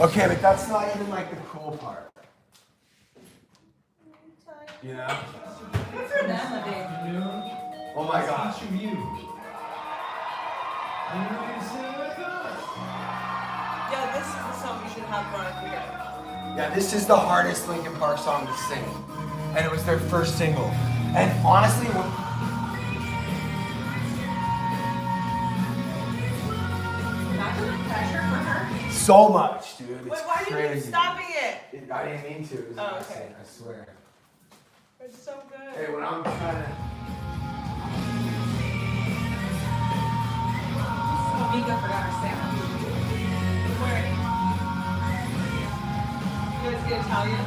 Okay, but that's not even like the cool part. You know? Good for them, I think. Oh my gosh. Yo, this is the song you should have run here. Yeah, this is the hardest Linkin Park song to sing. And it was their first single. And honestly, Imagine the pressure for her. so much, dude. It's Wait, why crazy. are you stopping it? I didn't mean to. It was Oh, an okay. accident, I swear. It's so good. Hey, when I'm trying to... Mika forgot her sandwich. Where? You guys get Italian?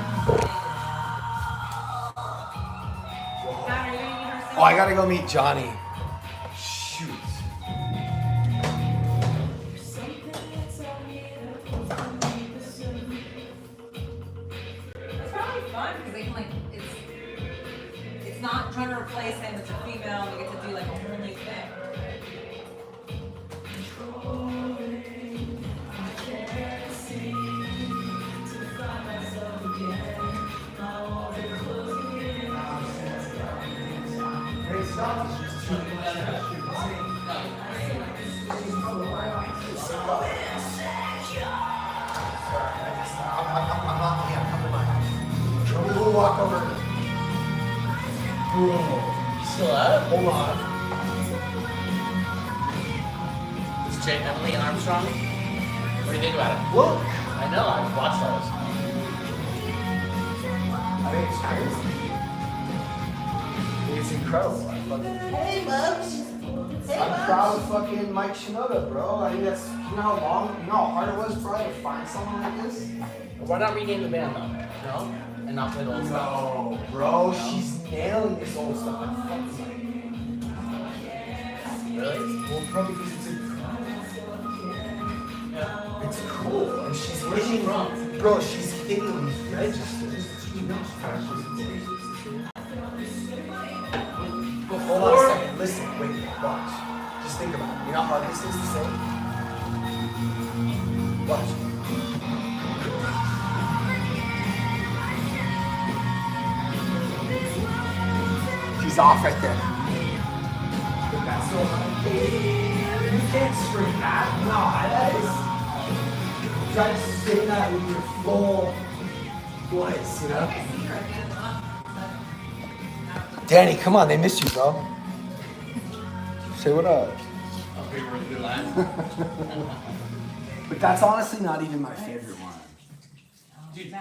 Matt, are you eating her sandwich? Oh, I gotta go meet Johnny. Shoot. It's probably fun because they can like it's not trying to replace him. It's a female. They get to do like a whole new thing. We'll walk over. Bro. Still up? Hold on. Is Jay Emily Armstrong? What do you think about it? Look. I know, I've watched those. I think it's crazy. It's incredible. Hey, Bubs. I'm proud of fucking Mike Shinoda, bro. I think that's, you know how long, you know how hard it was, bro, to find someone like this? Why not rename the band though? No? And not play the old stuff? No, bro, she's nailing this old stuff. I fucking Really? well, probably because it's cool, and she's Where's she from? bro, she's hitting these registers. Hold on a second, listen, wait, watch. Just think about it. You know how hard this is to say? Watch. She's off right there. But that's so hard. You can't scream that. No, that is. Try to sing that with your full voice, you know? Danny, come on, they missed you, bro. Say what up. Okay, we're good line. But that's honestly not even my favorite one. Dude,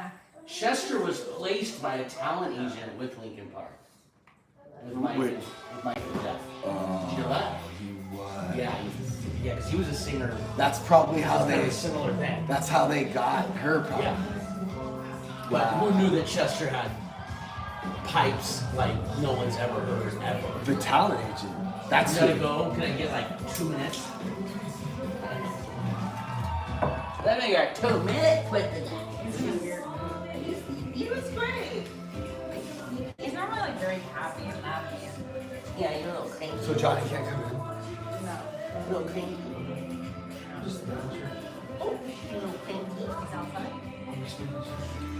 Chester was placed by a talent agent with Linkin Park. With Mike, Wait. with Mike and Jeff. Did you know that? He was. Yeah, because he was a singer. That's probably how Kind of they. a similar thing. That's how they got her, probably. Yeah. But who knew that Chester had pipes like no one's ever heard ever? The talent agent. That's Gotta who. go. Can I get like 2 minutes? Let me get 2 minutes with He was great. He's normally like very happy and happy. Yeah, you're a little cranky. So Johnny can't come in. No. A little cranky. Oh, a little cranky. He's outside.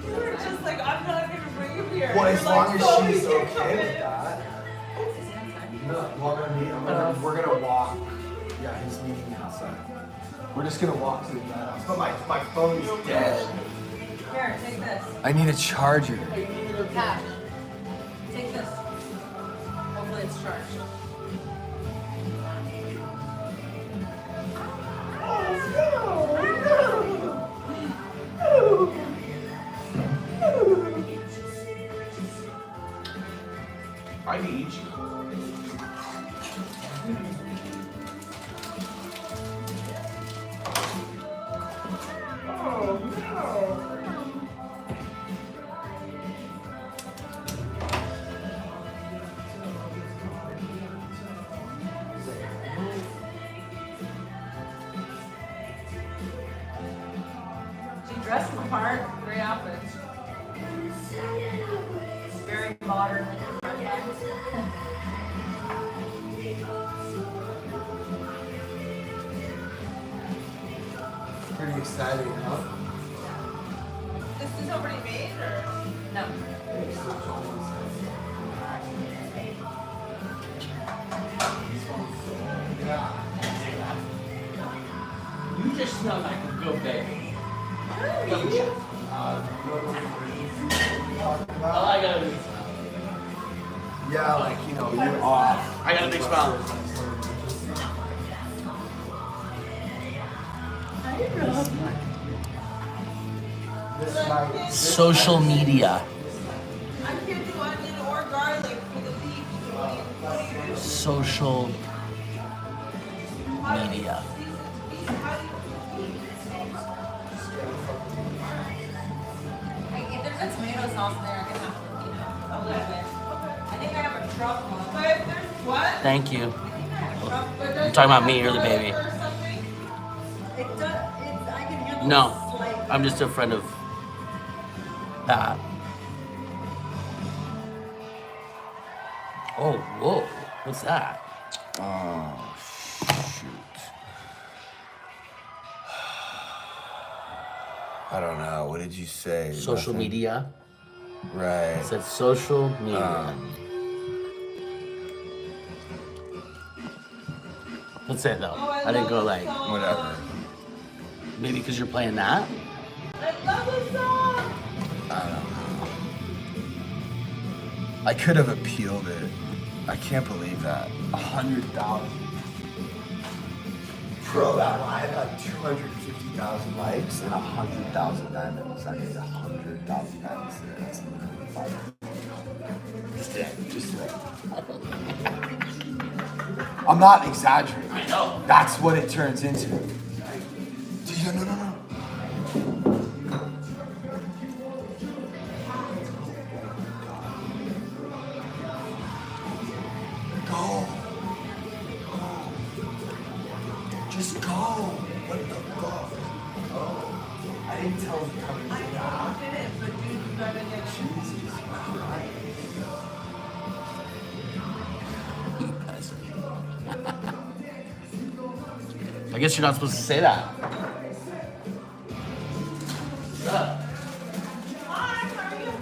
We were just like, I'm not gonna bring him here. Well, You're as like, long as "So she's he can come okay with in." that. Is he outside? No, we're gonna walk. Yeah, he's meeting me outside. We're just gonna walk to the house. But my phone's dead. Here, take this. I need a charger. Cash. Take this. Hopefully it's charged. I need you. She dressed the part. Great outfit. Very modern. Pretty exciting, huh? This is already made or? No. You just smell like a good baby. All I gotta do is smell. Yeah, like, you know, you're off. I got a big smile. This might. Social media. I can't do onion or garlic for the beef. What do you do? Social media. Like, if there's a tomato sauce there, I can have, you know, a little bit. I think I have a truffle. But if there's what? Thank you. I think I have a truffle. But You're talking about me or the baby? Or something? It does. It's, I can handle No, slight. I'm just a friend of that. Oh, whoa. What's that? Oh, shoot. I don't know. What did you say? Social Nothing? media. Right. It said social media. That's it though. I didn't go like, Whatever. maybe because you're playing that? I love the song. I don't know. I could have appealed it. I can't believe that. 100,000. Bro, that live had 250,000 likes and 100,000 diamonds. I mean, 100,000 diamonds. That's literally fire. Just today. I'm not exaggerating. I know. That's what it turns into. No. Go. Just go. What the fuck? Oh. I didn't tell him coming to that. Did it, but dude, you gotta get it. Jesus Christ. I guess you're not supposed to say that. Shut up. Hi, how are you?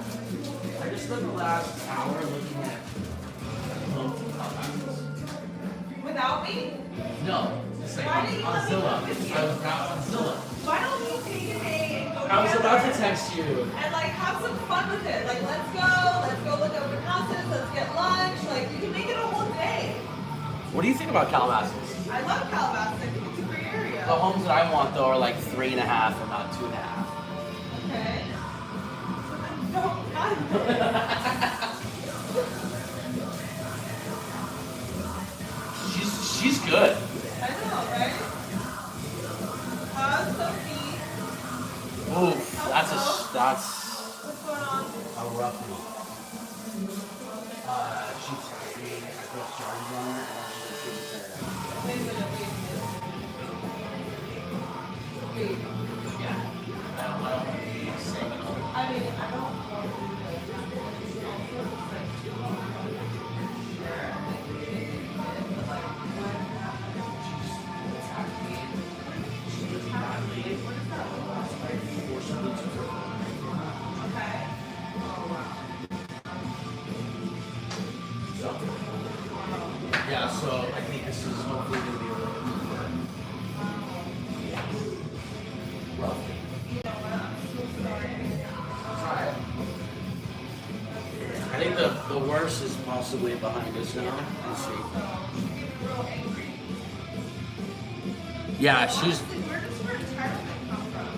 I just spent the last hour looking at Without me? No, just like Why didn't you on let me Zillow. look at you? I was not on Zillow. Why don't we take a day and go I was together about to text you. and like have some fun with it? Like let's go look at open houses, let's get lunch. Like you can make it a whole day. What do you think about Calabasas? I love Calabasas. I think it's a great area. The homes that I want though are like 3.5 and not 2.5. Okay. No, not She's good. I know, right? How's Sophie? Oof, that's What's going on? a rough one. She's I put charges on her and she's Wait a minute, wait. yeah. I don't want to be saying it all. I mean, I don't want to do Yeah, so I think this is hopefully going to be a little rough. Try it. I think the worst is possibly behind us now. Let's see. Yeah, she's. Where does her retirement come from?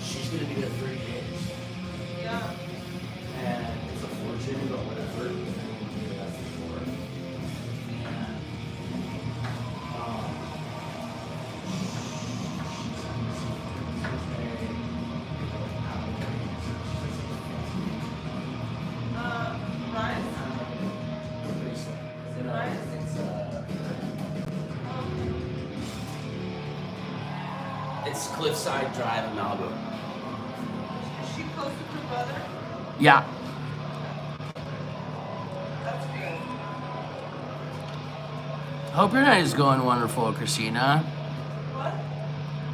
She's gonna be there 3 days. Yeah. And it's a fortune, but whatever. That's for sure. And, Rise? Is it Rise? it's Cliffside Drive in Malibu. he close with your brother? Yeah. That's good. Hope your night is going wonderful, Christina. What?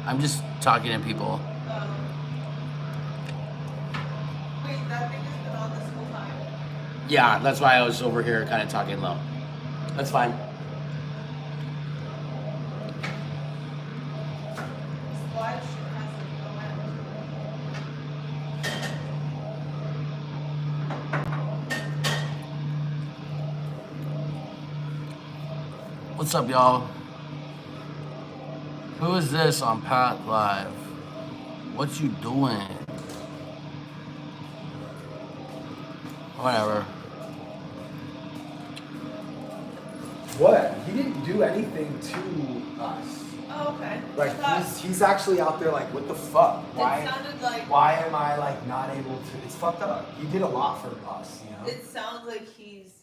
I'm just talking to people. Wait, that thing has been on this whole time? Yeah, that's why I was over here kind of talking low. That's fine. This live shit hasn't no end. What's up, y'all? Who is this on Pat Live? What you doing? Whatever. What? He didn't do anything to us. Oh, okay. Like I he's actually out there like, what the fuck? thought it sounded like Why am I like not able to? It's fucked up. He did a lot for us, you know. it sounds like he's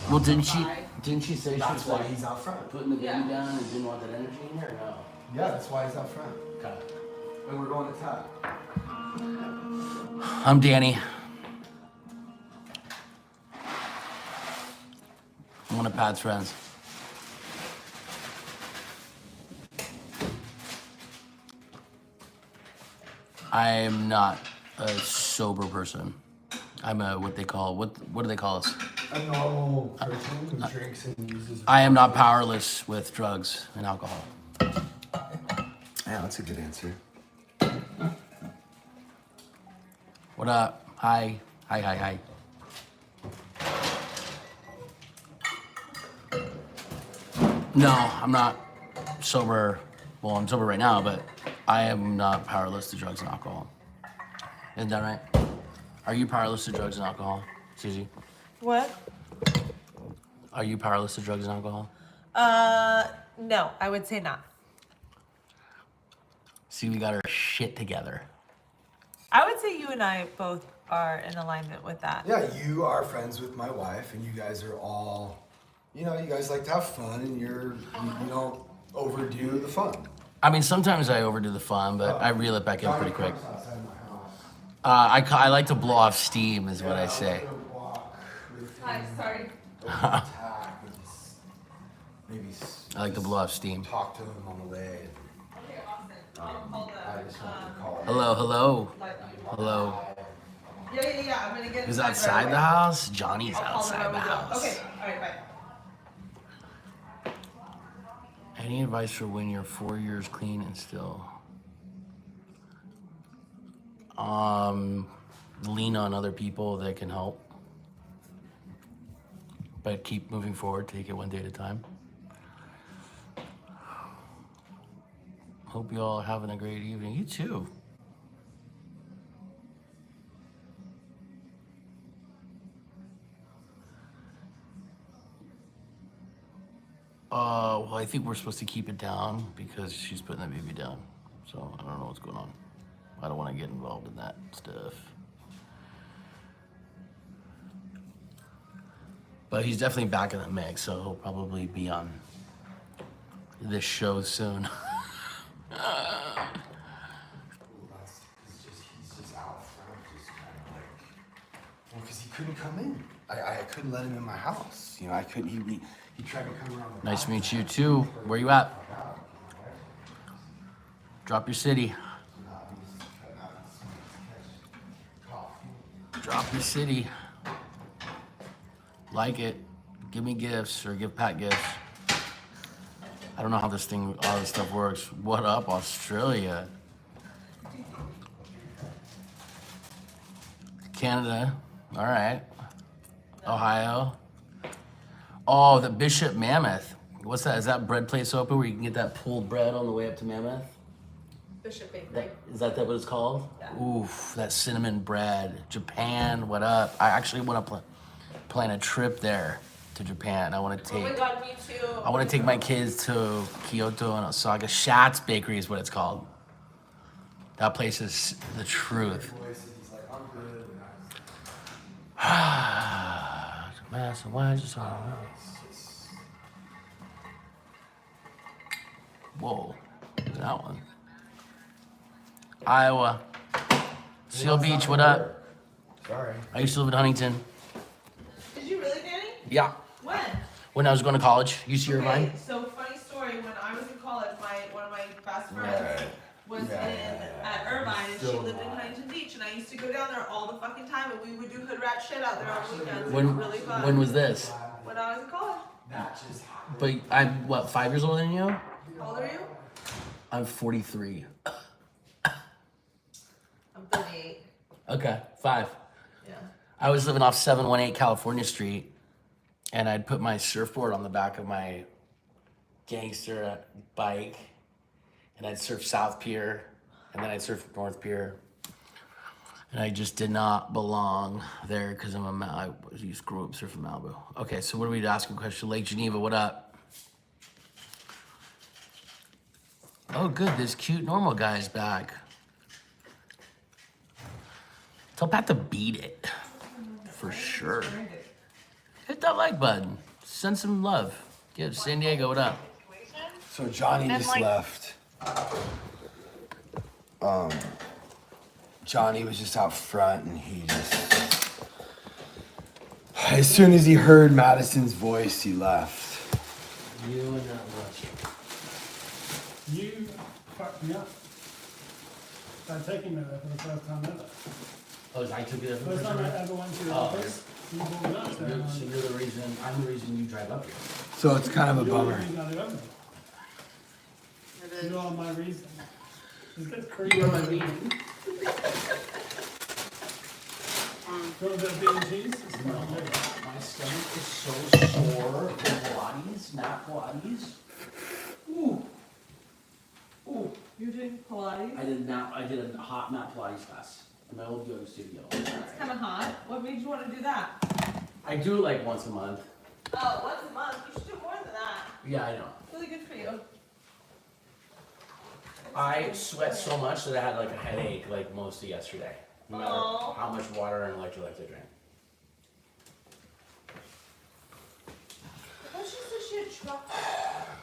Well, didn't she say she That's was why like he's out front. putting the baby Yeah. down and didn't want that energy in here? Or no. Yeah, that's why he's out front. Okay. And we're going to tap. I'm Danny. I'm one of Pat's friends. I'm not a sober person. I'm a what do they call us? A normal person who drinks and uses. I am not powerless with drugs and alcohol. Yeah, that's a good answer. What up? Hi. Hi. No, I'm not sober. Well, I'm sober right now, but I am not powerless to drugs and alcohol. Isn't that right? Are you powerless to drugs and alcohol, Susie? what? Are you powerless to drugs and alcohol? No, I would say not. See, we got our shit together. I would say you and I both are in alignment with that. Yeah, you are friends with my wife, and you guys are all, you know, you guys like to have fun, and you don't overdo the fun. I mean, sometimes I overdo the fun, but I reel it back in pretty quick. Outside my house. I like to blow off steam, is what I say. Hi, sorry. Maybe I like to blow off steam. talk to him on the way. Okay, awesome. I'll call I just wanted to call. Hello. Yeah. I'm gonna get Who's inside outside right the away. house? Johnny's I'll call them outside the when we go. house. Okay, alright, bye. Any advice for when you're 4 years clean and still? Lean on other people that can help. But keep moving forward, take it one day at a time. Hope you all are having a great evening. You too. Well, I think we're supposed to keep it down because she's putting the baby down. So I don't know what's going on. I don't want to get involved in that stuff. But he's definitely back in the mix, so he'll probably be on this show soon. He's just out front, just kind of like, well, because he couldn't come in. I couldn't let him in my house. You know, I couldn't. He tried to come around. Nice to meet you too. Where you at? Drop your city. Drop your city. Like it. Give me gifts or give Pat gifts. I don't know how all this stuff works. What up, Australia? Canada. All right. Ohio. Oh, the Bishop Mammoth. What's that? Is that bread place open where you can get that pulled bread on the way up to Mammoth? Bishop Bakery. Is that what it's called? Yeah. Oof, that cinnamon bread. Japan, what up? I actually want to plan a trip there to Japan. I want to Oh my take. god, me too. I want to take my kids to Kyoto and Osaka. Schatz Bakery is what it's called. That place is the truth. He's like, I'm good. Massive, why is this all? Whoa, that one. Iowa. Seal Beach, what up? Sorry. I used to live in Huntington. Did you really, Danny? Yeah. When? When I was going to college. UC Irvine. Okay, so funny story. When I was in college, one of my best friends was at Irvine, and she lived in Huntington Beach, and I used to go down there all the fucking time, and we would do hood rat shit out there on weekends. It was really fun. When was this? When I was in college. But I'm, what, 5 years older than you? How old are you? I'm 43. I'm 38. Okay, 5. Yeah. I was living off 718 California Street, and I'd put my surfboard on the back of my gangster bike, and I'd surf South Pier, and then I'd surf North Pier. And I just did not belong there because I used to grow up surfing Malibu. Okay, so what are we asking a question? Lake Geneva, what up? Oh, good, this cute normal guy's back. Tell Pat to beat it, for sure. Hit that like button. Send some love. Give San Diego, what up? So Johnny just left. Johnny was just out front, and he just, as soon as he heard Madison's voice, he left. You and that much. You fucked me up by taking me there for the first time ever. Oh, I took it First time I ever went to your office, you brought me up there. So you're the reason, I'm the reason you drive up here. So it's kind of a You're the bummer. reason I live over there. You are my reason. This gets You creepy. are my reason. Do you want a bit of bean and cheese? It's No, not good. my stomach is so sore from Pilates, not Pilates. Ooh. Ooh. You're doing Pilates? I did a hot mat Pilates class in my old yoga studio. That's kind of hot. What made you want to do that? I do it like once a month. Oh, once a month. You should do more than that. Yeah, I know. Really good for you. I sweat so much that I had like a headache like most of yesterday. No matter Aw. how much water and electrolytes I drank. I thought she said she had truck.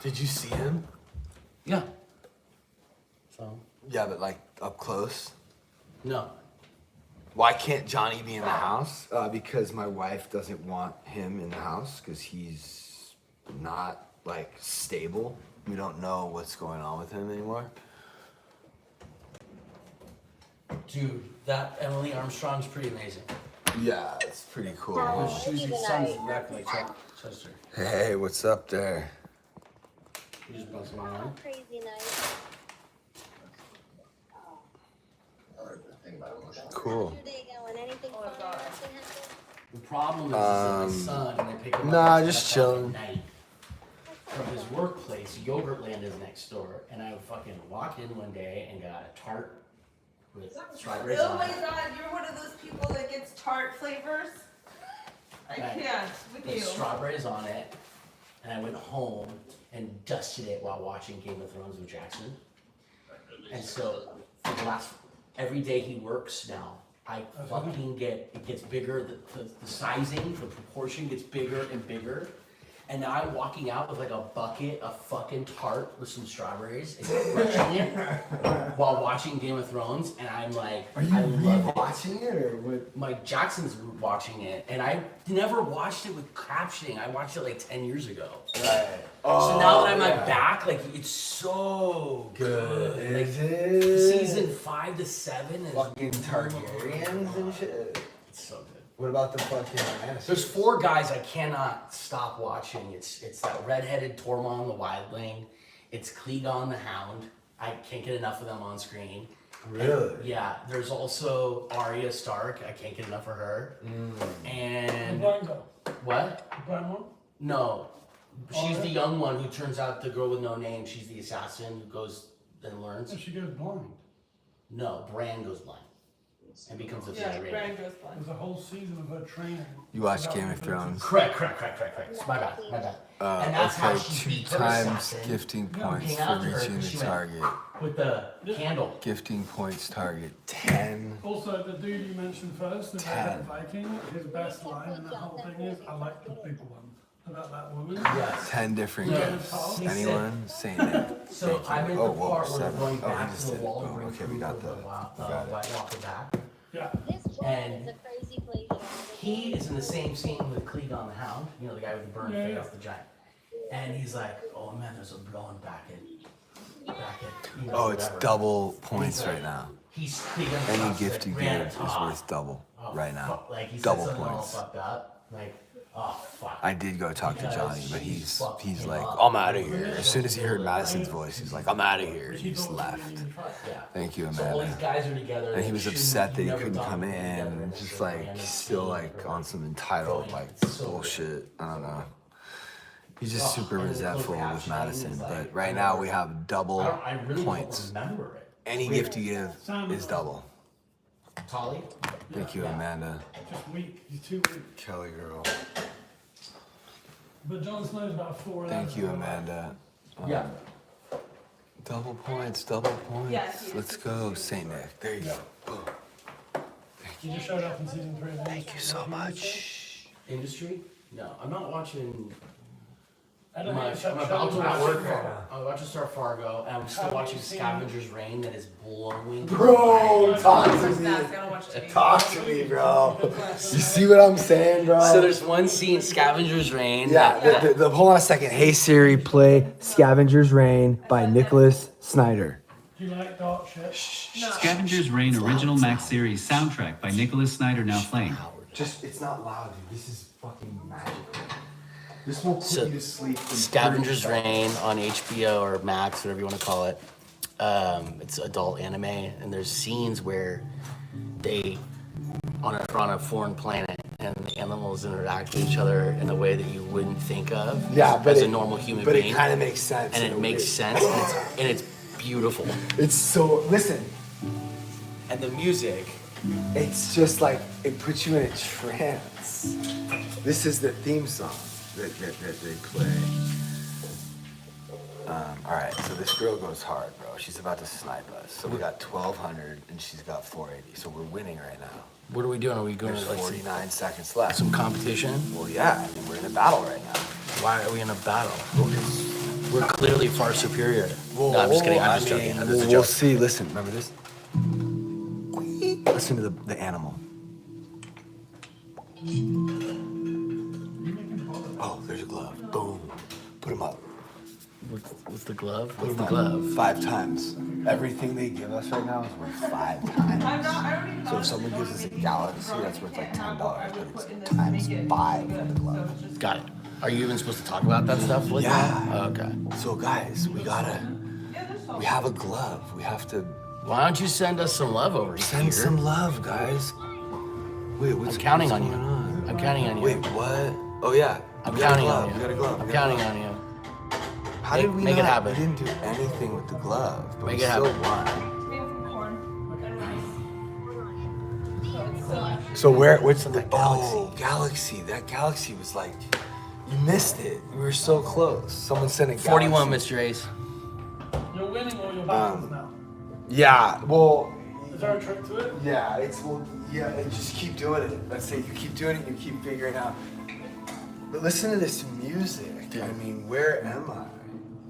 Did you see him? Yeah. So, Yeah, but like up close. no. Why can't Johnny be in the house? Because my wife doesn't want him in the house because he's not like stable. We don't know what's going on with him anymore. Dude, that Emily Armstrong's pretty amazing. Yeah, it's pretty cool. She was your son's exactly like Chester. Hey, what's up there? You just bouncing around. Crazy night. Cool. How's your day going? Anything Oh my fun? God. Anything happen? The problem is that my son, when I pick him nah, up just at chilling. night from his workplace, Yogurtland is next door, and I fucking walked in one day and got a tart with strawberries Oh on my it. god, you're one of those people that gets tart flavors? I Right. can't with With you. strawberries on it, and I went home and dusted it while watching Game of Thrones with Jackson. And so for the last every day he works now, I fucking it gets bigger. The sizing, the proportion gets bigger and bigger. And now I'm walking out with like a bucket of fucking tart with some strawberries and crushing it while watching Game of Thrones. And I'm like, Are you I love it. watching it or what? Mike Jackson's watching it, and I never watched it with captioning. I watched it like 10 years ago. Right. So now that I'm like back, like it's so good. Like, Is it? season 5 to 7 is Fucking Targaryens and shit. It's so good. What about the fucking Lannisters? There's 4 guys I cannot stop watching. It's that redheaded Tormund the Wildling. It's Clegon the Hound. I can't get enough of them on screen. Really? Yeah. There's also Arya Stark. I can't get enough of her. The And blind girl. what? The blind one? No. She's Arya? the young one who turns out the girl with no name. She's the assassin who goes and learns. So she goes blind. No, Bran goes blind and becomes a Yeah, Targaryen. Brand goes blind. There's a whole season of her training. You watch about Game of the Thrones? Correct. My bad. And that's how Okay, she 2 beat her times assassin. gifting Yeah, points came for out to her reaching because the she went target. with the candle. Gifting points target 10. Also, the dude you mentioned first, the 10. redhead Viking, his best line in the whole thing is, I like the big one. About that woman. Yes. 10 different Yeah. gifts. He said- Anyone? Saying it. So Thank I'm you. in Oh, the whoa, part where we're 7. going Oh, he back just to the did it. wall Boom. of Okay, we got the. We got it. White Walker back. Yeah. And he is in the same scene with Clegon the Hound, you know, the guy with the burned face, the giant. And he's like, oh man, there's a blowing back at you know, Oh, it's whatever. double points right now. He's Any gift you give is worth double right now. Like he Double said something all points. fucked up. Like, oh fuck. I did go talk to Johnny, but he's like, I'm out of here. As soon as he heard Madison's voice, he's like, I'm out of here. He just left. Yeah. Thank you, So all these Amanda. guys are together. And he was shooting, upset that he never couldn't thought come we'd in, be together, and and just just like random still scene like or on some entitled like bullshit. I don't know. He's just super resentful with Madison. But right now we have double I really points. don't remember it. Any gift you give is double. Tolly? Thank you, Amanda. Just weak. He's too weak. Kelly girl. But Jon Snow's about 4. Thank you, Amanda. Yeah. Double points, double points. Yes, Let's go, Saint Nick. There you go. Boom. He just showed up in season 3. Thank you so much. Industry? No, I'm not watching I don't know. much. I'm about to start Fargo, and I'm still watching Scavenger's Reign that is blowing. Bro, talk to That's me. gotta watch TV. Talk to me, bro. You see what I'm saying, bro? So there's one scene, Scavenger's Reign. Yeah, hold on a second. Hey Siri, play Scavenger's Reign by Nicholas Snyder. Do you like dark shit? No. Scavenger's Reign original Max series soundtrack by Nicholas Snyder now playing. Just, it's not loud, dude. This is fucking magical. This will put So, you to sleep. in Scavenger's 30 Reign on HBO or Max, whatever you want to call it. It's adult anime, and there's scenes where they on a foreign planet, and the animals interact with each other in a way that you wouldn't think of. Yeah, but as a normal human but being. it kind of makes sense. And in it a makes way. sense, and it's beautiful. It's so, listen, And the music. it's just like, it puts you in a trance. This is the theme song that they play. All right, so this girl goes hard, bro. She's about to snipe us. So we got 1,200 and she's got 480. So we're winning right now. What are we doing? Are we going There's to like 49 seconds left. some competition? Well, yeah, I mean, we're in a battle right now. Why are we in a battle? We're clearly far superior. No, I'm just kidding. I'm just joking. This is a We'll joke. see. Listen, remember this? Listen to the animal. Oh, there's a glove. Boom. Put him up. What's the glove? Put What's him the up. glove? 5 times. Everything they give us right now is worth 5 times. I don't even know. So if someone gives us a galaxy, that's worth like $10, but it's times 5 for the glove. Got it. Are you even supposed to talk about that stuff? Like Yeah. that? Oh, okay. So guys, we have a glove. We have to Why don't you send us some love over here? send some love, guys. Wait, what's I'm counting what's on you. going on? I'm counting on you. Wait, what? Oh yeah. I'm We got a counting glove. on you. We got a glove. I'm We got a counting glove. on you. How did we Make it not? happen. We didn't do anything with the glove, but Make we it still happen. won. It's made from corn and rice. So it's still So what's the galaxy. galaxy? That galaxy was like, you missed it. We were so close. Someone sent a galaxy. 41, Mr. Ace. You're winning all your battles now. Yeah. Well. Is there a trick to it? Yeah. And just keep doing it. Let's say you keep doing it. You keep figuring out. But listen to this music. I mean, where am I?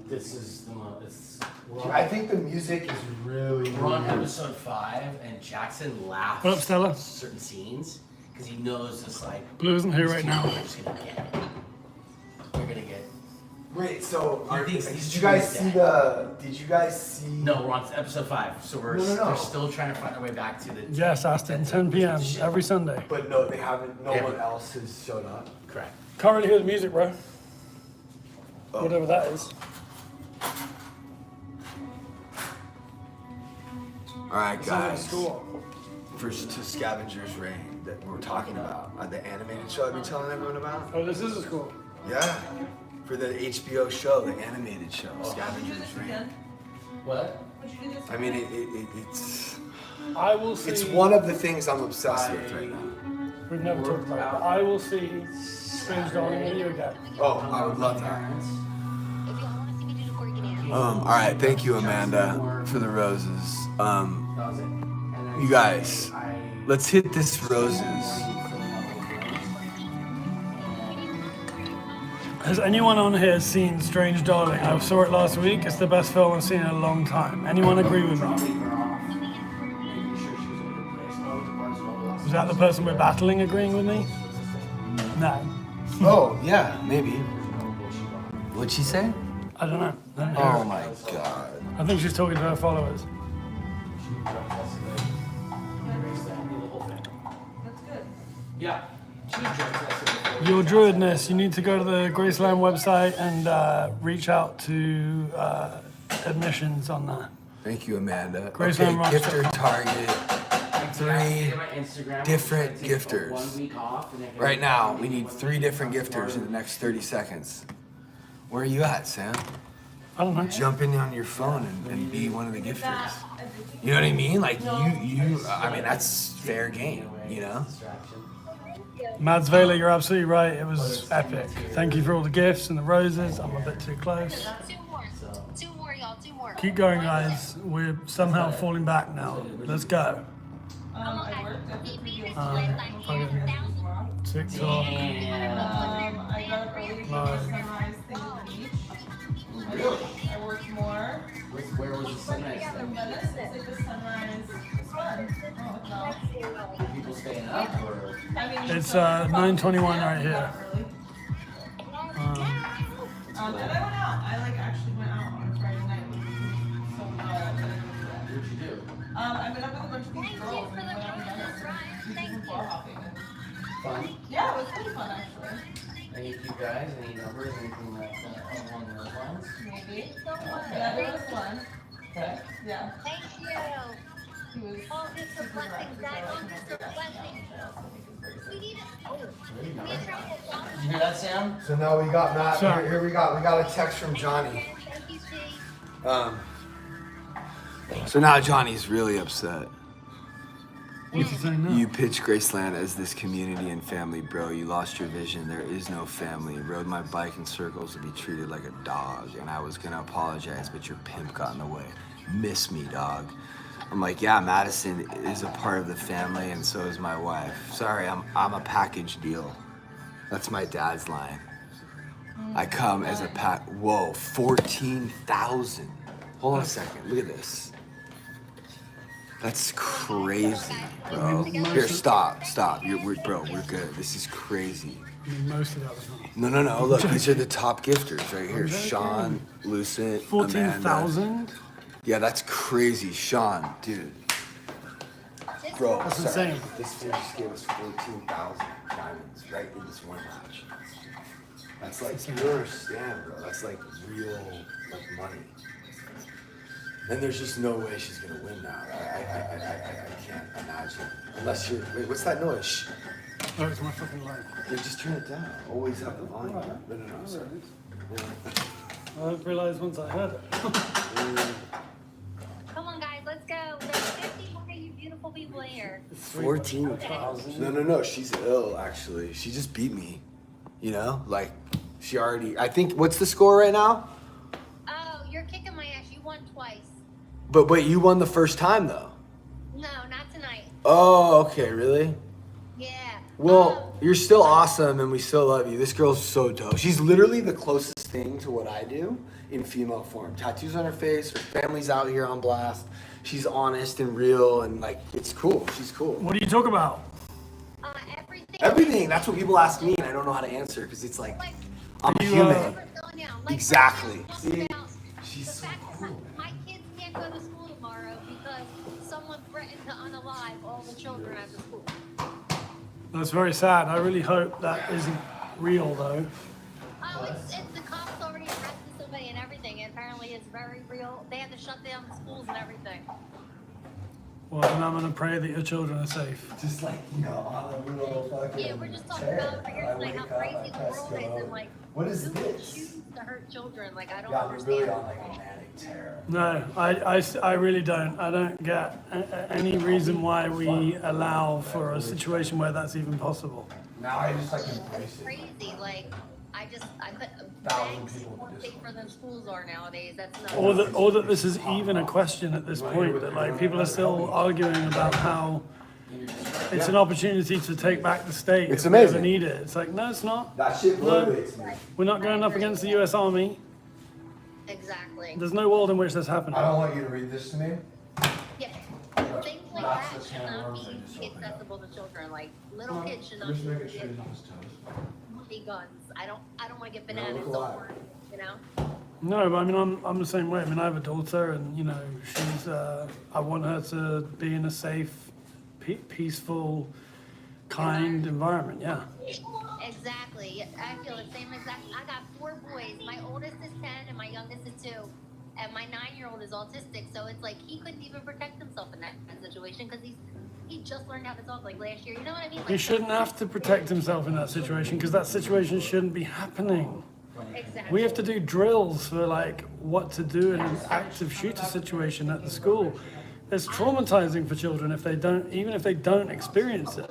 This is the one. I think the music is really. We're on episode 5, and Jackson laughs What up, Stella? at certain scenes because he knows it's like. Blue isn't here right now. We're just gonna get it. We're gonna get. Wait. So He thinks did he's you guys Tuesday. see the? Did you guys see? No, we're on episode 5, so we're No. we're still trying to find our way back to the. Yes, Austin, 10 p.m. every Sunday. But no, they haven't. No Yeah. one else has showed up. Correct. Can't really hear the music, bro. Oh. Whatever that is. All right, Sounds like a guys. school. First to Scavenger's Reign that we're talking about, the animated show I've been telling everyone about. Oh, this is a school. Yeah, for the HBO show, the animated show, Would you do Scavenger's this Reign. again? What? Would you do this I mean, again? I will see. it's one of the things I'm obsessed with right now. We've never talked about it, but I will see Strange Darling and you again. Oh, I would love that. All right, thank you, Amanda, for the roses. That was it. And then You guys, let's hit this roses. Has anyone on here seen Strange Darling? I saw it last week. It's the best film I've seen in a long time. Anyone agree with me? Making sure she was in a good place. Was that the person we're battling agreeing with me? No. Oh, yeah, maybe. What'd she say? I don't know. I don't hear Oh it. my god. I think she's talking to her followers. That's good. Yeah. Your druidness, you need to go to the Graceland website and reach out to admissions on that. Thank you, Amanda. Graceland Okay, Ranch. gifter target. 3 different gifters. Right now, we need 3 different gifters in the next 30 seconds. Where are you at, Sam? I don't know. Jump in on your phone and be one of the gifters. You know what I mean? Like I mean, that's fair game, you know? Mads Vela, you're absolutely right. It was epic. Thank you for all the gifts and the roses. I'm a bit too close. 2 more, y'all. 2 more. Keep going, guys. We're somehow falling back now. Let's go. I worked at the previous TikTok. I got up early to do the sunrise thing on the beach. I worked more. Where was the sunrise In thing? Venice, it's like the sunrise. It's fun. Oh, no. People staying up or? I mean, It's 9:21 right here. And I went out. I like actually went out on a Friday night. So What'd you do? I met up with a bunch of these girls and went out in Venice and did some bar hopping. Fun. Yeah, it was pretty fun actually. Any cute guys? Any numbers? Anything like along those lines? Maybe. Yeah, there was one. Okay. Yeah. Thank you. He was All this for blessings, Dad. All this for blessings. We need a. Oh, we need to try to Did you hear that, Sam? So now we got Matt. Sorry. Here we got a text from Johnny. Thank you, C. So now Johnny's really upset. What's he saying now? You pitched Graceland as this community and family, bro. You lost your vision. There is no family. Rode my bike in circles to be treated like a dog. And I was gonna apologize, but your pimp got in the way. Miss me, dog. I'm like, yeah, Madison is a part of the family, and so is my wife. Sorry, I'm a package deal. That's my dad's line. I come as a pack. Whoa, 14,000. Hold on a second. Look at this. That's crazy, bro. Here, stop. We're good. This is crazy. I mean, most of that was not. No. Look, these are the top gifters right here. Sean, Lucent, 14,000? Yeah, that's crazy. Sean, dude. Bro, That's sorry. insane. This dude just gave us 14,000 diamonds right in this one match. That's like, you don't understand, bro. That's like real, like money. And there's just no way she's gonna win now. I can't imagine. Unless you're, wait, what's that noise? Oh, it's my fucking light. Hey, just turn it down. Always have the volume. No, sorry. I didn't realize once I heard it. Come on, guys. Let's go. There's 50 more of you beautiful people here. 14,000? No. She's ill, actually. She just beat me. You know? Like, she already, I think, what's the score right now? Oh, you're kicking my ass. You won twice. But wait, you won the first time, though. No, not tonight. Oh, okay, really? Yeah. Well, you're still awesome and we still love you. This girl's so dope. She's literally the closest thing to what I do in female form. Tattoos on her face, her family's out here on blast. She's honest and real and like, it's cool. She's cool. What do you talk about? Everything. Everything. That's what people ask me and I don't know how to answer because it's like, Like, I'm You, human. like, Exactly. talk See? about She's the so fact cool. that my kids can't go to school tomorrow because someone threatened to unalive all the children at the school. That's very sad. I really hope that isn't real, though. Oh, it's the cops already arrested somebody and everything. And apparently, it's very real. They had to shut down the schools and everything. Well, then I'm gonna pray that your children are safe. Just like, you know, on a little fucking Yeah, we're just talking about for here tonight how crazy the world is and like what is who this? chooses to hurt children? Like I don't Yeah, we're really understand. on like a manic tear. No, I really don't. I don't get any reason why we allow for a situation where that's even possible. Now I just like embrace It's it. crazy. Like I could Thousand banks people how just- safer than schools are nowadays. That's nuts. Or that this is even a question at this point. That like people are still arguing about how it's an opportunity to take back the state. It's if we ever amazing. need it. It's like no, it's not. That shit motivates me. We're not going up against the U.S. Army. Exactly. There's no world in which this I happening. don't want you to read this to me. Yeah. Things like that should not be accessible to children. Like little kids should not be guns. I don't want to get bananas or, you know. No, but I mean, I'm the same way. I mean, I have a daughter, and you know, she's. I want her to be in a safe, peaceful, kind environment. Yeah. Exactly. I feel the same exact. I got 4 boys. My oldest is 10, and my youngest is 2. And my 9-year-old is autistic, so it's like he couldn't even protect himself in that situation because he just learned how to talk like last year. You know what I mean? Like, He shouldn't have to protect himself in that situation because that situation shouldn't be happening. exactly. We have to do drills for like what to do in an active shooter situation at the school. It's traumatizing for children if they don't, even if they don't experience it.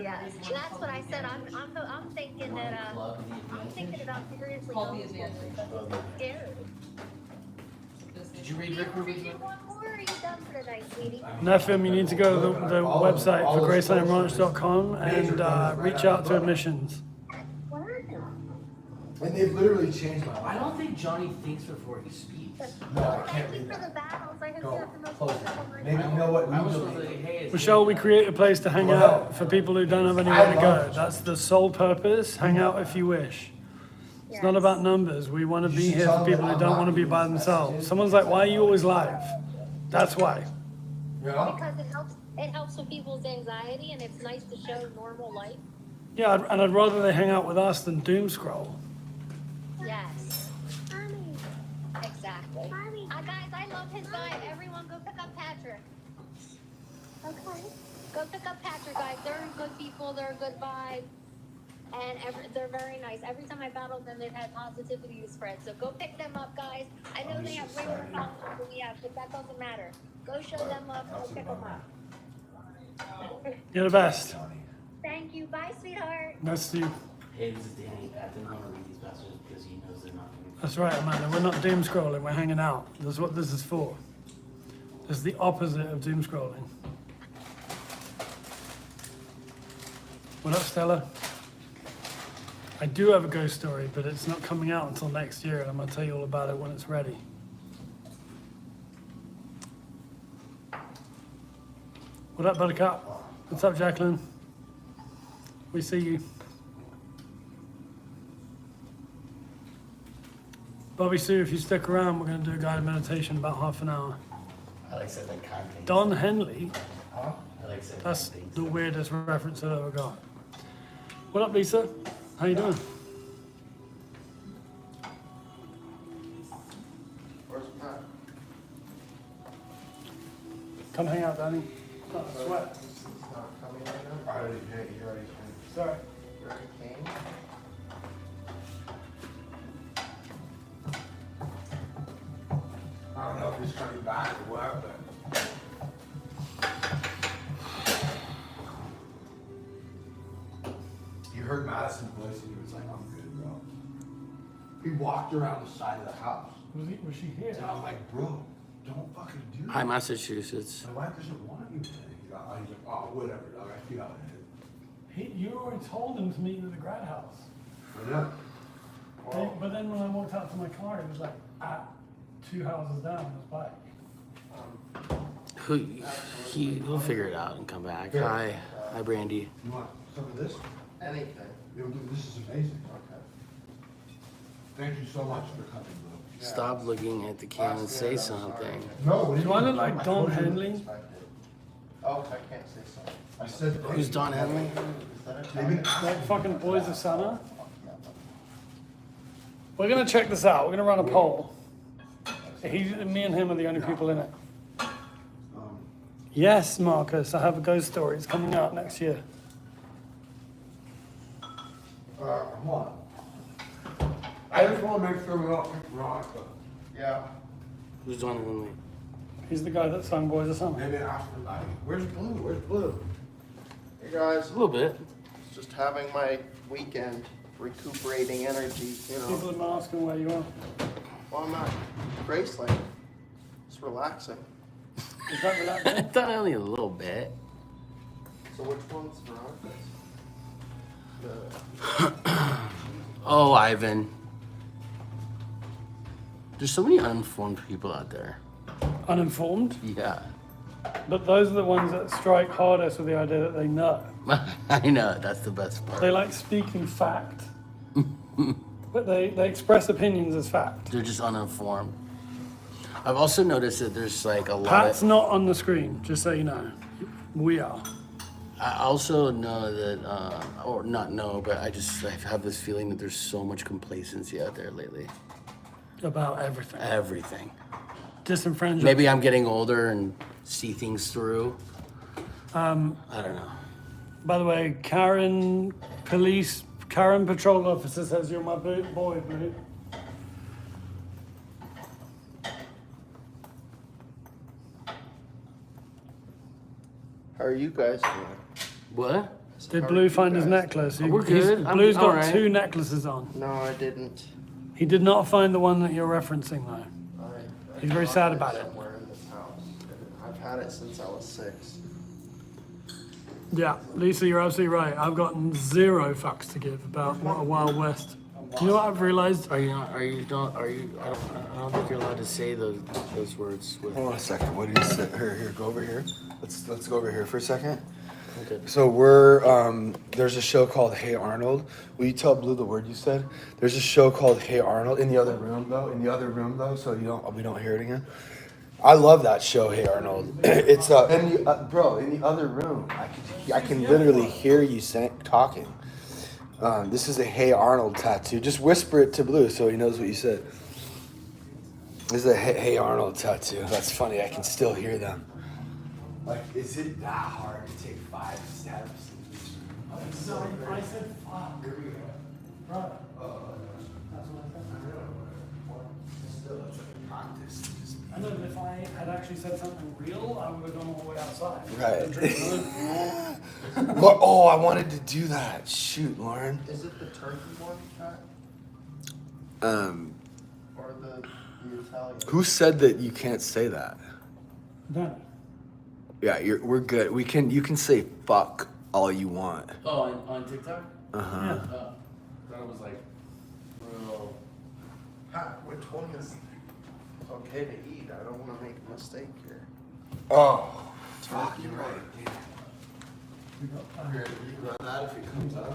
Yes, that's what I said. I'm thinking that I'm thinking about seriously going to school because I'm scared. Did you read Do Rick you Rubin's book? want more? Or are you done for tonight, sweetie? Nefim, you need to go to the website for GracelandRanch.com and reach out to admissions. What happened? And they've literally changed my I life. don't think Johnny thinks before he speaks. No, I can't Thank you read for the that. battles. I hope Go, you have the most close it. wonderful Maybe, you know what? I was We supposed to delete. say, hey, it's Michelle, we create a place to hang out for people who don't have anywhere to go. That's the sole purpose. Hang out if you wish. It's not about numbers. We want to be here for people who don't want to be by themselves. Someone's like, why are you always live? That's why. You know? Because it helps with people's anxiety and it's nice to show normal life. Yeah, and I'd rather they hang out with us than doom scroll. Yes. Exactly. Guys, I love his vibe. Everyone go pick up Patrick. Okay. Go pick up Patrick, guys. They're good people. They're a good vibe. And they're very nice. Every time I battle them, they've had positivity to spread. So go pick them up, guys. I know they have way more followers than we have, but that doesn't matter. Go show them love. Go pick them up. You're the best. Thank you. Bye, sweetheart. Nice to see you. Hey, this is Danny. I didn't want to read these bastards because he knows they're not going to. That's right, Amanda. We're not doom scrolling. We're hanging out. That's what this is for. This is the opposite of doom scrolling. What up, Stella? I do have a ghost story, but it's not coming out until next year, and I'm going to tell you all about it when it's ready. What up, Buttercup? What's up, Jacqueline? We see you. Bobby Sue, if you stick around, we're going to do a guided meditation about half an hour. I like said like kind things. Don Henley, I like said that's kind things. the weirdest reference I've ever got. What up, Lisa? How you doing? Where's Pat? Come hang out, Danny. Not a sweat. He's not coming right now? I already came. You already came. Sorry. You already came? I don't know if he's coming back or what, but. He heard Madison's voice and he was like, I'm good, bro. He walked around the side of the house. Was she here? And I'm like, bro, don't fucking do that. Hi, Massachusetts. My wife doesn't want you today. He's like, oh, whatever, dog. I feel it. You already told him to meet you at the grad house. I know. But then when I walked out to my car, he was like at 2 houses down on his bike. He'll figure it out and come back. Hi, Brandy. You want some of this? Anything. This is amazing. Okay. Thank you so much for coming, bro. Stop looking at the camera and say something. No, what Do I look like Don Henley? Oh, I can't say something. I said, Who's Don Henley? Is that it? Maybe Like fucking Boys of Summer? We're gonna check this out. We're gonna run a poll. Me and him are the only people in it. Yes, Marcus, I have a ghost story. It's coming out next year. Come on. I just want to make sure we don't pick Veronica. Yeah. Who's Don Henley? He's the guy that sung Boys of Summer. Maybe Aphrodite. Where's Blue? Where's Blue? Hey guys, A little bit. just having my weekend, recuperating energy, you know. People have been asking where you are. Well, I'm not Graceland. It's relaxing. Is that relaxing? Don Henley a little bit. So which one's Veronica's? Oh, Ivan. There's so many uninformed people out there. Uninformed? Yeah. But those are the ones that strike hardest with the idea that they know. I know, that's the best part. They like speaking fact, but they express opinions as fact. They're just uninformed. I've also noticed that there's like a lot Pat's of... not on the screen, just so you know. We are. I also know that, or not know, but I have this feeling that there's so much complacency out there lately. About everything. Everything. Disenfranchised. Maybe I'm getting older and see things through. I don't know. By the way, Karen patrol officer says you're my boy, Blue. How are you guys doing? What? Did Blue find his necklace? We're good. Blue's got alright. 2 necklaces on. No, I didn't. He did not find the one that you're referencing, though. I He's very sad about it. Somewhere in this house. I've had it since I was 6. Yeah, Lisa, you're absolutely right. I've gotten 0 fucks to give about what a Wild West. You know what I've realized? I don't think you're allowed to say those words with... Hold on a second. What did he say? Here, go over here. Let's go over here for a second. Okay. So we're there's a show called Hey Arnold. Will you tell Blue the word you said? There's a show called Hey Arnold in the other room though, so we don't hear it again. I love that show, Hey Arnold. It's in the other room. I can literally hear you talking. This is a Hey Arnold tattoo. Just whisper it to Blue so he knows what you said. This is a Hey Arnold tattoo. That's funny. I can still hear them. Like, is it that hard to take 5 steps? No, I said fuck. Here we go. Right. That's what I said. Still, it's like a practice. I know, but if I had actually said something real, I would have gone all the way outside. Right. What? Oh, I wanted to do that. Shoot, Lauren. Is it the turkey one, Pat? Or the Italian? Who said that you can't say that? Danny. Yeah, we're good. You can say fuck all you want. Oh, on TikTok? Uh-huh. Yeah. That was like real... Pat, which one is okay to eat? I don't want to make a mistake here. Oh, fuck, you're right. Here, you grab that if it comes out.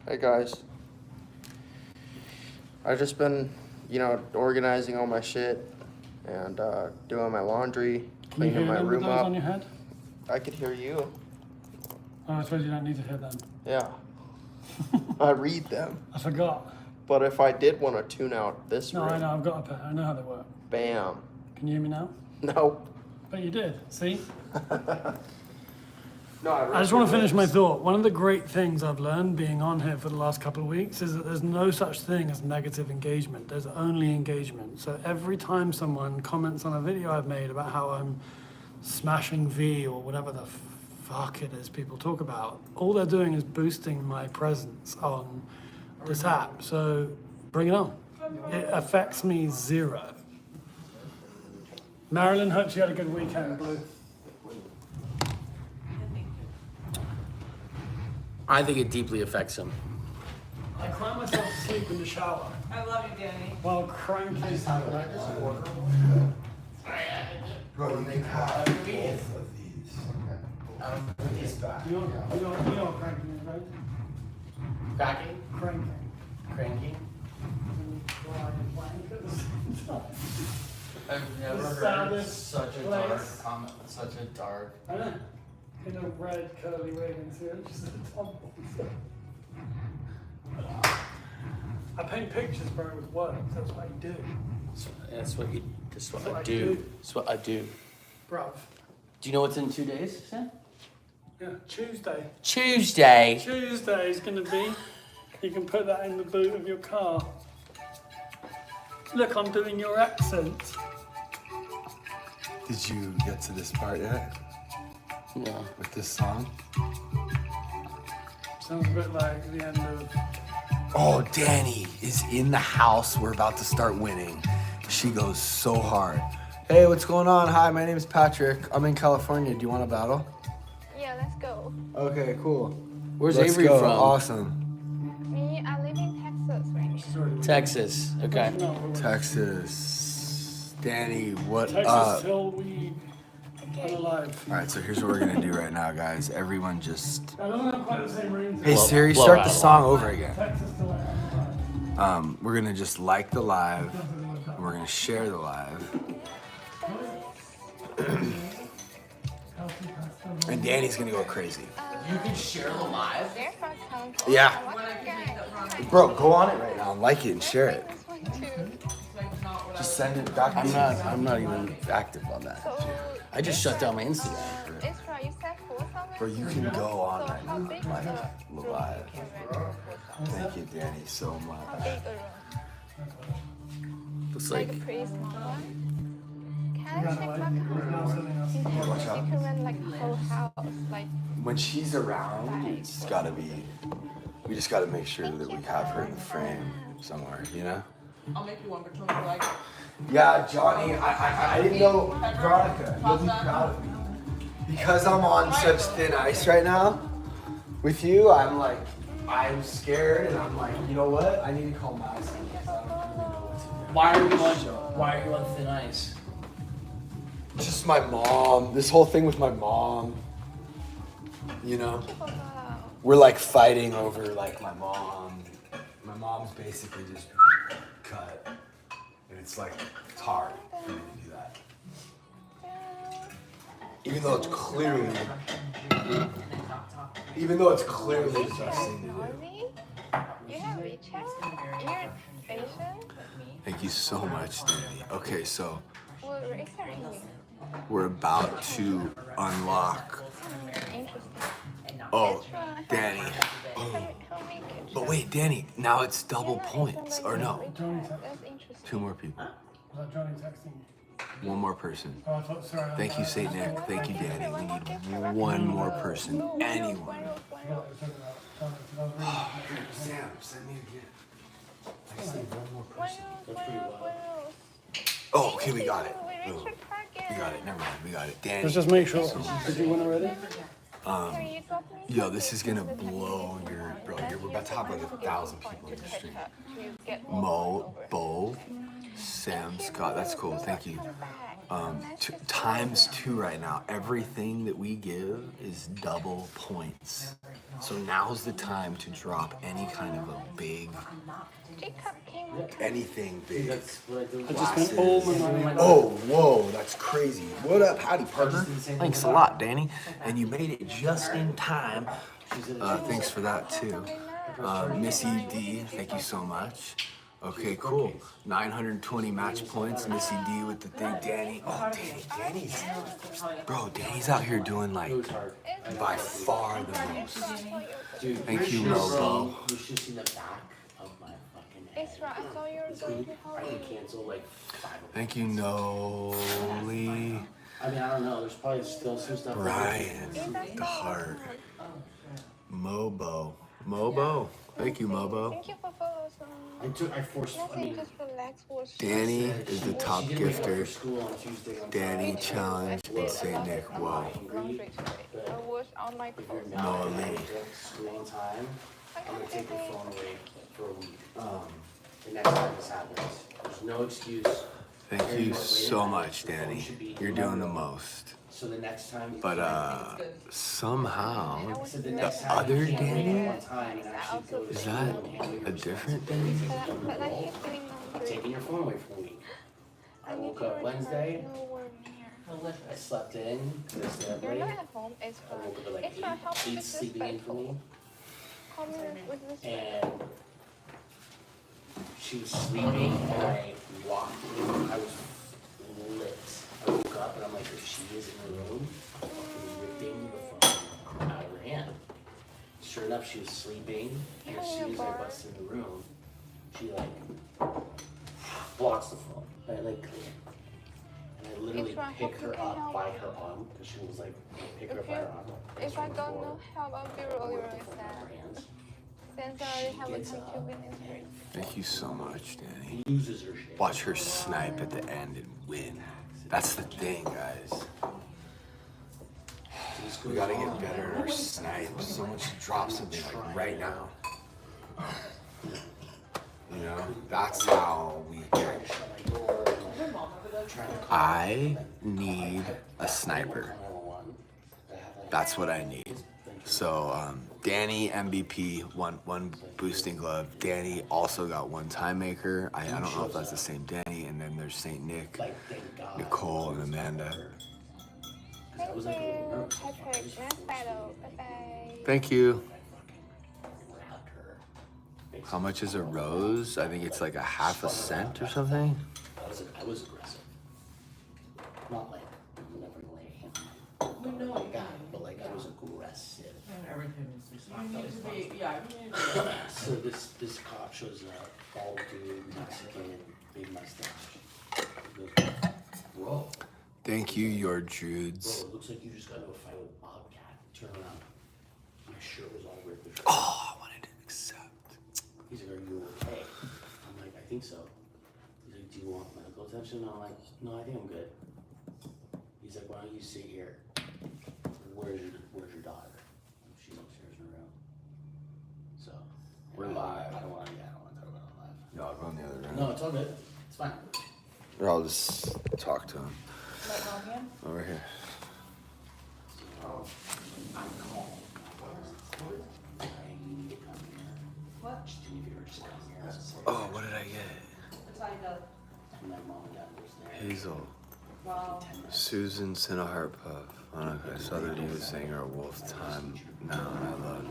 Hey guys. I've just been, organizing all my shit and doing my laundry, Can you hear cleaning my them with room those up. on your head? I could hear you. Oh, I suppose you don't need to hear them. Yeah. I read them. I forgot. But if I did want to tune out this No, room, I know, I've got a pair. I know how they work. bam. Can you hear me now? Nope. But you did, see? No, I just want to finish my thought. One of the great things I've learned being on here for the last couple of weeks is that there's no such thing as negative engagement. There's only engagement. So every time someone comments on a video I've made about how I'm smashing V or whatever the fuck it is people talk about, all they're doing is boosting my presence on this app. So bring it on. It affects me 0. Marilyn, hope you had a good weekend, Blue. I think it deeply affects him. I cry myself to sleep in the shower I love you, Danny. while cranking. Bro, you can have both of these. These back. You know what cranking is, right? Cracking? Cranking. Cranking? Fly and plank at the same time. I've never The heard saddest such a place. dark comment, such a dark... I know. In a red curly wig and just a tumble. I paint pictures, bro, with words. That's what I do. That's what I what I do. do. That's what I do. Bruv. Do you know what's in 2 days, Sam? Yeah, Tuesday. Tuesday. Tuesday is gonna be. You can put that in the boot of your car. Look, I'm doing your accent. Did you get to this part yet No. with this song? Sounds a bit like the end of. Oh, Danny is in the house. We're about to start winning. She goes so hard. Hey, what's going on? Hi, my name is Patrick. I'm in California. Do you want to battle? Yeah, let's go. Okay, cool. Where's Let's Avery go. from? Awesome. Me, I live in Texas right now. Texas. Okay. Texas. Danny, what Text up? us till we go live. All right, so here's what we're gonna do right now, guys. Everyone just. I don't have quite the same ring. Hey Blow- Siri, blow start out the a song lot. over again. Text us till We're gonna just like the live. And we're gonna share the live. And Danny's gonna go crazy. You can share the live. Yeah. When I can make that wrong. Bro, go on it right now and like it and share it. Like not what Just send it back. I'm not even active on that. I just shut down my Instagram. Bro, you can go on right now. Like live. Thank you, Danny, so much. Looks like When she's around, it's gotta be. We just gotta make sure that we have her in the frame somewhere, you know? I'll make you one, but don't like. Yeah, Johnny, I didn't know, Veronica, you'll be proud of me. Because I'm on such thin ice right now, with you, I'm scared and I'm like, you know what? I need to call Madison because I don't really know what to do. Why are you on thin ice? Just my mom, this whole thing with my mom, you know? We're like fighting over like my mom. My mom's basically just cut. And it's like, it's hard for me to do that. Even though it's clearly the best thing to do. Thank you so much, Danny. Okay, so we're about to unlock. Oh, Danny. Oh. But wait, Danny, now it's double points. Or no, two more people. Was that Johnny texting you? One more person. Oh, I thought, sorry. Thank you, Saint Nick. Thank you, Danny. We need one more person. Anyone. Sam, send me again. I just need one more person. Oh, okay, we got it. Boom. We got it. Never mind. We got it. Danny. Let's just make sure. Did you win already? Yo, this is gonna blow your bro. We're about to have like 1,000 people in the stream. Bo, Sam, Scott. That's cool. Thank you. Times 2 right now. Everything that we give is double points. So now's the time to drop any kind of a big, anything big. I just spent all my money. Oh, whoa, that's crazy. What up, howdy, partner? Thanks a lot, Danny. And you made it just in time. Thanks for that, too. Missy D, thank you so much. Okay, cool. 920 match points. Missy D with the thing. Danny. Oh, Danny's. Bro, Danny's out here doing, like, by far the most. Thank you, Mobo. You should see the back of my fucking head. I can cancel like 5 of them. Thank you, Noli. I mean, I don't know. There's probably still some stuff. Brian, the heart. Mobo. Thank you, Mobo. I forced. I mean, Danny is the top gifter. Danny challenge and Saint Nick. Whoa. Noah Lee. Screen time. I'm gonna take your phone away for a week. The next time this happens, there's no excuse. Thank you so much, Danny. You're doing the most. So the next time. But somehow the other Danny, is that a different Danny? I'm taking your phone away for a week. I woke up Wednesday. I slept in. I stayed up late. I woke up at like 8 sleeping in for me. And she was sleeping, and I walked in. I was lit. I woke up, and I'm like, if she is in the room, I'm fucking ripping the phone out of her hand. Sure enough, she was sleeping, and as soon as I bust in the room, she like blocks the phone. And I like, and I literally pick her up by her arm, because she was like, pick her up by her arm. If I don't know how, I'll be really, really sad. Since I already have a time to win it. Thank you so much, Danny. Loses her shit. Watch her snipe at the end and win. That's the thing, guys. We gotta get better at our snipes. Someone should drop something like right now. You know, that's how we get. I need a sniper. That's what I need. So Danny MVP one boosting glove. Danny also got one time maker. I don't know if that's the same Danny. And then there's Saint Nick, Nicole, and Amanda. Thank you. How much is a rose? I think it's like a half a cent or something. I was aggressive. Not like never lay him. We know you got it. But like I was aggressive. Everything needs to be smacked. You need to be, yeah, you need to be. So this cop shows up, bald dude, Mexican, big mustache. He goes, bro. Thank you, your Judes. Bro, it looks like you just got into a fight with Bobcat. Turn around. My shirt was all ripped. Oh, I wanted to accept. He's like, are you okay? I'm like, I think so. He's like, do you want medical attention? I'm like, no, I think I'm good. He's like, why don't you sit here? Where's your daughter? She's upstairs in her room. So We're live. I don't want to talk about it live. No, I'll go in the other room. No, it's all good. It's fine. Or I'll just talk to him. Like on him? Over here. I'm calm. I need to come here. What? Just do me a favor, just come here. Oh, what did I get? That's how you go. And my mom and dad was there. Hazel. Wow. Susan Cinnahart Puff. Monica, I saw the news saying our wolf time now, and I love.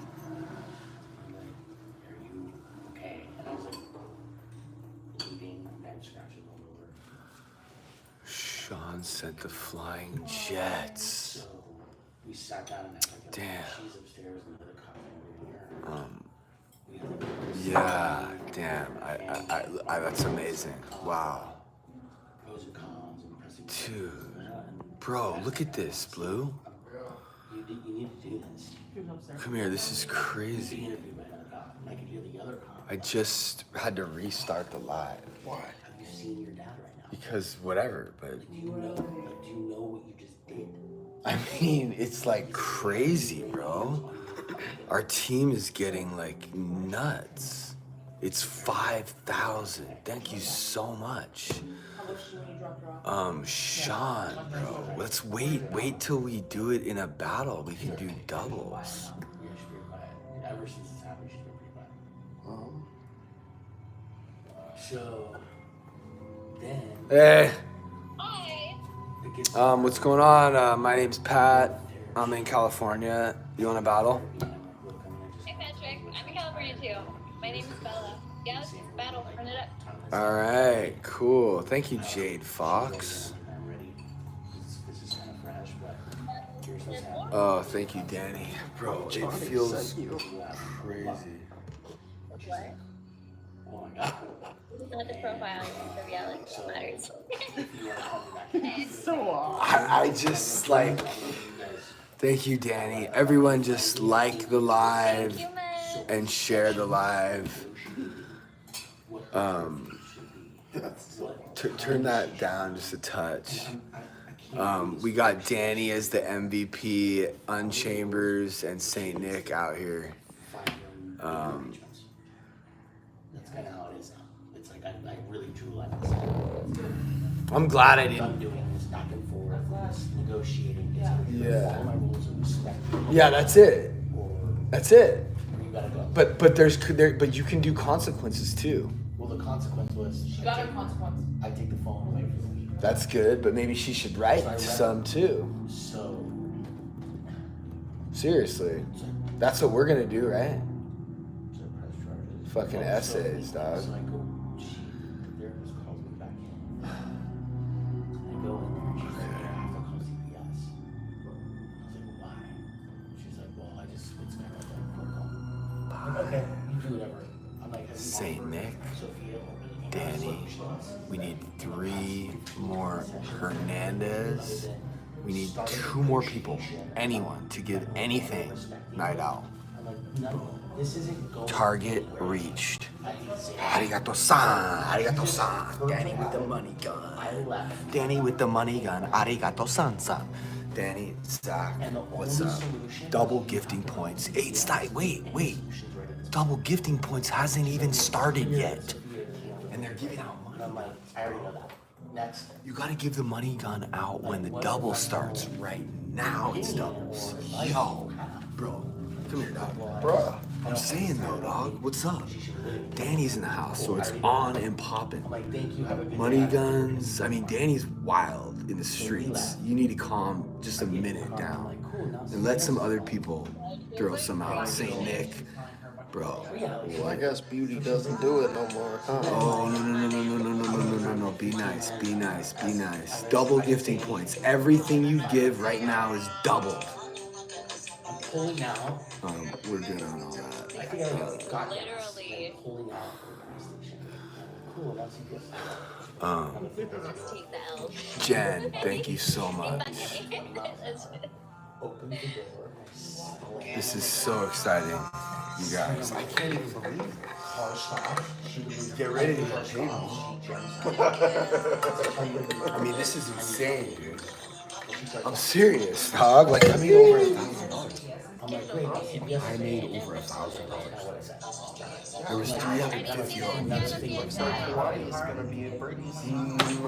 I'm like, are you okay? And I was like, bleeding, and scratches all over. Sean sent the flying jets. So we sat down and acted like Damn. she's upstairs and the other cop over here. Yeah, damn. I that's amazing. Wow. Pros and cons and pressing. Dude. Bro, look at this, Blue. You need to do this. Come here, this is crazy. Interviewed by another cop. And I could hear the other cop. I just had to restart the live. Why? Have you seen your dad right now? Because whatever, but Do you know what you just did? I mean, it's like crazy, bro. Our team is getting like nuts. It's 5,000. Thank you so much. Sean, bro. Let's wait till we do it in a battle. We can do doubles. Yeah, she's pretty quiet. Ever since this happened, she's been pretty quiet. So then Hey. it gets What's going on? My name's Pat. I'm in California. You want to battle? Hey Patrick, I'm in California too. My name is Bella. Yeah, let's battle. Run it up. All right, cool. Thank you, Jade Fox. I'm ready. This is kind of fresh, but here's what's happening. Oh, thank you, Danny. Bro, it feels crazy. What? Oh my god. Not the profile, the reality matters. I just like, thank you, Danny. Everyone just like the live and share the live. Turn that down just a touch. We got Danny as the MVP, Unchambers, and Saint Nick out here. That's kind of how it is now. It's like I really drew lines. I'm glad I I'm didn't. doing this back and forth, this negotiating. It's Yeah. all my rules of respect. Yeah, that's it. Or That's it. you gotta go. But but you can do consequences too. Well, the consequence was She got her consequence. I take the phone away from you. That's good, but maybe she should write some too. So Seriously. That's what we're gonna do, right? press charges. Fucking essays, dog. So I go, the therapist calls me back in. I go in there and she's like, I have to call CPS. I was like, why? She's like, well, it's kind of like protocol. I'm like, okay, you do whatever. I'm like, have you Saint offered Nick, Sophia opening? Danny. We need 3 more Hernandez. We need 2 more people. Anyone to give anything. Night out. I'm like, no, this isn't going. Target reached. Arigato-san. Arigato-san. Danny with the money gun. I left. Danny with the money gun. Arigato-san. Danny, Zach, what's up? Double gifting points. 8 sty. Wait. Double gifting points hasn't even started yet. And they're giving out money. And I'm like, I already know that. You gotta give the money gun out when the double starts. Right now it's doubles. Yo, bro, come here, dog. Bro, I'm saying though, dog, what's up? Danny's in the house, so it's on and popping. Money guns. I mean, Danny's wild in the streets. You need to calm just a minute down and let some other people throw some out. Saint Nick, bro. Well, I guess beauty doesn't do it no more, huh? Oh, no. Be nice, be nice, be nice. Double gifting points. Everything you give right now is doubled. We're good on all that. Literally. Just take the L. Jen, thank you so much. This is so exciting, you guys. I can't even believe it. Get ready to get paid. I mean, this is insane, dude. I'm serious, dog. Like, I made over $1,000. I made over $1,000. There was 350 on this.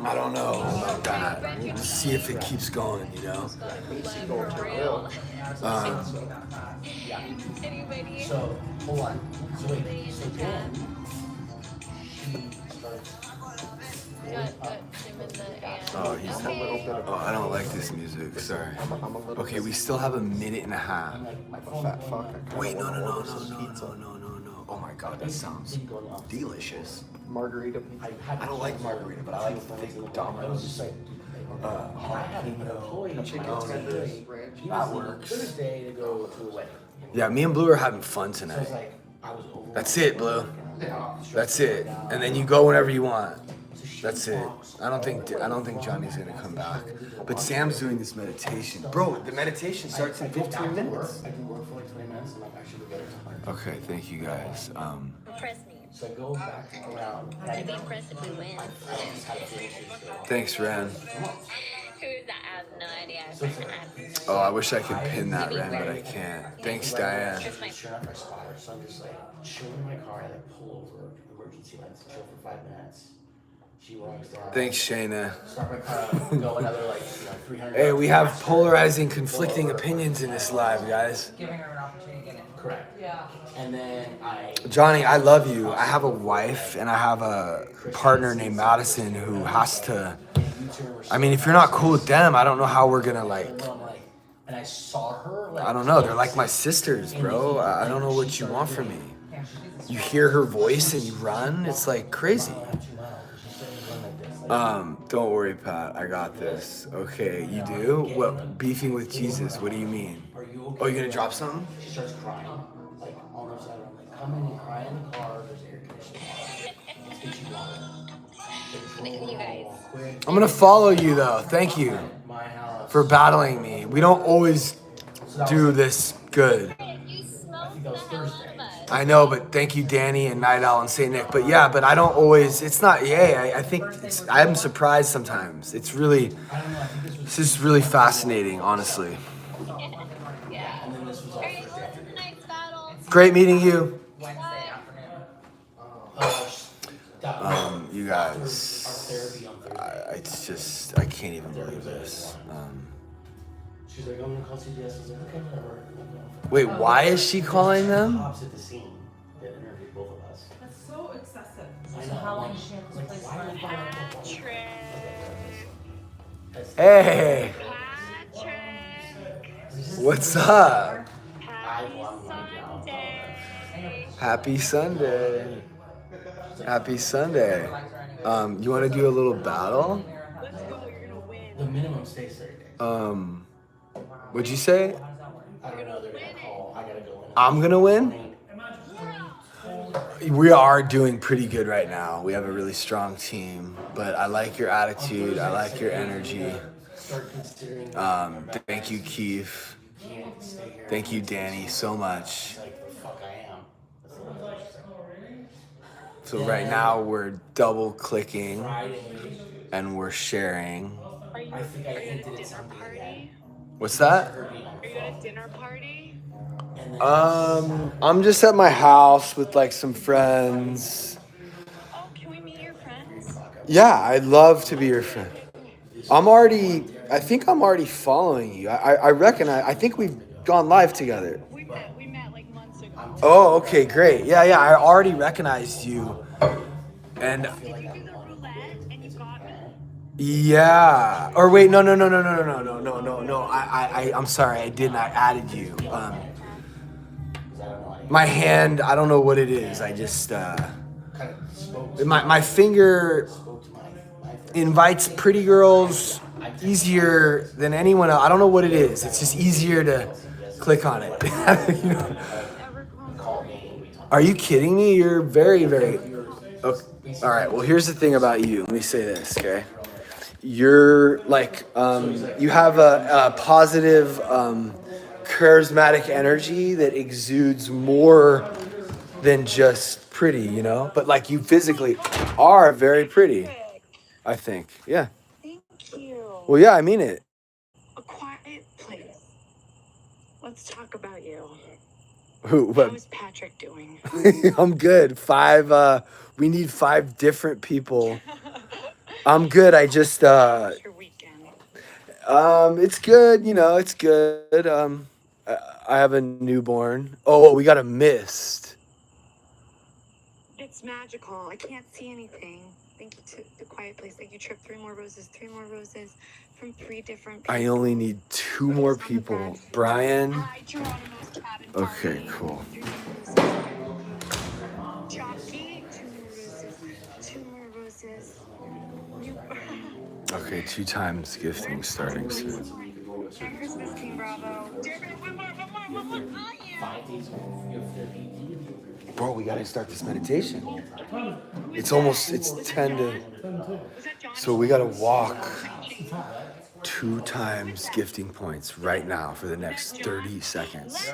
I don't know about that. We'll see if it keeps going, you know? So, hold on. So wait, so then, Oh, I don't like this music. Sorry. Okay, we still have a minute and a half. Wait, no. Oh my God, that sounds delicious. Margarita. I don't like margarita, but I like the thick Domino's. Chicken tenders. That works. Thursday to go to a wedding. Yeah, me and Blue are having fun tonight. That's it, Blue. That's it. And then you go whenever you want. That's it. I don't think Johnny's gonna come back. But Sam's doing this meditation. Bro, the meditation starts in 15 minutes. I can work for like 20 minutes and I should be better. Okay, thank you guys. Impress me. So I go back around. I'd be impressed if we win. Thanks, Ren. Who is that? I have no idea. Oh, I wish I could pin that, Ren, but I can't. Thanks, Diane. That's my Sure enough, I spot her. So I'm just like chilling in my car. I like pull over, emergency lights, chill for 5 minutes. She walks down. Thanks, Shayna. Start my car, go another like 300. Hey, we have polarizing, conflicting opinions in this live, guys. Giving her an opportunity to get it. Correct. Yeah. And then Johnny, I love you. I have a wife and I have a partner named Madison who has to. I mean, if you're not cool with them, I don't know how we're gonna like. And I saw her. I don't know. They're like my sisters, bro. I don't know what you want from me. You hear her voice and you run. It's like crazy. Don't worry, Pat. I got this. Okay, you do? What? Beefing with Jesus. What do you mean? Oh, you gonna drop something? She starts crying. Like on the side. I'm like, come in and cry in the car. There's air conditioning. Let's get you water. You guys. I'm gonna follow you though. Thank you My house. for battling me. We don't always do this good. You smoked the hell out of us. I know, but thank you, Danny and Night Owl and Saint Nick. But yeah, but I don't always. It's not. Yeah, I think it's. I'm surprised sometimes. It's really. This is really fascinating, honestly. Yeah. Alright, well, it was a nice battle. Great meeting you. Wednesday afternoon. You guys. It's just. I can't even believe this. She's like, I'm gonna call CBS. I was like, okay, whatever. Wait, why is she calling them? Cops at the scene that interviewed both of us. That's so excessive. I know. How long she had this place for? Hey, what's up? Happy Sunday. Happy Sunday. You want to do a little battle? The minimum stays 30 days. What'd you say? I don't know. They're gonna call. I gotta go in. I'm gonna win? We are doing pretty good right now. We have a really strong team, but I like your attitude. I like your energy. Start considering. Thank you, Keith. Can't stay here. Thank you, Danny, so much. Like the fuck I am. That's the way I am. So right now we're double clicking Friday. and we're sharing. I think I hinted at something again. What's that? Are you at a dinner party? I'm just at my house with like some friends. Oh, can we meet your friends? Yeah, I'd love to be your friend. I think I'm already following you. I recognize, I think we've gone live together. We met like months ago. Oh, okay, great. Yeah, I already recognized you. And Did you do the roulette and you got me? yeah. Or wait, no. I'm sorry, I didn't. I added you. My hand, I don't know what it is. I just, my finger invites pretty girls easier than anyone else. I don't know what it is. It's just easier to click on it. You know? Are you kidding me? You're very, very. Okay. All right. Well, here's the thing about you. Let me say this, okay? You're like, you have a positive, charismatic energy that exudes more than just pretty, you know? But like you physically are very pretty, I think. Yeah. Thank you. Well, yeah, I mean it. A quiet place. Let's talk about you. Who? How What? is Patrick doing? I'm good. We need 5 different people. I'm good. I just, Your weekend. it's good, you know, it's good. I have a newborn. Oh, we got a mist. It's magical. I can't see anything. Thank you to the quiet place. Like you tripped 3 more roses from 3 different people. I only need 2 more people. Brian. Hi, Geronimo's cabin Okay, party. cool. 3 more roses. Jockey, 2 more roses. 2 more roses. Okay, 2 times gifting starting soon. Merry Christmas, King Bravo. One more. Bro, we gotta start this meditation. It's 10 to. So we gotta walk 2 times gifting points right now for the next 30 seconds.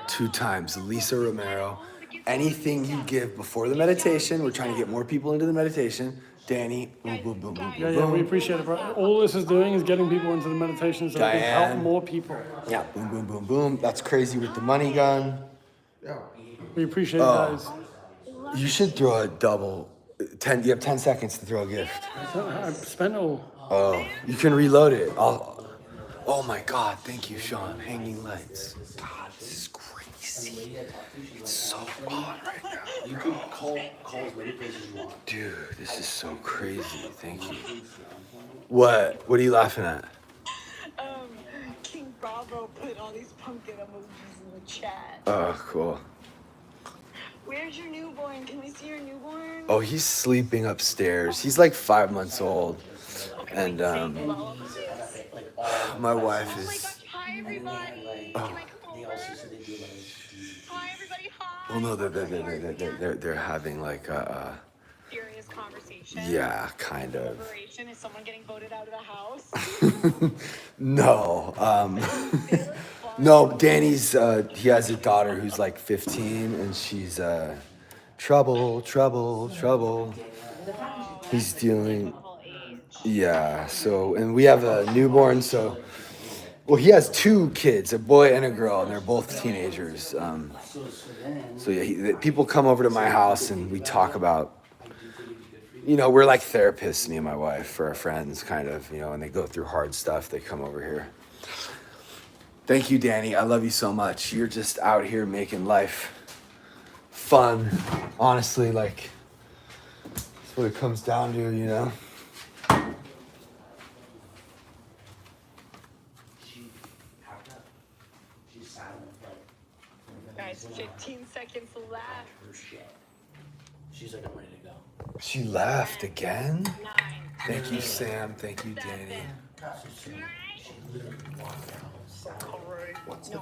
2 times. Lisa Romero. Anything you give before the meditation, we're trying to get more people into the meditation. Danny, boom, boom, boom, boom, Yeah, boom. we appreciate it, bro. All this is doing is getting people into the meditation so we can help Diane. more people. Yeah, boom, boom, boom, boom. That's crazy with the money gun. We appreciate it, guys. You should throw a double. 10. You have 10 seconds to throw a gift. I spent all. Oh, you can reload it. Oh my God! Thank you, Sean. Hanging lights. God, this is crazy. It's so on right now. You can call as many places you want. Dude, this is so crazy. Thank you. What? What are you laughing at? King Bravo put all these pumpkin emojis in the chat. Oh, cool. Where's your newborn? Can we see your newborn? Oh, he's sleeping upstairs. He's like 5 months old, and my wife is. Hi, everybody. Oh. Can I come over? Hi, everybody. Hi. Well, no, they're having like a. Serious conversation. Yeah, kind of. Deliberation. Is someone getting voted out of the house? No, no. Danny's he has a daughter who's like 15, and she's trouble. He's dealing. Yeah. So, and we have a newborn. So, well, he has 2 kids, a boy and a girl, and they're both teenagers. So yeah, people come over to my house and we talk about. You know, we're like therapists, me and my wife, for our friends, kind of, you know, and they go through hard stuff, they come over here. Thank you, Danny. I love you so much. You're just out here making life fun. Honestly, like, that's what it comes down to, you know? Guys, 15 seconds left. She's like, I'm ready to go. She laughed again? 9. Thank you, Sam. Thank you, Danny. No,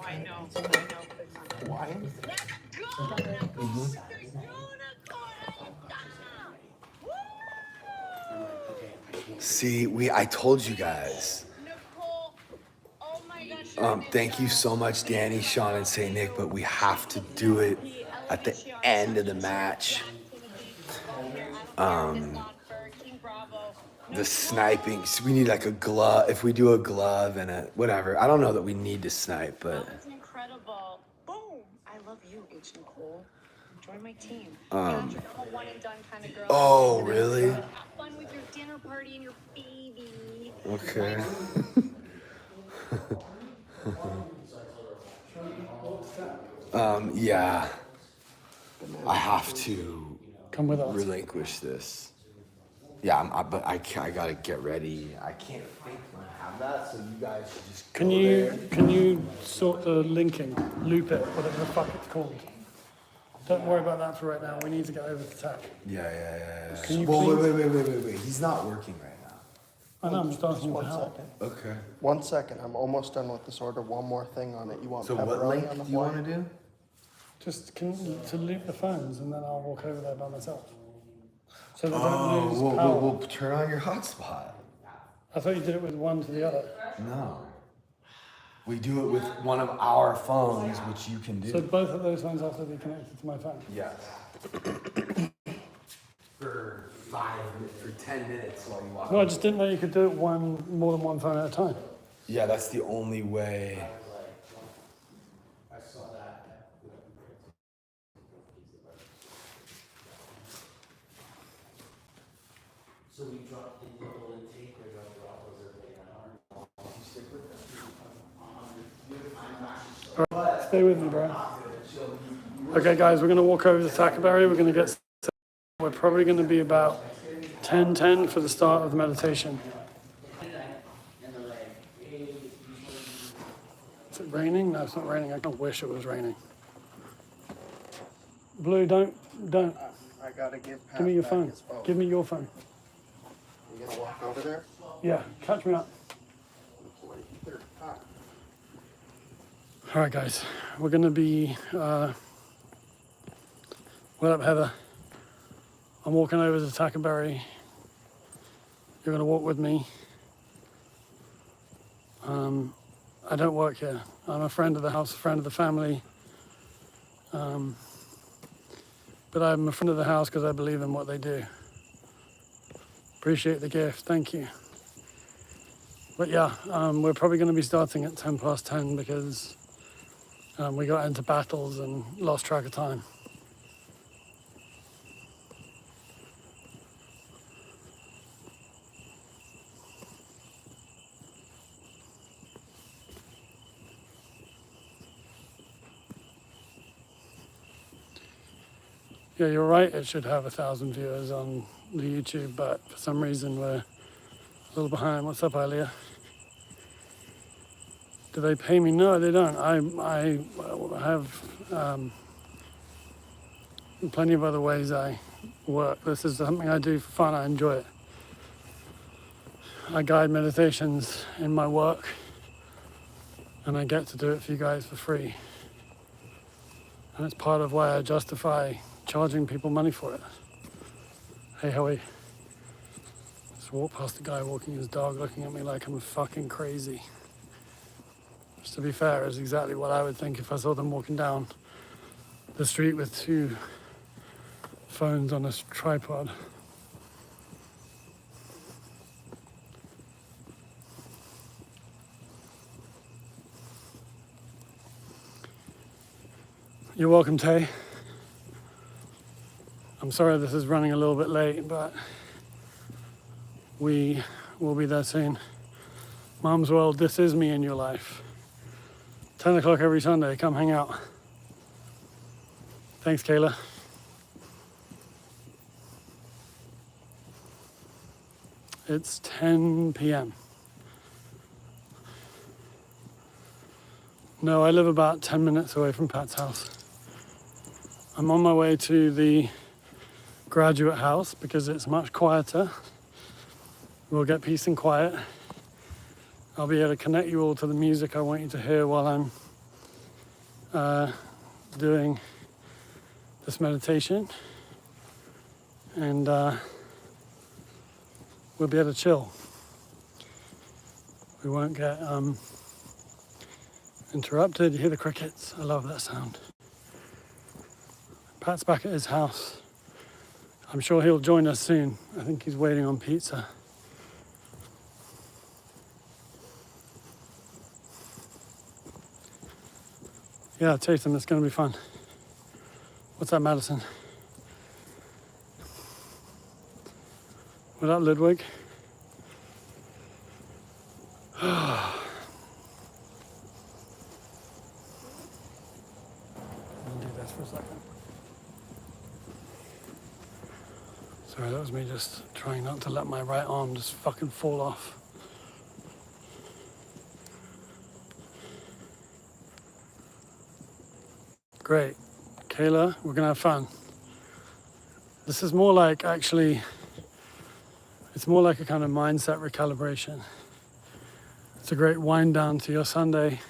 I know. Why? See, I told you guys. Nicole, oh my gosh. Thank you so much, Danny, Sean, and St. Nick, but we have to do it at the end of the match. The sniping, so we need like a glove. If we do a glove and a whatever, I don't know that we need to snipe, but That was incredible. Boom. I love you, H. Nicole. Join my team. Patrick, I'm a one and done kind of girl. Oh, really? Have fun with your dinner party and your baby. Okay. Yeah. I have to Come with us. relinquish this. Yeah, but I gotta get ready. I can't fake when I have that, so you guys should just go there. Can you sort the linking, loop it, whatever the fuck it's called? Don't worry about that for right now. We need to get over the tech. Yeah. Can you Well, please- wait. He's not working right now. I know, I'm just asking for One help. second. Okay. 1 second. I'm almost done with this order. One more thing on it. You want So what pepperoni link on the do you want fly? to do? Just to loop the phones and then I'll walk over there by myself. So they don't lose power. We'll turn on your hotspot. I thought you did it with one to the other. No. We do it with one of our phones, which you can do. So both of those phones have to be connected to my phone. Yes. For 10 minutes while you walk. No, I just didn't know you could do it more than one phone at a time. Yeah, that's the only way. So we drop the little intake or drop those at Stay with me, bro. Okay, guys, we're gonna walk over to Tackleberry. We're gonna get set. We're probably gonna be about 10:10 for the start of the meditation. Is it raining? No, it's not raining. I wish it was raining. Blue, don't. I gotta give Pat Give me your back phone. his phone. Give me your phone. You gonna walk over there? Yeah, catch me up. All right, guys, we're gonna be. What up, Heather? I'm walking over to Tackleberry. You're gonna walk with me. I don't work here. I'm a friend of the house, a friend of the family. But I'm a friend of the house because I believe in what they do. Appreciate the gift, thank you. But yeah, we're probably going to be starting at 10 past 10 because we got into battles and lost track of time. Yeah, you're right, it should have 1,000 viewers on the YouTube, but for some reason we're a little behind. What's up, Elia? Do they pay me? No, they don't. I have plenty of other ways I work. This is something I do for fun. I enjoy it. I guide meditations in my work, and I get to do it for you guys for free. And it's part of why I justify charging people money for it. Hey, Howie. Just walk past a guy walking his dog looking at me like I'm fucking crazy. Which, to be fair, is exactly what I would think if I saw them walking down the street with two phones on a tripod. You're welcome, Tay. I'm sorry this is running a little bit late, but we will be there soon. Mom's World, this is me in your life. 10 o'clock every Sunday, come hang out. Thanks, Kayla. It's 10 p.m. No, I live about 10 minutes away from Pat's house. I'm on my way to the graduate house because it's much quieter. We'll get peace and quiet. I'll be able to connect you all to the music I want you to hear while I'm doing this meditation. And we'll be able to chill. We won't get interrupted. You hear the crickets? I love that sound. Pat's back at his house. I'm sure he'll join us soon. I think he's waiting on pizza. Yeah, Tatum, it's going to be fun. What's that, Madison? What up, Ludwig? I'll do this for a second. Sorry, that was me just trying not to let my right arm just fucking fall off. Great. Kayla, we're gonna have fun. This is more like, actually, it's more like a kind of mindset recalibration. It's a great wind down to your Sunday.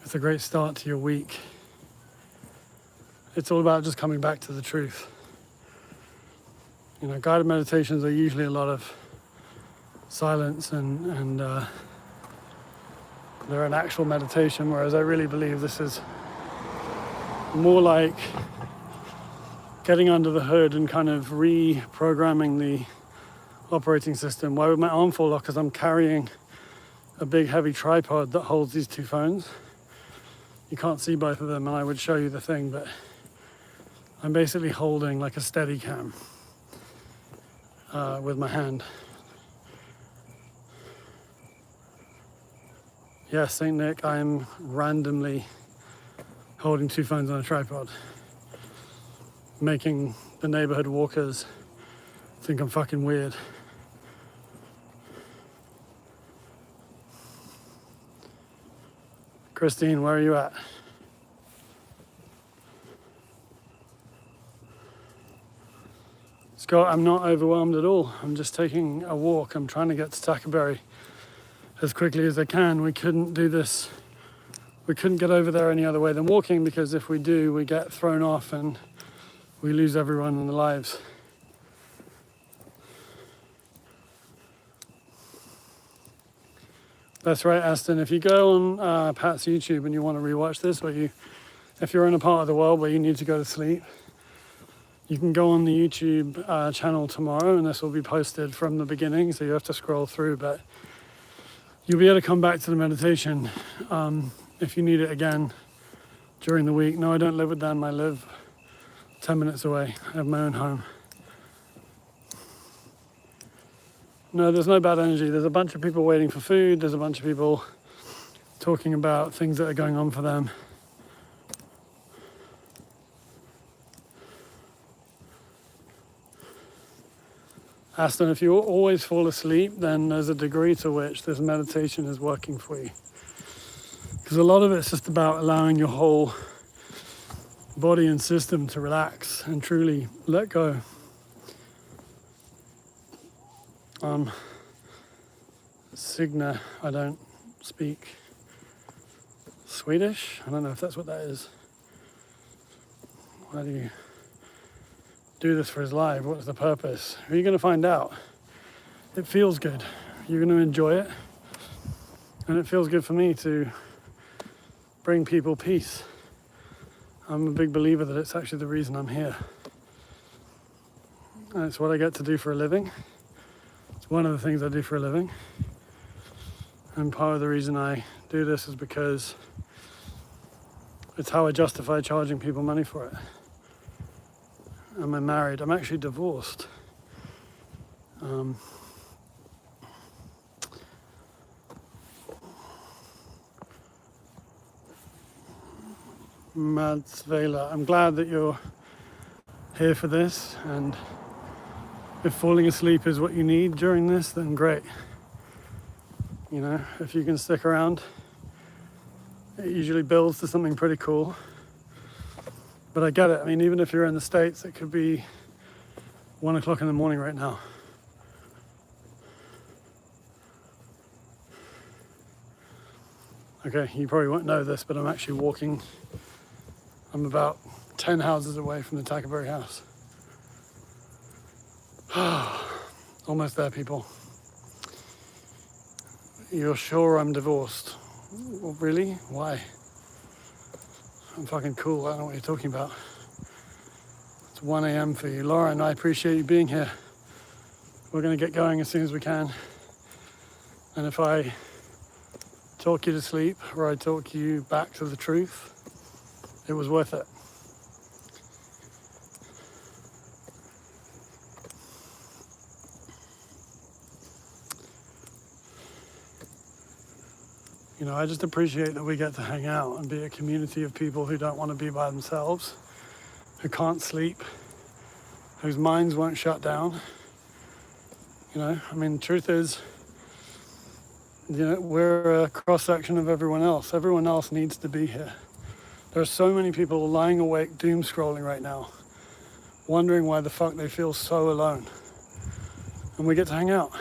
It's a great start to your week. It's all about just coming back to the truth. You know, guided meditations are usually a lot of silence and they're an actual meditation, whereas I really believe this is more like getting under the hood and kind of reprogramming the operating system. Why would my arm fall off? Because I'm carrying a big heavy tripod that holds these two phones. You can't see both of them, and I would show you the thing, but I'm basically holding like a steady cam with my hand. Yes, St. Nick, I'm randomly holding two phones on a tripod, making the neighborhood walkers think I'm fucking weird. Christine, where are you at? Scott, I'm not overwhelmed at all. I'm just taking a walk. I'm trying to get to Tackleberry as quickly as I can. We couldn't do this. We couldn't get over there any other way than walking, because if we do, we get thrown off and we lose everyone in their lives. That's right, Aston. If you go on Pat's YouTube and you want to rewatch this, or if you're in a part of the world where you need to go to sleep, you can go on the YouTube channel tomorrow, and this will be posted from the beginning, so you have to scroll through, but you'll be able to come back to the meditation if you need it again during the week. No, I don't live with them. I live 10 minutes away. I have my own home. No, there's no bad energy. There's a bunch of people waiting for food. There's a bunch of people talking about things that are going on for them. Aston, if you always fall asleep, then there's a degree to which this meditation is working for you. Because a lot of it's just about allowing your whole body and system to relax and truly let go. Signa, I don't speak Swedish. I don't know if that's what that is. Why do you do this for his live? What's the purpose? Are you going to find out? It feels good. You're going to enjoy it. And it feels good for me to bring people peace. I'm a big believer that it's actually the reason I'm here. And it's what I get to do for a living. It's one of the things I do for a living. And part of the reason I do this is because it's how I justify charging people money for it. Am I married? I'm actually divorced. Mads Vela, I'm glad that you're here for this, and if falling asleep is what you need during this, then great. You know, if you can stick around, it usually builds to something pretty cool. But I get it. I mean, even if you're in the States, it could be 1 o'clock in the morning right now. Okay, you probably won't know this, but I'm actually walking. I'm about 10 houses away from the Tackleberry house. Almost there, people. You're sure I'm divorced? Well, really? Why? I'm fucking cool. I don't know what you're talking about. It's 1 a.m. for you. Lauren, I appreciate you being here. We're going to get going as soon as we can. And if I talk you to sleep, or I talk you back to the truth, it was worth it. You know, I just appreciate that we get to hang out and be a community of people who don't want to be by themselves, who can't sleep, whose minds won't shut down. You know, I mean, truth is, you know, we're a cross-section of everyone else. Everyone else needs to be here. There are so many people lying awake, doom scrolling right now, wondering why the fuck they feel so alone. And we get to hang out.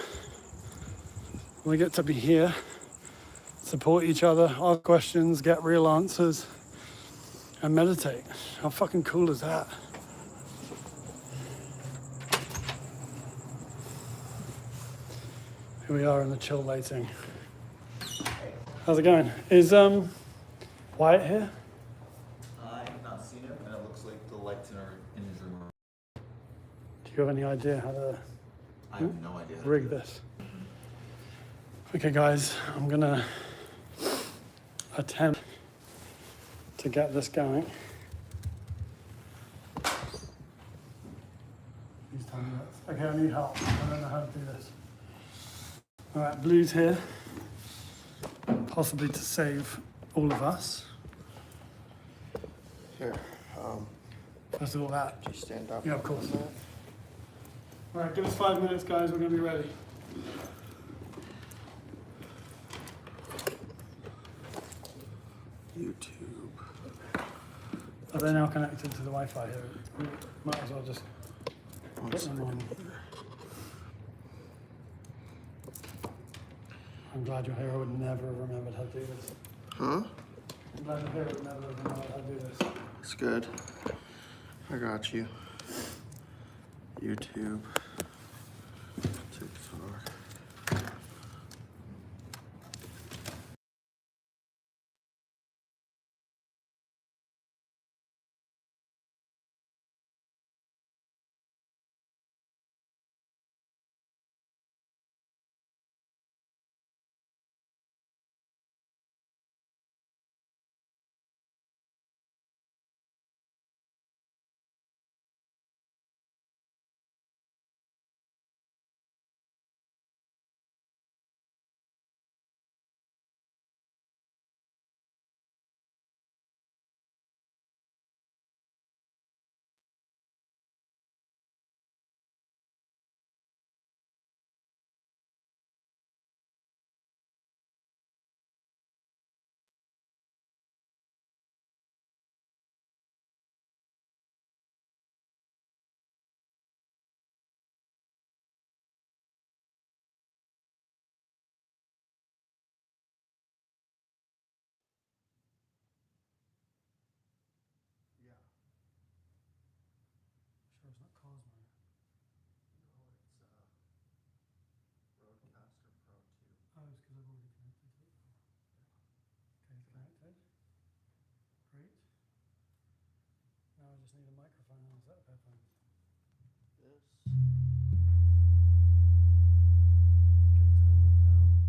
We get to be here, support each other, ask questions, get real answers, and meditate. How fucking cool is that? Here we are in the chill lighting. How's it going? Is Wyatt here? I have not seen him, and it looks like the lights in his room are. Do you have any idea how to I have no idea. rig this? Okay guys, I'm gonna attempt to get this going. Please tell me that's okay. I need help. I don't know how to do this. All right, Blue's here, possibly to save all of us. Here, First of all, that. just stand up. Yeah, of course. All right, give us 5 minutes, guys. We're gonna be ready. YouTube. Are they now connected to the Wi-Fi here? We might as well just put them on. I'm glad you're here. I would never have remembered how to do this. Huh? I'm glad you're here. I would never have remembered how to do this. It's good. I got you. YouTube. TikTok. Sure, it's not Cosmo. Roadcaster Pro 2. Oh, it's because I've already connected to it. Okay, it's connected. Great. Now I just need a microphone and a set of headphones. This. Okay, turn that down.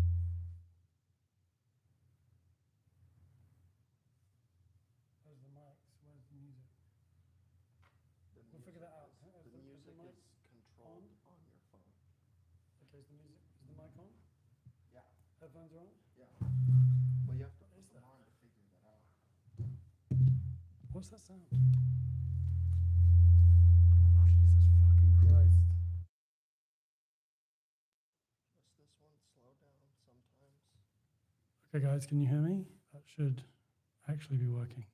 Where's the mics? Where's the music? We'll figure that out. The music mic is controlled on your phone. Okay, is the mic on? Yeah. Headphones are on? Yeah. Well, you have to put them on to figure that out. What's that sound? Jesus fucking Christ. Just this one, slow down sometimes. Okay guys, can you hear me? That should actually be working.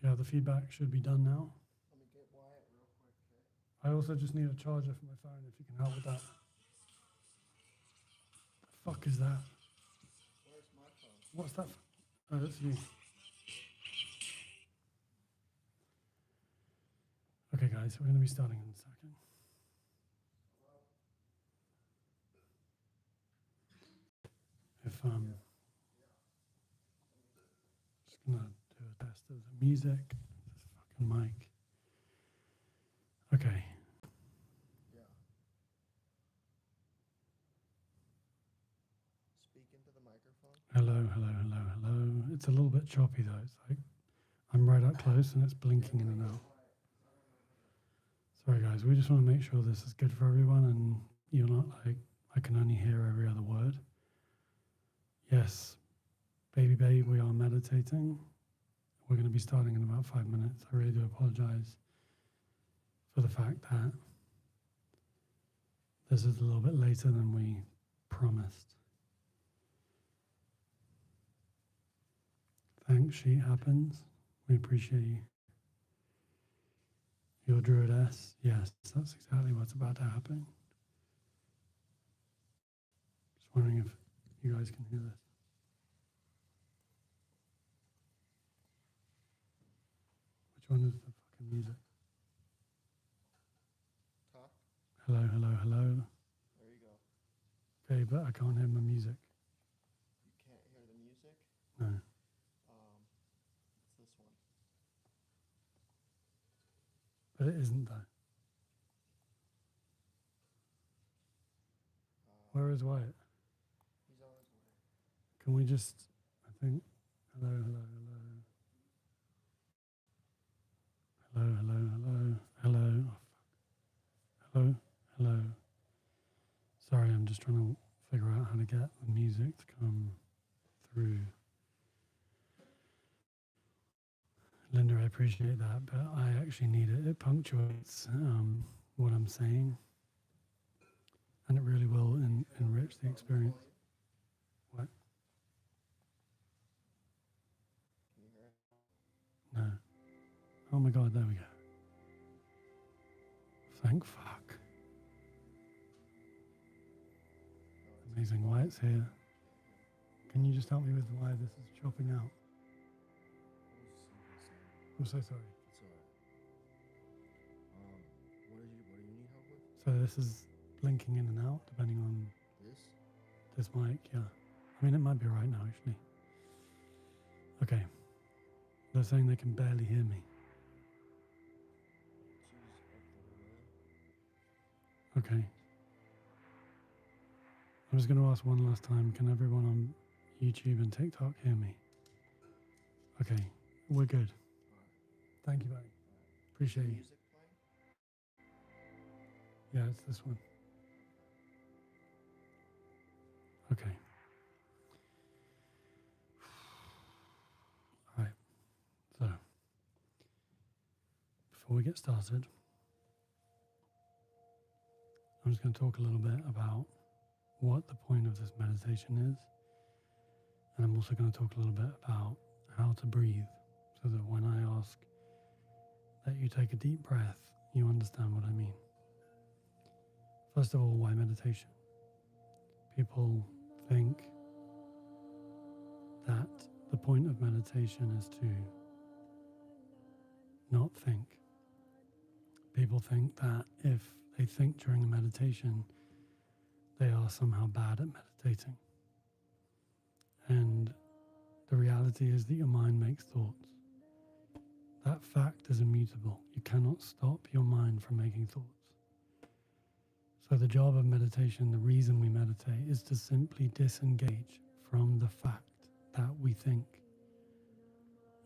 Yeah, the feedback should be done now. Let me get Wyatt real quick, okay? I also just need a charger for my phone if you can help with that. The fuck is that? Where's my phone? What's that? Oh, that's you. Okay guys, we're going to be starting in a second. If just gonna do a test of the music, this fucking mic. Okay. Yeah. Speak into the microphone. Hello, hello, hello, hello. It's a little bit choppy though. It's like I'm right up close and it's blinking in and out. Sorry guys, we just want to make sure this is good for everyone and you're not like I can only hear every other word. Yes, baby babe, we are meditating. We're going to be starting in about 5 minutes. I really do apologize for the fact that this is a little bit later than we promised. Thanks, Sheet Happens. We appreciate you. Your druidess, yes, that's exactly what's about to happen. Just wondering if you guys can hear this. Which one is the fucking music? Talk. Hello, hello, hello. There you go. Okay, but I can't hear my music. You can't hear the music? No. It's this one. But it isn't though. Where is Wyatt? He's on his way. Can we just, I think, hello, hello, hello. Hello, hello, hello, hello. Oh, fuck. Hello, hello. Sorry, I'm just trying to figure out how to get the music to come through. Linda, I appreciate that, but I actually need it. It punctuates what I'm saying, and it really will enrich the experience. What? Can you hear it? No. Oh my God, there we go. Thank fuck. Amazing, Wyatt's here. Can you just help me with why this is chopping out? I'm so sorry. It's alright. What do you need help with? So this is blinking in and out depending on this mic, yeah. I mean, it might be right now, actually. Okay. They're saying they can barely hear me. Okay. I was going to ask one last time, can everyone on YouTube and TikTok hear me? Okay, we're good. Thank you, buddy. Appreciate you. Music playing? Yeah, it's this one. Okay. All right. So, before we get started, I'm just going to talk a little bit about what the point of this meditation is. And I'm also going to talk a little bit about how to breathe so that when I ask that you take a deep breath, you understand what I mean. First of all, why meditation? People think that the point of meditation is to not think. People think that if they think during a meditation, they are somehow bad at meditating. And the reality is that your mind makes thoughts. That fact is immutable. You cannot stop your mind from making thoughts. So the job of meditation, the reason we meditate, is to simply disengage from the fact that we think.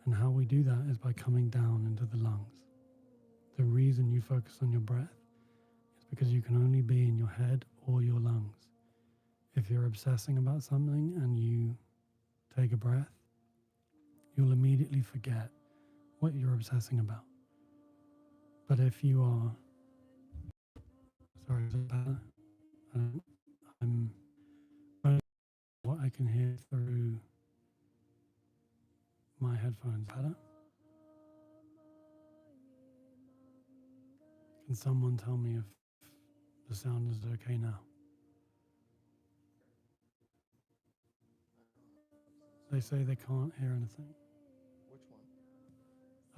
And how we do that is by coming down into the lungs. The reason you focus on your breath is because you can only be in your head or your lungs. If you're obsessing about something and you take a breath, you'll immediately forget what you're obsessing about. But if you are, sorry, is it better? I'm what I can hear through my headphones. Better? Can someone tell me if the sound is okay now? They say they can't hear anything. Which one?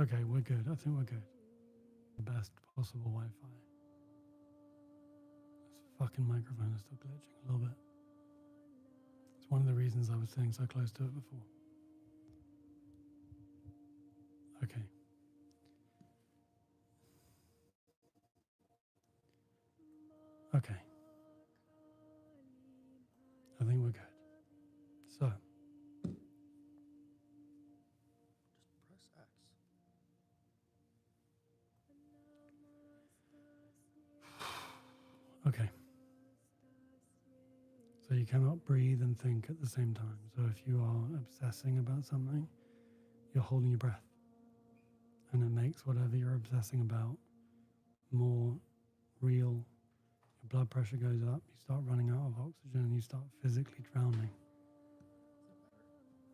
Okay, we're good. I think we're good. The best possible Wi-Fi. This fucking microphone is still glitching a little bit. It's one of the reasons I was sitting so close to it before. Okay. Okay. I think we're good. So, Press X. okay. So you cannot breathe and think at the same time. So if you are obsessing about something, you're holding your breath. And it makes whatever you're obsessing about more real. Your blood pressure goes up, you start running out of oxygen, and you start physically drowning.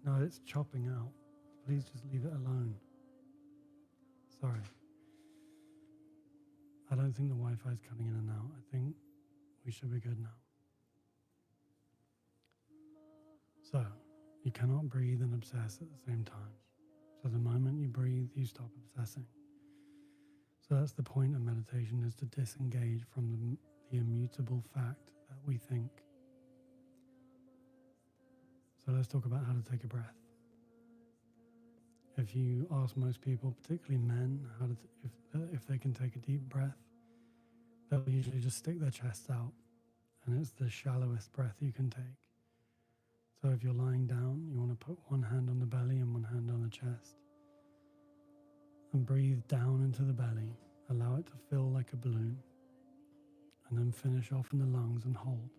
No, it's chopping out. Please just leave it alone. Sorry. I don't think the Wi-Fi is cutting in and out. I think we should be good now. So, you cannot breathe and obsess at the same time. So the moment you breathe, you stop obsessing. So that's the point of meditation, is to disengage from the immutable fact that we think. So let's talk about how to take a breath. If you ask most people, particularly men, if they can take a deep breath, they'll usually just stick their chest out, and it's the shallowest breath you can take. So if you're lying down, you want to put one hand on the belly and one hand on the chest, and breathe down into the belly. Allow it to fill like a balloon, and then finish off in the lungs and hold.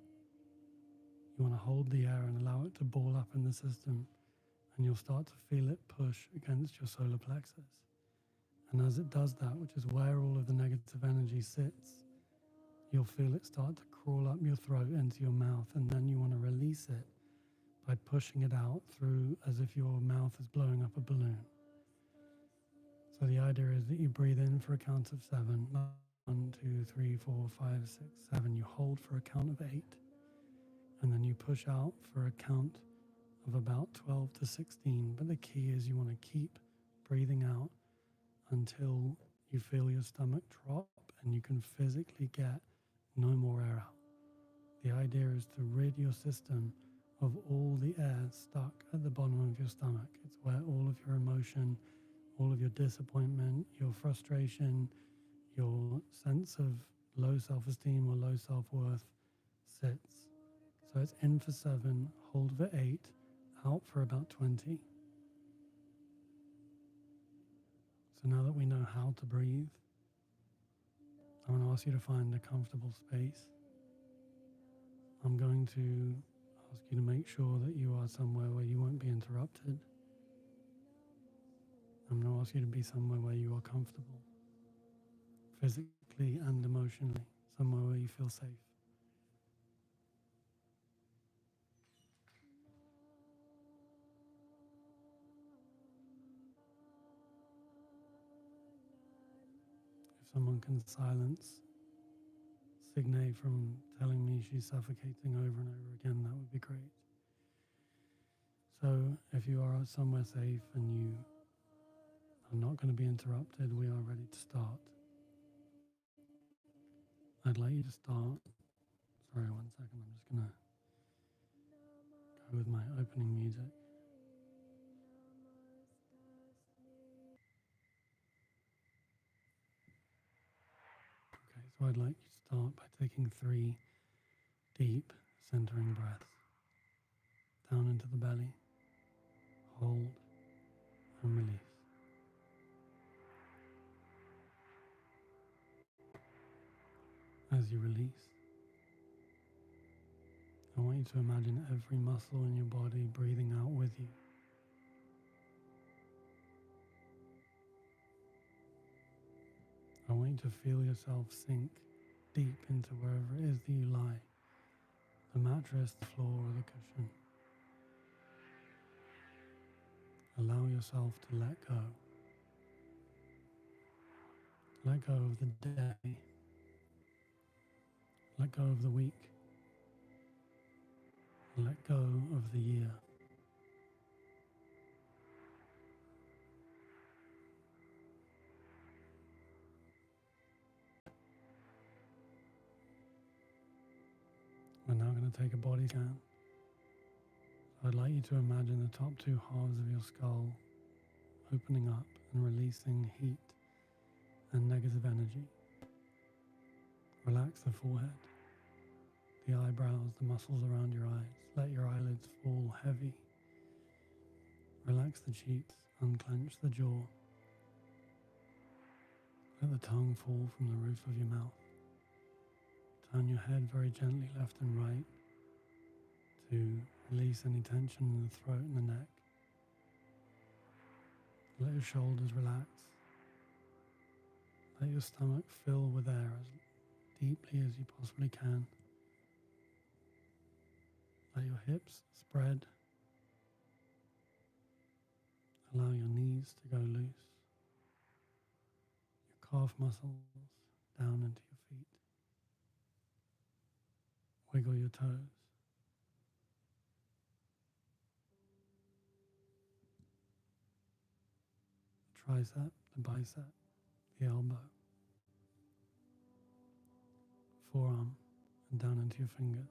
You want to hold the air and allow it to ball up in the system, and you'll start to feel it push against your solar plexus. And as it does that, which is where all of the negative energy sits, you'll feel it start to crawl up your throat into your mouth, and then you want to release it by pushing it out through as if your mouth is blowing up a balloon. So the idea is that you breathe in for a count of 7. 1, 2, 3, 4, 5, 6, 7. You hold for a count of 8. And then you push out for a count of about 12 to 16. But the key is you want to keep breathing out until you feel your stomach drop and you can physically get no more air out. The idea is to rid your system of all the air stuck at the bottom of your stomach. It's where all of your emotion, all of your disappointment, your frustration, your sense of low self-esteem or low self-worth sits. So it's in for 7, hold for 8, out for about 20. So now that we know how to breathe, I want to ask you to find a comfortable space. I'm going to ask you to make sure that you are somewhere where you won't be interrupted. I'm going to ask you to be somewhere where you are comfortable, physically and emotionally, somewhere where you feel safe. If someone can silence Signe from telling me she's suffocating over and over again, that would be great. So if you are somewhere safe and you are not going to be interrupted, we are ready to start. I'd like you to start. Sorry, 1 second. I'm just going to go with my opening music. Okay, so I'd like you to start by taking 3 deep centering breaths down into the belly, hold, and release. As you release, I want you to imagine every muscle in your body breathing out with you. I want you to feel yourself sink deep into wherever it is that you lie, the mattress, the floor, or the cushion. Allow yourself to let go. Let go of the day. Let go of the week. Let go of the year. We're now going to take a body scan. So I'd like you to imagine the top 2 halves of your skull opening up and releasing heat and negative energy. Relax the forehead, the eyebrows, the muscles around your eyes. Let your eyelids fall heavy. Relax the cheeks, unclench the jaw. Let the tongue fall from the roof of your mouth. Turn your head very gently left and right. to release any tension in the throat and the neck. Let your shoulders relax. Let your stomach fill with air as deeply as you possibly can. Let your hips spread. Allow your knees to go loose. Your calf muscles down into your feet. Wiggle your toes. The tricep, the bicep, the elbow, forearm, and down into your fingers.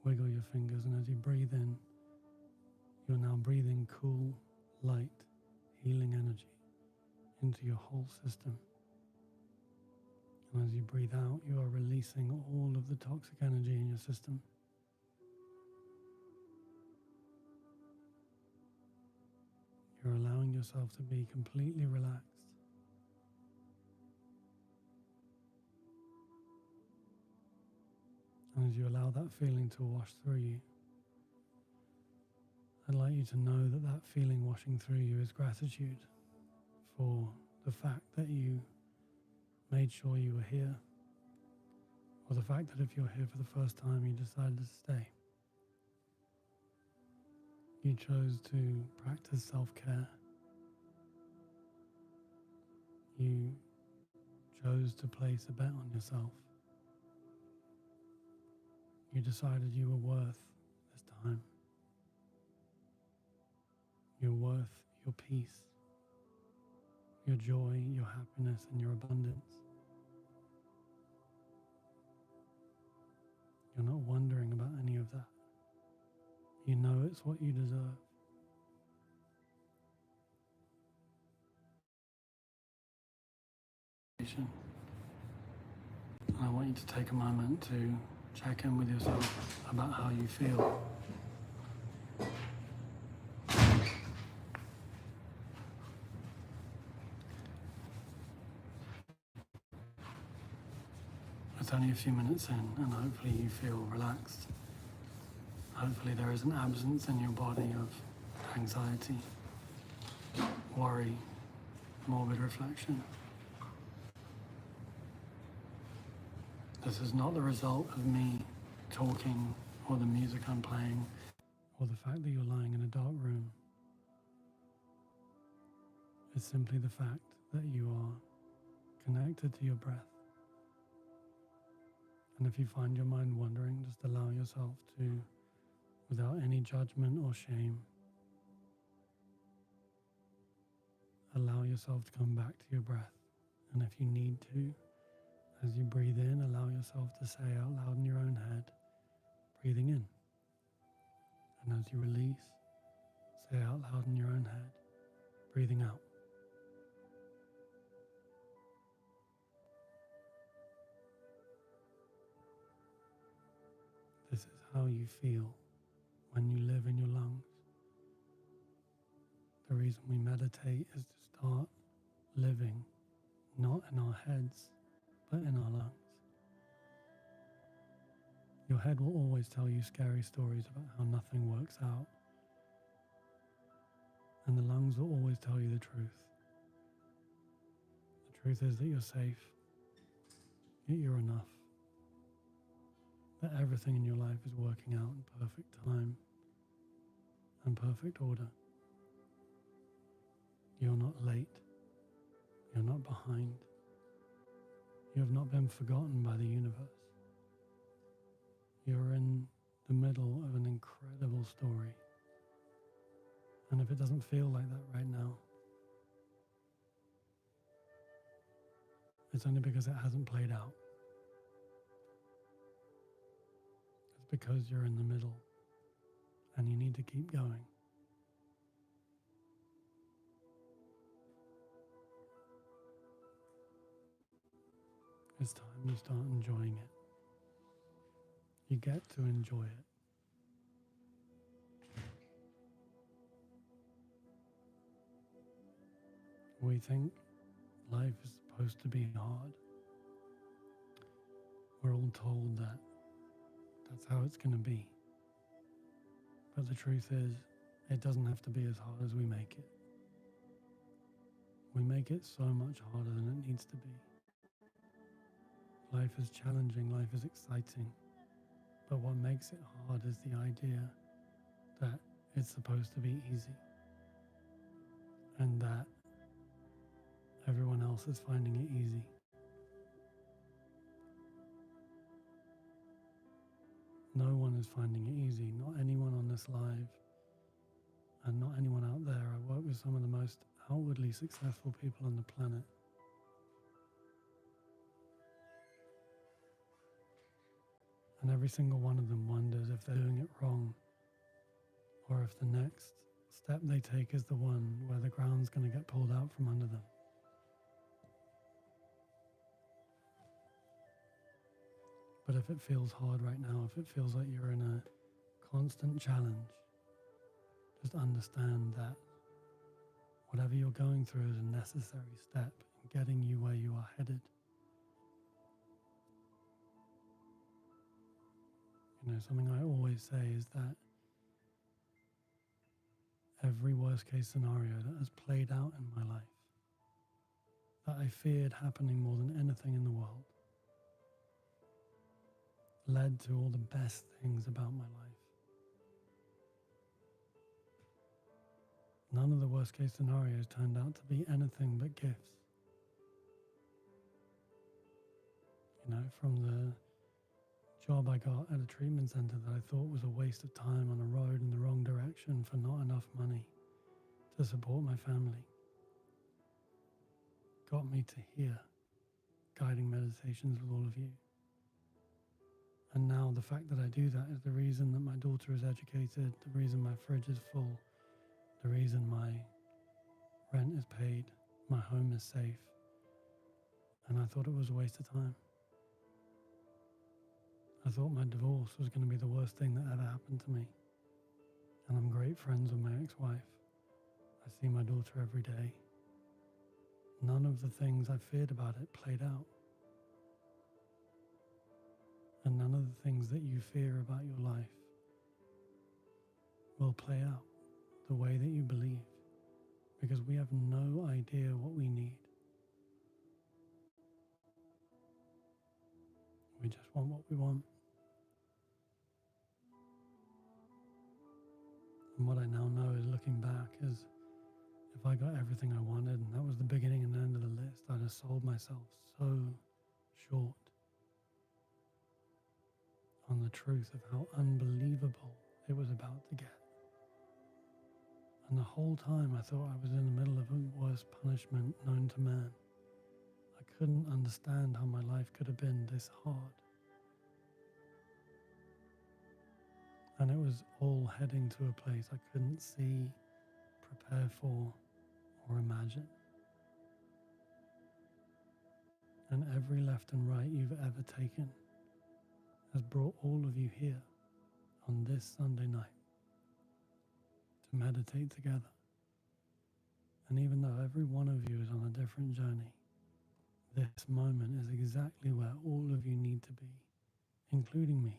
Wiggle your fingers, and as you breathe in, you're now breathing cool, light, healing energy into your whole system. And as you breathe out, you are releasing all of the toxic energy in your system. You're allowing yourself to be completely relaxed. And as you allow that feeling to wash through you, I'd like you to know that that feeling washing through you is gratitude for the fact that you made sure you were here, or the fact that if you're here for the first time, you decided to stay. You chose to practice self-care. You chose to place a bet on yourself. You decided you were worth this time. You're worth your peace, your joy, your happiness, and your abundance. You're not wondering about any of that. You know it's what you deserve. And I want you to take a moment to check in with yourself about how you feel. It's only a few minutes in, and hopefully you feel relaxed. Hopefully there is an absence in your body of anxiety, worry, morbid reflection. This is not the result of me talking, or the music I'm playing, or the fact that you're lying in a dark room. It's simply the fact that you are connected to your breath. And if you find your mind wandering, just allow yourself to, without any judgment or shame, allow yourself to come back to your breath. And if you need to, as you breathe in, allow yourself to say out loud in your own head, breathing in. And as you release, say out loud in your own head, breathing out. This is how you feel when you live in your lungs. The reason we meditate is to start living, not in our heads, but in our lungs. Your head will always tell you scary stories about how nothing works out. And the lungs will always tell you the truth. The truth is that you're safe, that you're enough, that everything in your life is working out in perfect time and perfect order. You're not late. You're not behind. You have not been forgotten by the universe. You're in the middle of an incredible story. And if it doesn't feel like that right now, it's only because it hasn't played out. It's because you're in the middle and you need to keep going. It's time you start enjoying it. You get to enjoy it. We think life is supposed to be hard. We're all told that that's how it's going to be. But the truth is, it doesn't have to be as hard as we make it. We make it so much harder than it needs to be. Life is challenging, life is exciting, but what makes it hard is the idea that it's supposed to be easy and that everyone else is finding it easy. No one is finding it easy, not anyone on this live and not anyone out there. I work with some of the most outwardly successful people on the planet. And every single one of them wonders if they're doing it wrong or if the next step they take is the one where the ground's going to get pulled out from under them. But if it feels hard right now, if it feels like you're in a constant challenge, just understand that whatever you're going through is a necessary step in getting you where you are headed. You know, something I always say is that every worst case scenario that has played out in my life, that I feared happening more than anything in the world, led to all the best things about my life. None of the worst case scenarios turned out to be anything but gifts. You know, from the job I got at a treatment center that I thought was a waste of time on a road in the wrong direction for not enough money to support my family, got me to here, guiding meditations with all of you. And now the fact that I do that is the reason that my daughter is educated, the reason my fridge is full, the reason my rent is paid, my home is safe. And I thought it was a waste of time. I thought my divorce was going to be the worst thing that ever happened to me. And I'm great friends with my ex-wife. I see my daughter every day. None of the things I feared about it played out. And none of the things that you fear about your life will play out the way that you believe, because we have no idea what we need. We just want what we want. And what I now know is, looking back, is if I got everything I wanted and that was the beginning and end of the list, I'd have sold myself so short on the truth of how unbelievable it was about to get. And the whole time I thought I was in the middle of the worst punishment known to man. I couldn't understand how my life could have been this hard. And it was all heading to a place I couldn't see, prepare for, or imagine. And every left and right you've ever taken has brought all of you here on this Sunday night to meditate together. And even though every one of you is on a different journey, this moment is exactly where all of you need to be, including me,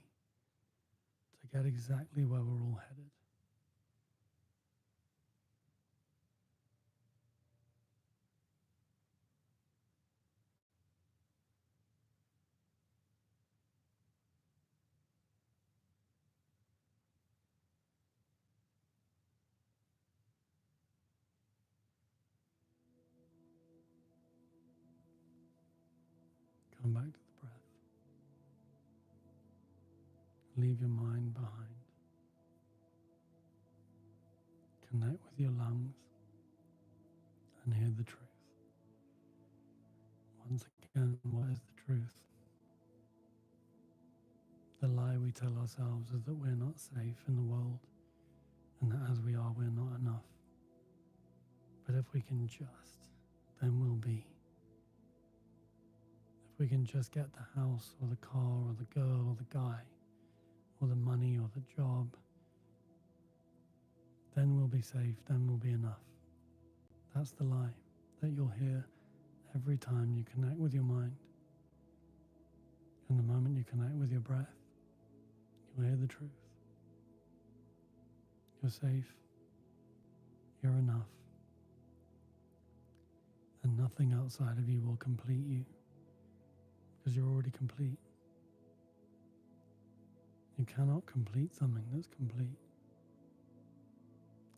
to get exactly where we're all headed. Come back to the breath. Leave your mind behind. Connect with your lungs and hear the truth. Once again, what is the truth? The lie we tell ourselves is that we're not safe in the world and that as we are, we're not enough. But if we can just, then we'll be. If we can just get the house or the car or the girl or the guy or the money or the job, then we'll be safe, then we'll be enough. That's the lie that you'll hear every time you connect with your mind. And the moment you connect with your breath, you'll hear the truth. You're safe. You're enough. And nothing outside of you will complete you, because you're already complete. You cannot complete something that's complete.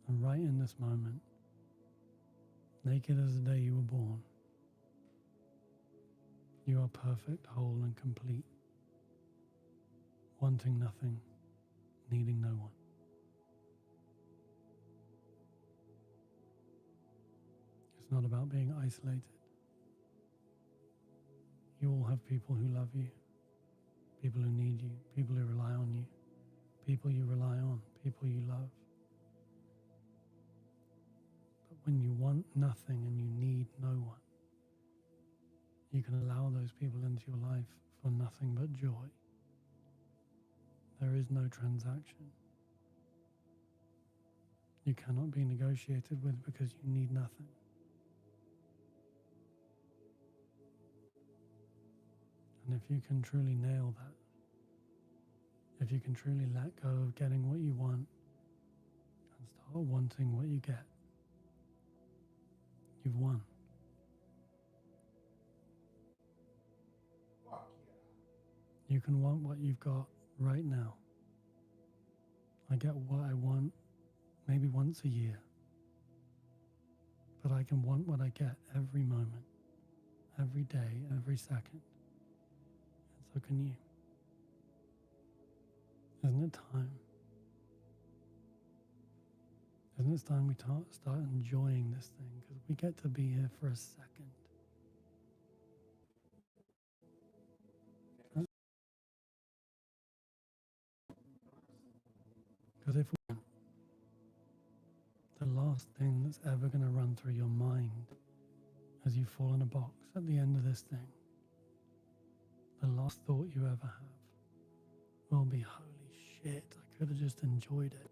And right in this moment, naked as the day you were born, you are perfect, whole, and complete, wanting nothing, needing no one. It's not about being isolated. You all have people who love you, people who need you, people who rely on you, people you rely on, people you love. But when you want nothing and you need no one, you can allow those people into your life for nothing but joy. There is no transaction. You cannot be negotiated with because you need nothing. And if you can truly nail that, if you can truly let go of getting what you want and start wanting what you get, you've won. You can want what you've got right now. I get what I want maybe once a year, but I can want what I get every moment, every day, every second. And so can you. Isn't it time? Isn't it time we start enjoying this thing? Because we get to be here for a second. Because if we, the last thing that's ever going to run through your mind as you fall in a box at the end of this thing, the last thought you ever have will be, holy shit, I could have just enjoyed it.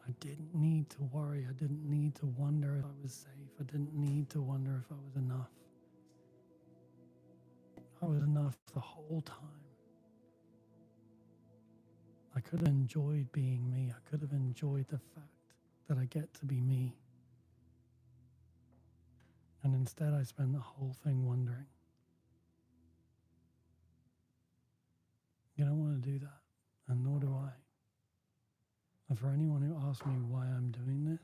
I didn't need to worry. I didn't need to wonder if I was safe. I didn't need to wonder if I was enough. I was enough the whole time. I could have enjoyed being me. I could have enjoyed the fact that I get to be me. And instead I spend the whole thing wondering. You don't want to do that, and nor do I. And for anyone who asks me why I'm doing this,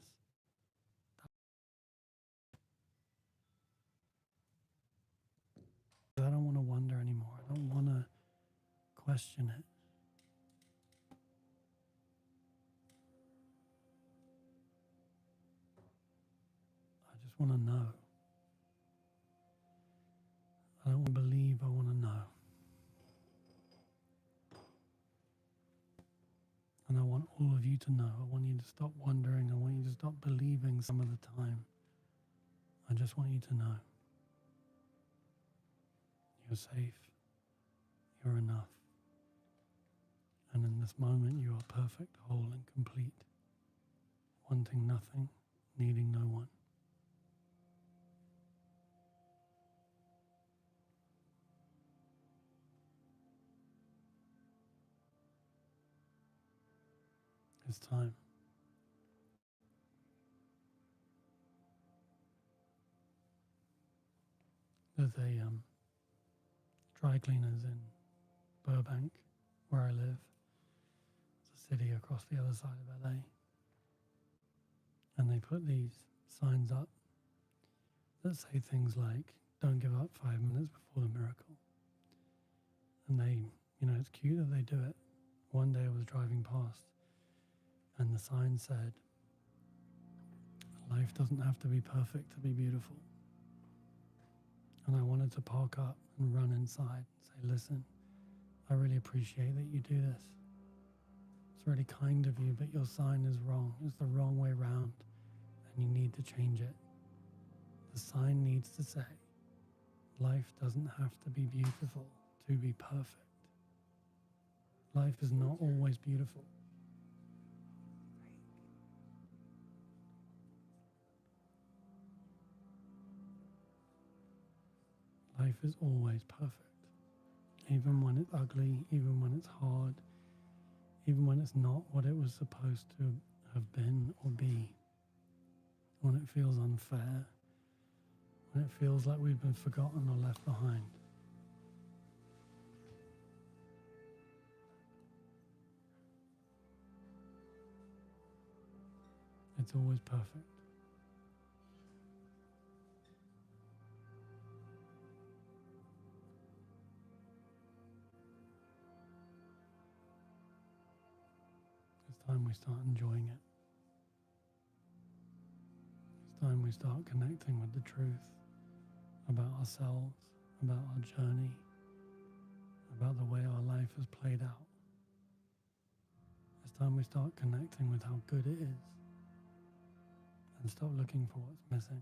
I don't want to wonder anymore. I don't want to question it. I just want to know. I don't want to believe, I want to know. And I want all of you to know. I want you to stop wondering. I want you to stop believing some of the time. I just want you to know. You're safe. You're enough. And in this moment, you are perfect, whole, and complete. Wanting nothing, needing no one. It's time. There's a dry cleaners in Burbank, where I live. It's a city across the other side of LA. And they put these signs up that say things like, don't give up 5 minutes before the miracle. And they, it's cute that they do it. One day I was driving past and the sign said, life doesn't have to be perfect to be beautiful. And I wanted to park up and run inside and say, listen, I really appreciate that you do this. It's really kind of you, but your sign is wrong. It's the wrong way round, and you need to change it. The sign needs to say, life doesn't have to be beautiful to be perfect. Life is not always beautiful. Life is always perfect. Even when it's ugly, even when it's hard, even when it's not what it was supposed to have been or be, when it feels unfair, when it feels like we've been forgotten or left behind. It's always perfect. It's time we start enjoying it. It's time we start connecting with the truth about ourselves, about our journey, about the way our life has played out. It's time we start connecting with how good it is and stop looking for what's missing.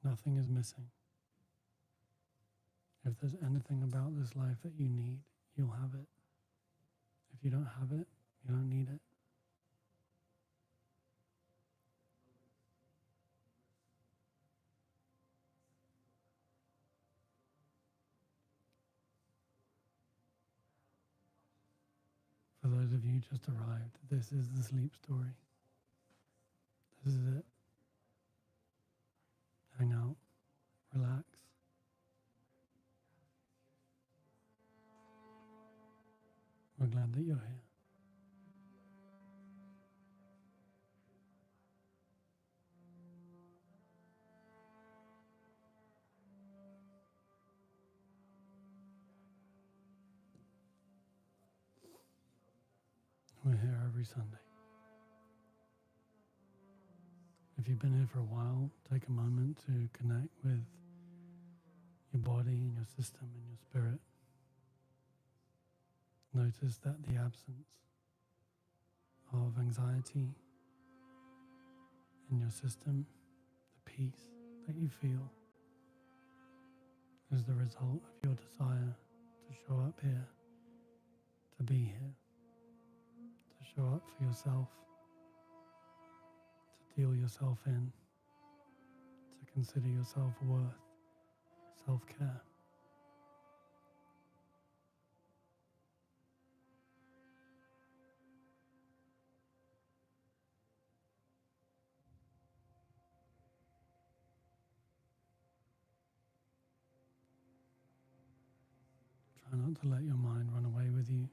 Nothing is missing. If there's anything about this life that you need, you'll have it. If you don't have it, you don't need it. For those of you who just arrived, this is the sleep story. This is it. Hang out, relax. We're glad that you're here. We're here every Sunday. If you've been here for a while, take a moment to connect with your body and your system and your spirit. Notice that the absence of anxiety in your system, the peace that you feel, is the result of your desire to show up here, to be here, to show up for yourself, to deal yourself in, to consider your self-worth, self-care. Try not to let your mind run away with you.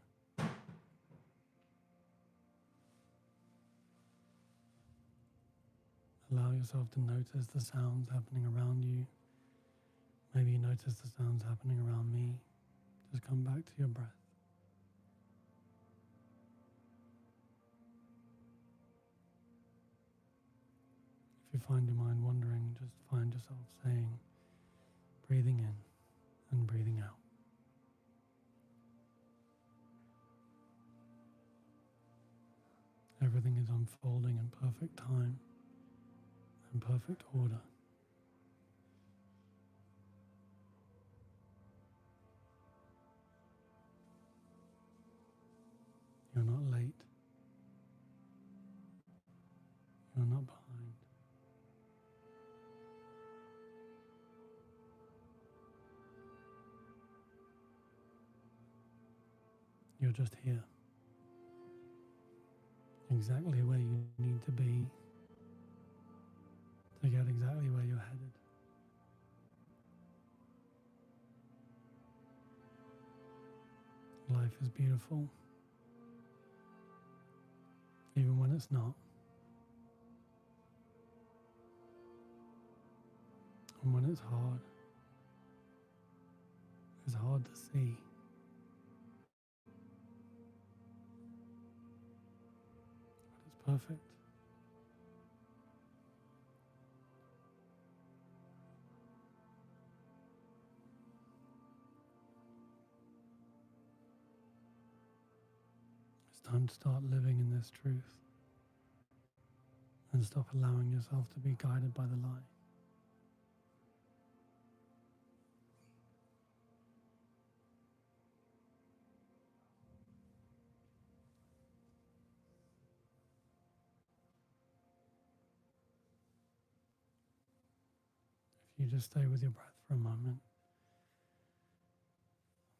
Allow yourself to notice the sounds happening around you. Maybe you notice the sounds happening around me. Just come back to your breath. If you find your mind wandering, just find yourself saying, breathing in and breathing out. Everything is unfolding in perfect time and perfect order. You're not late. You're not behind. You're just here. Exactly where you need to be to get exactly where you're headed. Life is beautiful, even when it's not. And when it's hard to see. But it's perfect. It's time to start living in this truth and stop allowing yourself to be guided by the lie. If you just stay with your breath for a moment,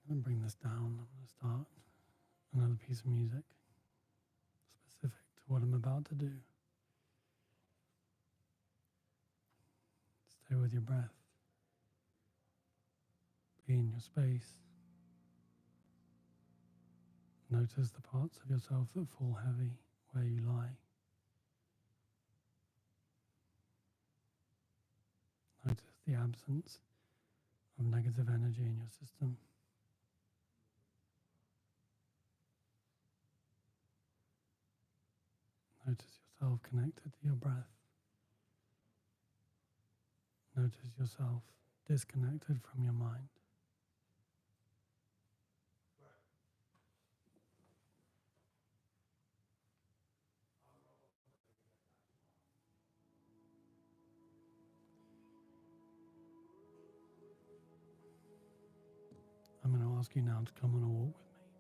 I'm going to bring this down. I'm going to start another piece piece of music specific to what I'm about to do. Stay with your breath. Be in your space. Notice the parts of yourself that fall heavy where you lie. Notice the absence of negative energy in your system. Notice yourself connected to your breath. Notice yourself disconnected from your mind. I'm going to ask you now to come on a walk with me.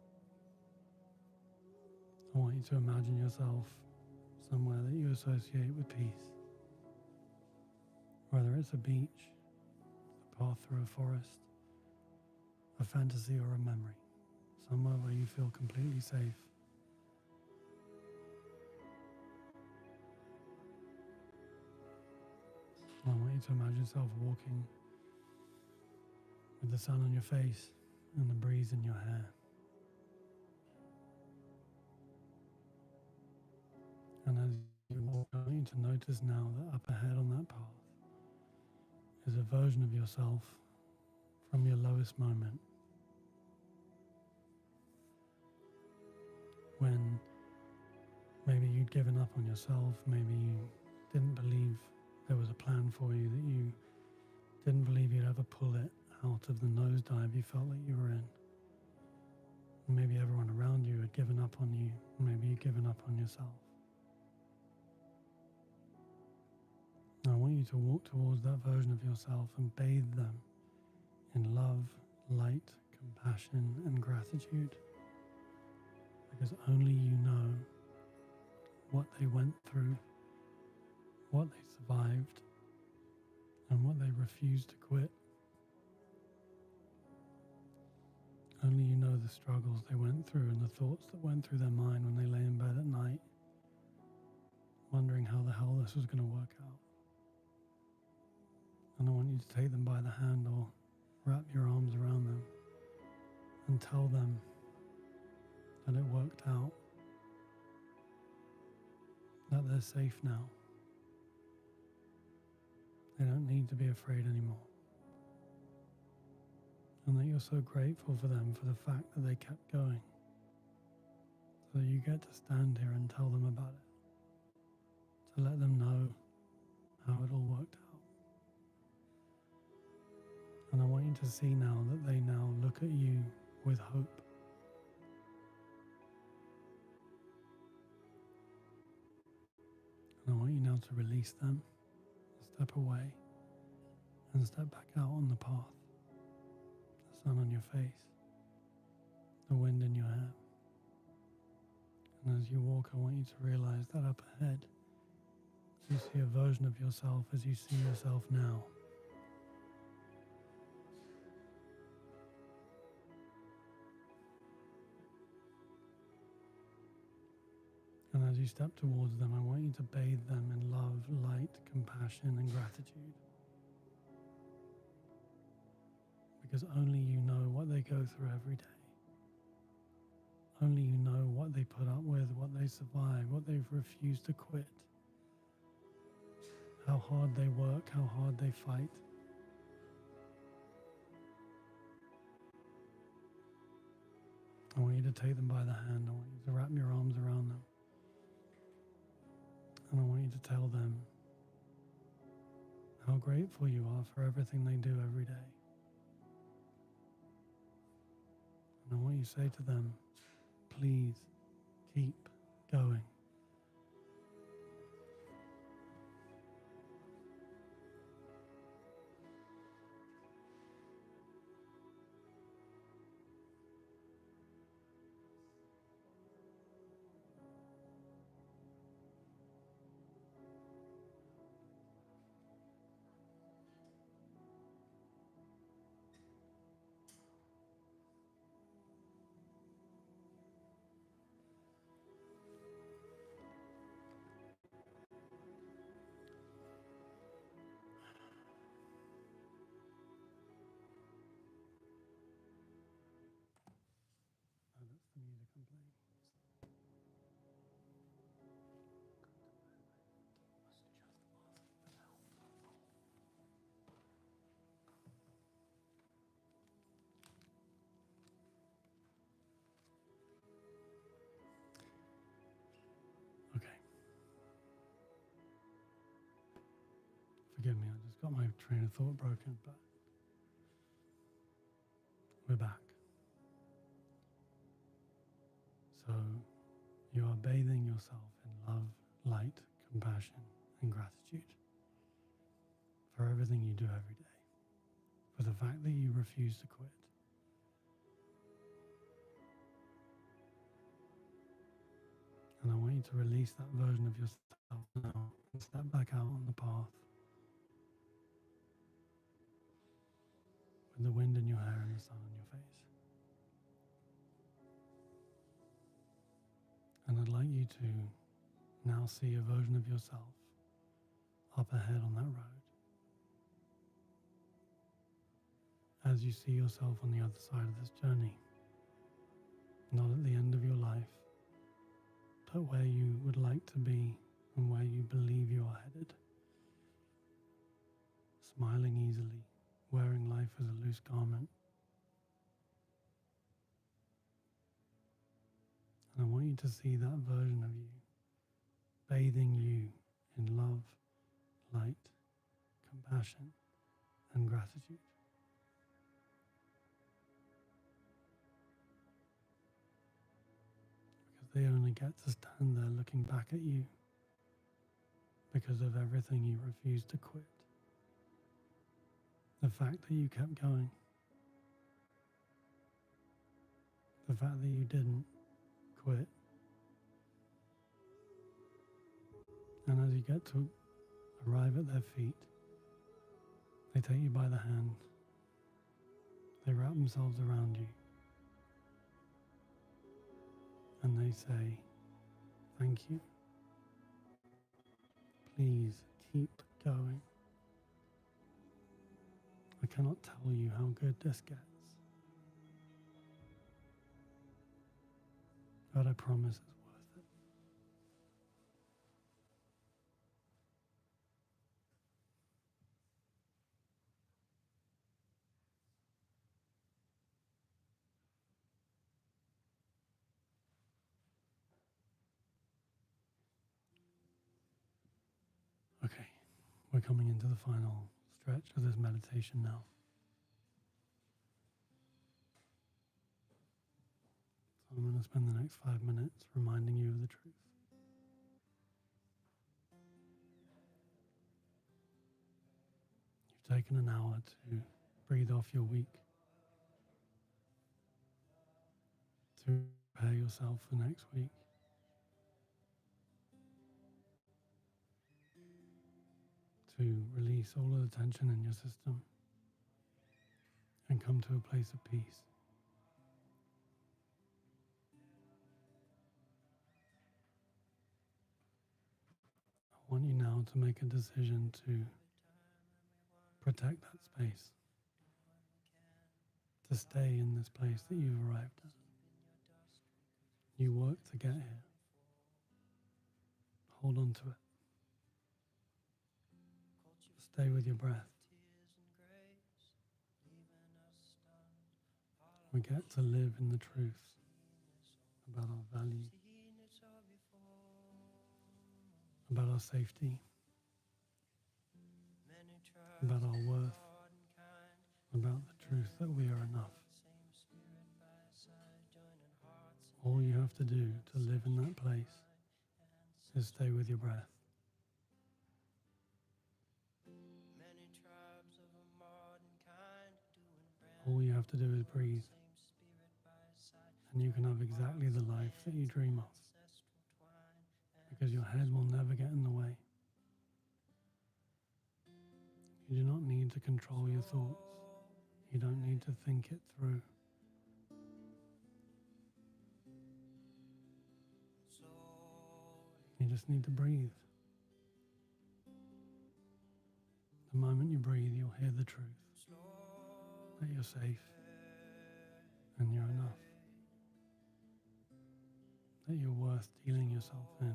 I want you to imagine yourself somewhere that you associate with peace. Whether it's a beach, a path through a forest, a fantasy or a memory. Somewhere where you feel completely safe. I want you to imagine yourself walking with the sun on your face and the breeze in your hair. And as you walk, I want you to notice now that up ahead on that path is a version of yourself from your lowest moment. When maybe you'd given up on yourself, maybe you didn't believe there was a plan for you, that you didn't believe you'd ever pull it out of the nosedive you felt like you were in. And maybe everyone around you had given up on you, maybe you'd given up on yourself. I want you to walk towards that version of yourself and bathe them in love, light, compassion, and gratitude. Because only you know what they went through, what they survived, and what they refused to quit. Only you know the struggles they went through and the thoughts that went through their mind when they lay in bed at night, wondering how the hell this was going to work out. And I want you to take them by the hand or wrap your arms around them and tell them that it worked out, that they're safe now. They don't need to be afraid anymore. And that you're so grateful for them for the fact that they kept going. So you get to stand here and tell them about it. To let them know how it all worked out. And I want you to see now that they now look at you with hope. And I want you now to release them, step away, and step back out on the path. The sun on your face, the wind in your hair. And as you walk, I want you to realize that up ahead, you see a version of yourself as you see yourself now. And as you step towards them, I want you to bathe them in love, light, compassion, and gratitude. Because only you know what they go through every day. Only you know what they put up with, what they survive, what they've refused to quit. How hard they work, how hard they fight. I want you to take them by the hand. I want you to wrap your arms around them. And I want you to tell them how grateful you are for everything they do every day. And I want you to say to them, please keep going. train of thought broken, but we're back. So you are bathing yourself in love, light, compassion, and gratitude for everything you do every day, for the fact that you refuse to quit. And I want you to release that version of yourself now and step back out on the path with the wind in your hair and the sun on your face. And I'd like you to now see a version of yourself up ahead on that road. As you see yourself on the other side of this journey, not at the end of your life, but where you would like to be and where you believe you are headed. Smiling easily, wearing life as a loose garment. And I want you to see that version of you, bathing you in love, light, compassion, and gratitude. Because they only get to stand there looking back at you because of everything you refused to quit. The fact that you kept going. The fact that you didn't quit. And as you get to arrive at their feet, they take you by the hand. They wrap themselves around you. And they say, thank you. Please keep going. I cannot tell you how good this gets. But I promise it's worth it. Okay, we're coming into the final stretch of this meditation now. So I'm going to spend the next 5 minutes reminding you of the truth. You've taken an hour to breathe off your week, to prepare yourself for next week. To release all of the tension in your system and come to a place of peace. I want you now to make a decision to protect that space, to stay in this place that you've arrived at. You worked to get here. Hold on to it. Stay with your breath. We get to live in the truth about our value, about our safety, about our worth, about the truth that we are enough. All you have to do to live in that place is stay with your breath. All you have to do is breathe, and you can have exactly the life that you dream of, because your head will never get in the way. You do not need to control your thoughts. You don't need to think it through. You just need to breathe. The moment you breathe, you'll hear the truth. That you're safe and you're enough. That you're worth dealing yourself in.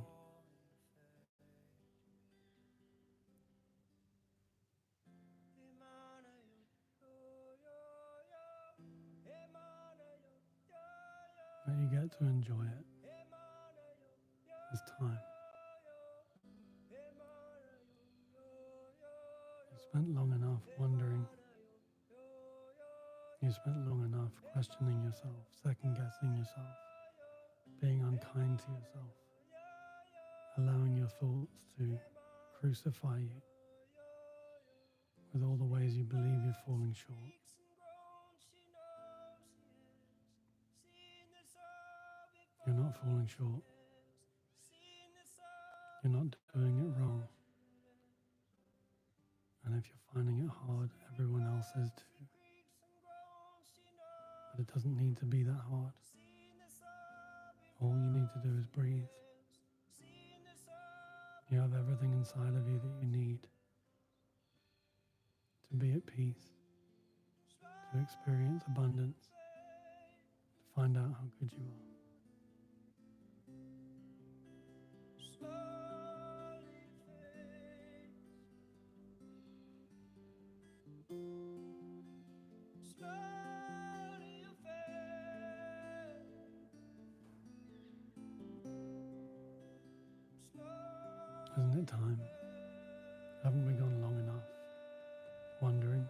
That you get to enjoy it as time. You spent long enough wondering. You spent long enough questioning yourself, second-guessing yourself, being unkind to yourself, allowing your thoughts to crucify you with all the ways you believe you're falling short. You're not falling short. You're not doing it wrong. And if you're finding it hard, everyone else is too. But it doesn't need to be that hard. All you need to do is breathe. You have everything inside of you that you need to be at peace, to experience abundance, to find out how good you are. Isn't it time? Haven't we gone long enough wondering?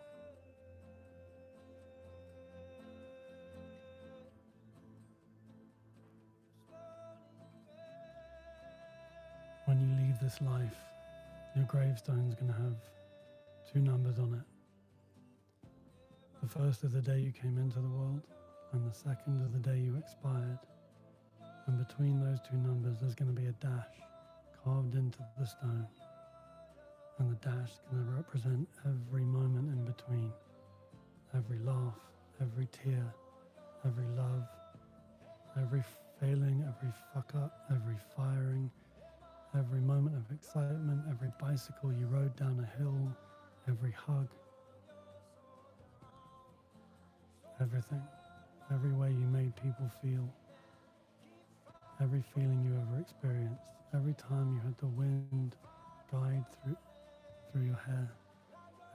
When you leave this life, your gravestone's going to have 2 numbers on it. The first is the day you came into the world, and the second is the day you expired. And between those 2 numbers, there's going to be a dash carved into the stone. And the dash is going to represent every moment in between. Every laugh, every tear, every love, every failing, every fuck up, every firing, every moment of excitement, every bicycle you rode down a hill, every hug, everything, every way you made people feel, every feeling you ever experienced, every time you had the wind guide through your hair,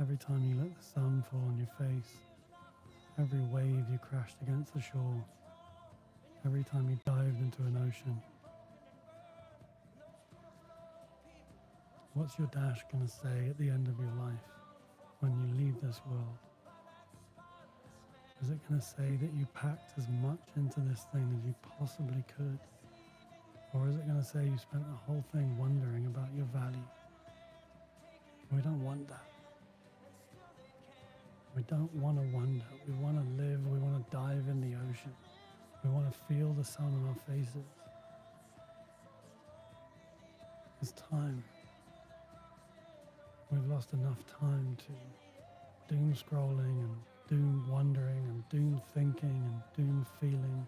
every time you let the sun fall on your face, every wave you crashed against the shore, every time you dived into an ocean. What's your dash going to say at the end of your life when you leave this world? Is it going to say that you packed as much into this thing as you possibly could? Or is it going to say you spent the whole thing wondering about your value? We don't want that. We don't want to wonder. We want to live. We want to dive in the ocean. We want to feel the sun on our faces. It's time. We've lost enough time to doom scrolling and doom wondering and doom thinking and doom feeling.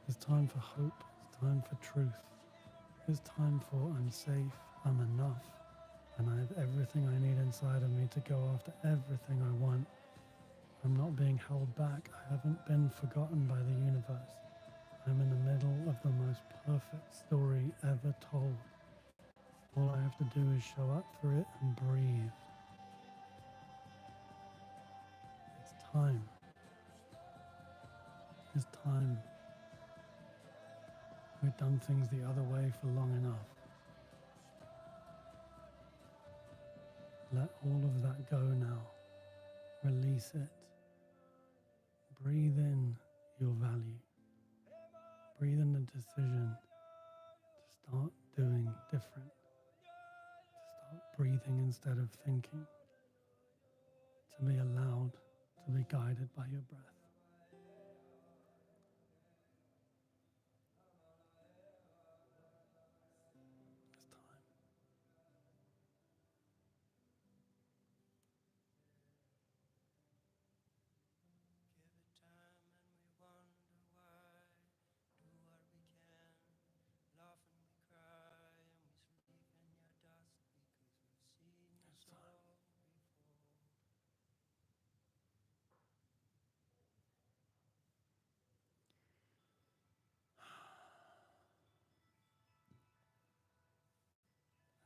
It's time for hope. It's time for truth. It's time for I'm safe, I'm enough, and I have everything I need inside of me to go after everything I want. I'm not being held back. I haven't been forgotten by the universe. I'm in the middle of the most perfect story ever told. All I have to do is show up for it and breathe. It's time. It's time. We've done things the other way for long enough. Let all of that go now. Release it. Breathe in your value. Breathe in the decision to start doing different. To start breathing instead of thinking. To be allowed to be guided by your breath. It's time. Give it time and we wonder why. Do what we can, laugh and we cry, and we sleep in your dust because we've seen this all before.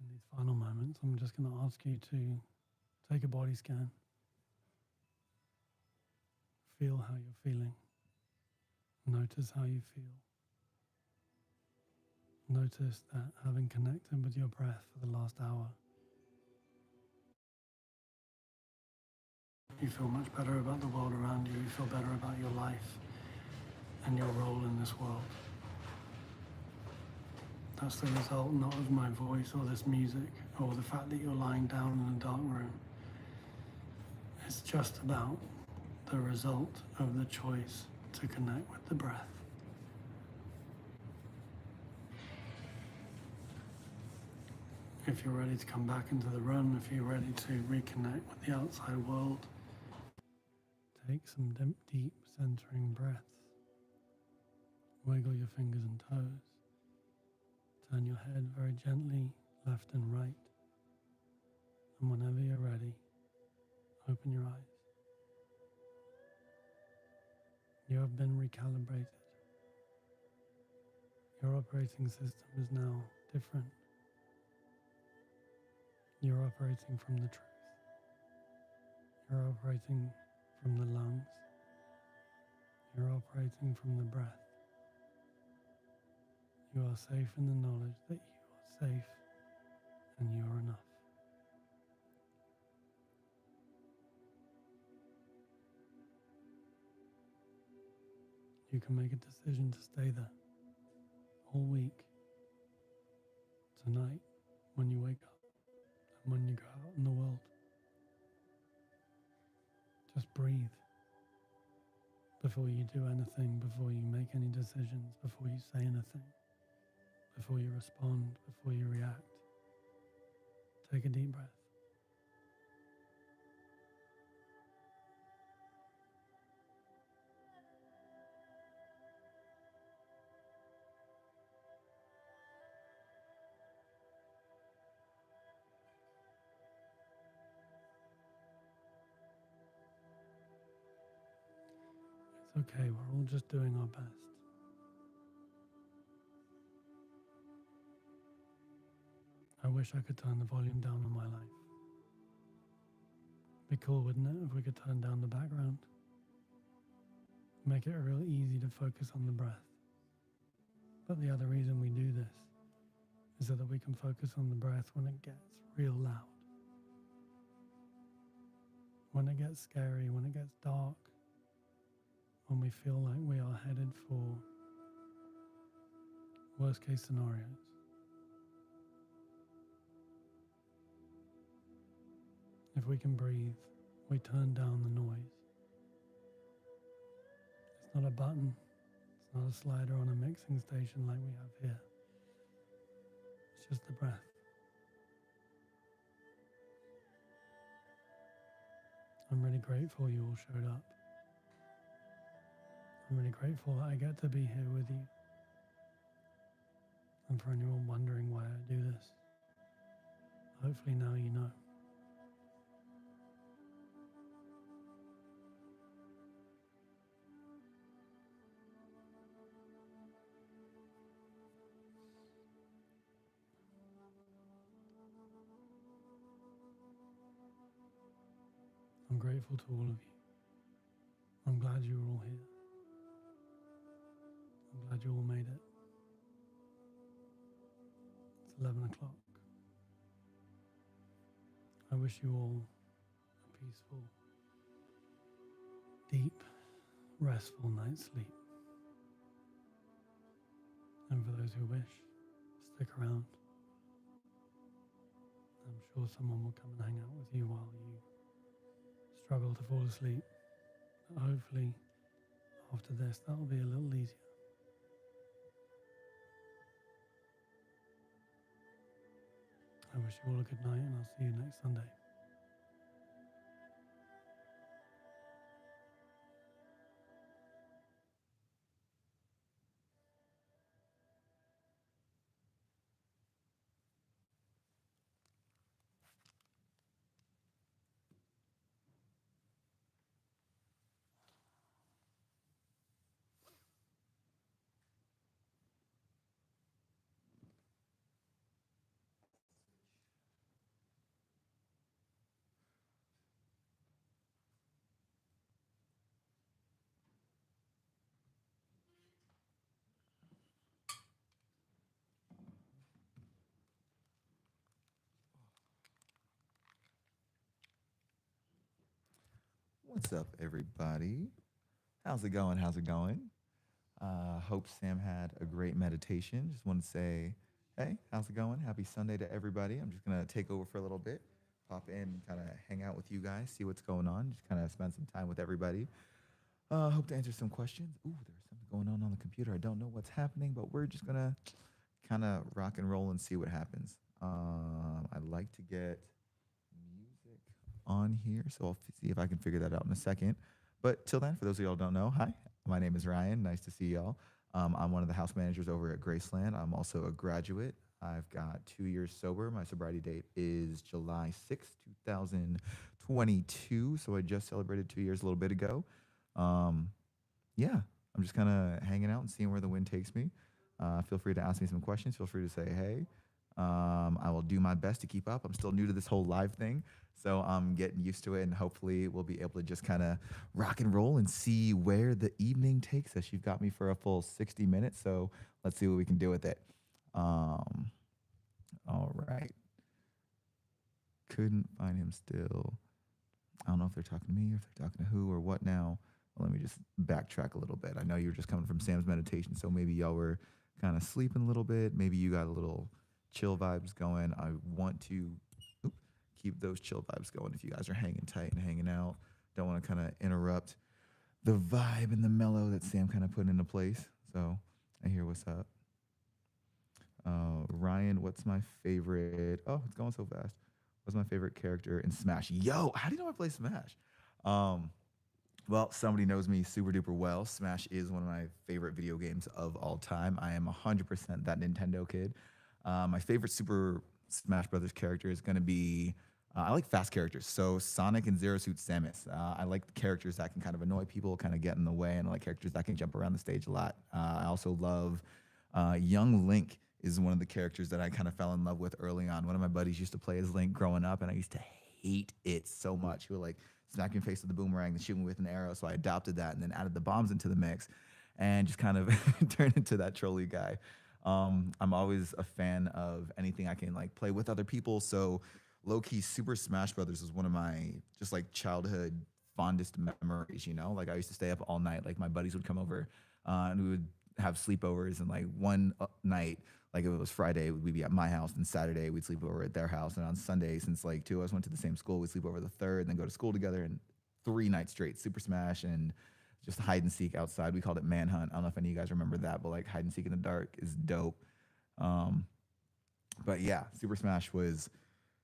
In these final moments, I'm just going to ask you to take a body scan. Feel how you're feeling. Notice how you feel. Notice that having connected with your breath for the last hour, You feel much better about the world around you. You feel better about your life and your role in this world. That's the result not of my voice or this music or the fact that you're lying down in a dark room. It's just about the result of the choice to connect with the breath. If you're ready to come back into the room, if you're ready to reconnect with the outside world, take some deep centering breaths. Wiggle your fingers and toes. Turn your head very gently left and right. And whenever you're ready, open your eyes. You have been recalibrated. Your operating system is now different. You're operating from the truth. You're operating from the lungs. You're operating from the breath. You are safe in the knowledge that you are safe and you are enough. You can make a decision to stay there all week, tonight, when you wake up, and when you go out in the world. Just breathe before you do anything, before you make any decisions, before you say anything, before you respond, before you react. Take a deep breath. It's okay, we're all just doing our best. I wish I could turn the volume down on my life. Be cool, wouldn't it, if we could turn down the background? Make it real easy to focus on the breath. But the other reason we do this is so that we can focus on the breath when it gets real loud. When it gets scary, when it gets dark, when we feel like we are headed for worst case scenarios. If we can breathe, we turn down the noise. It's not a button, it's not a slider on a mixing station like we have here. It's just the breath. I'm really grateful you all showed up. I'm really grateful that I get to be here with you. And for anyone wondering why I do this, hopefully now you know. I'm grateful to all of you. I'm glad you're all here. I'm glad you all made it. It's 11 o'clock. I wish you all a peaceful, deep, restful night's sleep. And for those who wish, stick around. I'm sure someone will come and hang out with you while you struggle to fall asleep. But hopefully, after this, that'll be a little easier. I wish you all a good night, and I'll see you next Sunday. What's up, everybody? How's it going? How's it going? Hope Sam had a great meditation. Just want to say, hey, how's it going? Happy Sunday to everybody. I'm just going to take over for a little bit, pop in, kind of hang out with you guys, see what's going on, just kind of spend some time with everybody. Hope to answer some questions. Ooh, there's something going on the computer. I don't know what's happening, but we're just going to kind of rock and roll and see what happens. I'd like to get music on here, so I'll see if I can figure that out in a second. But till then, for those of y'all who don't know, hi, my name is Ryan. Nice to see y'all. I'm one of the house managers over at Graceland. I'm also a graduate. I've got 2 years sober. My sobriety date is July 6th, 2022. So I just celebrated 2 years a little bit ago. Yeah, I'm just kind of hanging out and seeing where the wind takes me. Feel free to ask me some questions. Feel free to say hey. I will do my best to keep up. I'm still new to this whole live thing, so I'm getting used to it, and hopefully we'll be able to just kind of rock and roll and see where the evening takes us. You've got me for a full 60 minutes, so let's see what we can do with it. All right. Couldn't find him still. I don't know if they're talking to me or if they're talking to who or what now. Well, let me just backtrack a little bit. I know you were just coming from Sam's meditation, so maybe y'all were kind of sleeping a little bit. Maybe you got a little chill vibes going. I want to keep those chill vibes going if you guys are hanging tight and hanging out. Don't want to kind of interrupt the vibe and the mellow that Sam kind of put into place. So I hear what's up. Ryan, what's my favorite? Oh, it's going so fast. What's my favorite character in Smash? Yo, how do you know I play Smash? Well, somebody knows me super duper well. Smash is one of my favorite video games of all time. I am 100% that Nintendo kid. My favorite Super Smash Brothers character is going to be, I like fast characters. So Sonic and Zero Suit Samus. I like the characters that can kind of annoy people, kind of get in the way, and I like characters that can jump around the stage a lot. I also love Young Link is one of the characters that I kind of fell in love with early on. One of my buddies used to play as Link growing up, and I used to hate it so much. He would like smack your face with the boomerang and shoot me with an arrow. So I adopted that and then added the bombs into the mix and just kind of turned into that trolley guy. I'm always a fan of anything I can like play with other people. So low-key Super Smash Brothers was one of my just like childhood fondest memories, you know? Like I used to stay up all night. Like my buddies would come over and we would have sleepovers, and like one night, like if it was Friday, we'd be at my house, and Saturday we'd sleep over at their house, and on Sunday, since like two of us went to the same school, we'd sleep over the third, and then go to school together, and 3 nights straight, Super Smash and just hide and seek outside. We called it Manhunt. I don't know if any of you guys remember that, but like hide and seek in the dark is dope. But yeah, Super Smash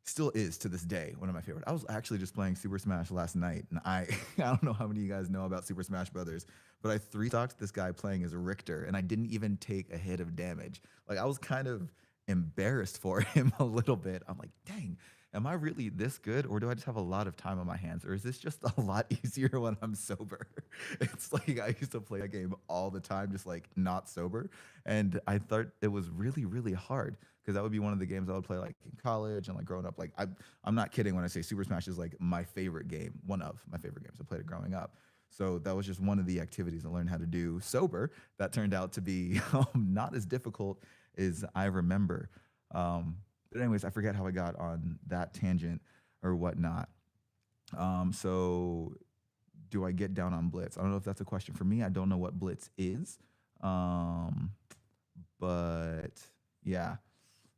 still is to this day one of my favorite. I was actually just playing Super Smash last night, and I don't know how many of you guys know about Super Smash Brothers, but I 3-stocked this guy playing as Richter, and I didn't even take a hit of damage. Like I was kind of embarrassed for him a little bit. I'm like, dang, am I really this good, or do I just have a lot of time on my hands, or is this just a lot easier when I'm sober? It's like I used to play that game all the time, just like not sober, and I thought it was really, really hard, because that would be one of the games I would play like in college and like growing up. Like I'm not kidding when I say Super Smash is like my favorite game, one of my favorite games. I played it growing up. So that was just one of the activities I learned how to do sober. That turned out to be not as difficult as I remember. But anyways, I forget how I got on that tangent or whatnot. So do I get down on Blitz? I don't know if that's a question for me. I don't know what Blitz is. But yeah,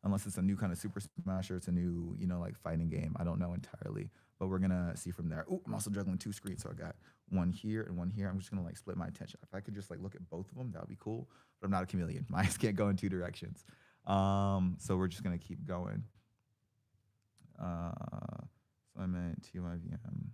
unless it's a new kind of Super Smash or it's a new, like fighting game. I don't know entirely, but we're gonna see from there. Oh, I'm also juggling 2 screens, so I got one here and one here. I'm just gonna like split my attention. If I could just like look at both of them, that would be cool. But I'm not a chameleon. My eyes can't go in 2 directions. So we're just gonna keep going. So I meant TYVM.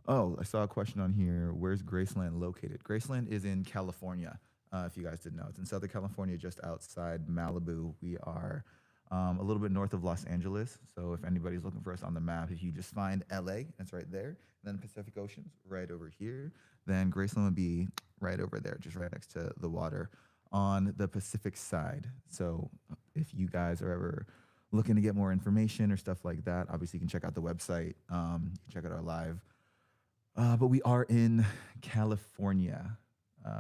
Oh, I saw a question on here. Where's Graceland located? Graceland is in California, if you guys didn't know. It's in Southern California, just outside Malibu. We are a little bit north of Los Angeles. So if anybody's looking for us on the map, if you just find LA, it's right there. And then Pacific Ocean's right over here. Then Graceland would be right over there, just right next to the water on the Pacific side. So if you guys are ever looking to get more information or stuff like that, obviously you can check out the website. You can check out our live. But we are in California,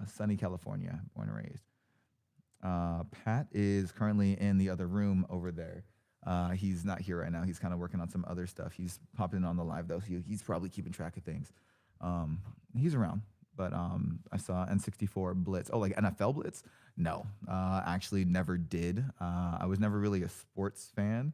sunny California, born and raised. Pat is currently in the other room over there. He's not here right now. He's kind of working on some other stuff. He's popping in on the live though. So he's probably keeping track of things. He's around, but I saw N64 Blitz. Oh, like NFL Blitz? No, actually never did. I was never really a sports fan,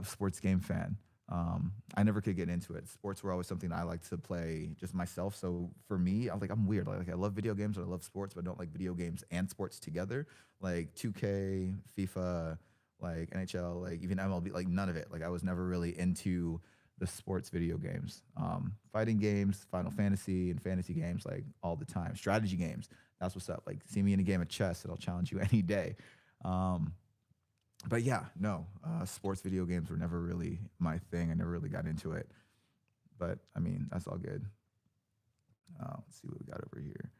sports game fan. I never could get into it. Sports were always something I liked to play just myself. So for me, I'm weird. Like I love video games and I love sports, but I don't like video games and sports together. Like 2K, FIFA, like NHL, like even MLB, like none of it. Like I was never really into the sports video games. Fighting games, Final Fantasy and fantasy games, like all the time. Strategy games, that's what's up. Like see me in a game of chess and I'll challenge you any day. But yeah, no, sports video games were never really my thing. I never really got into it. But I mean, that's all good. Let's see what we got over here.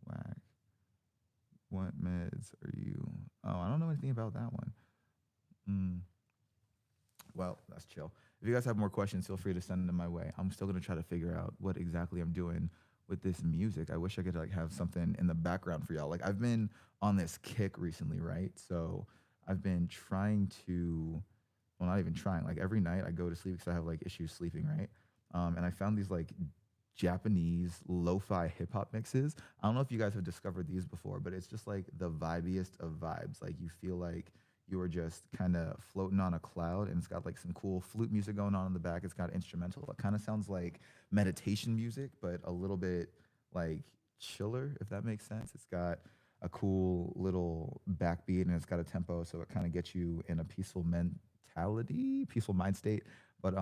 Whack. What meds are you? Oh, I don't know anything about that one. Well, that's chill. If you guys have more questions, feel free to send them my way. I'm still gonna try to figure out what exactly I'm doing with this music. I wish I could like have something in the background for y'all. Like I've been on this kick recently, right? So I've been trying to, well, not even trying, like every night I go to sleep because I have like issues sleeping, right? And I found these like Japanese lo-fi hip hop mixes. I don't know if you guys have discovered these before, but it's just like the vibiest of vibes. Like you feel like you are just kind of floating on a cloud, and it's got like some cool flute music going on in the back. It's got instrumental. It kind of sounds like meditation music, but a little bit like chiller, if that makes sense. It's got a cool little backbeat and it's got a tempo, so it kind of gets you in a peaceful mentality, peaceful mind state. But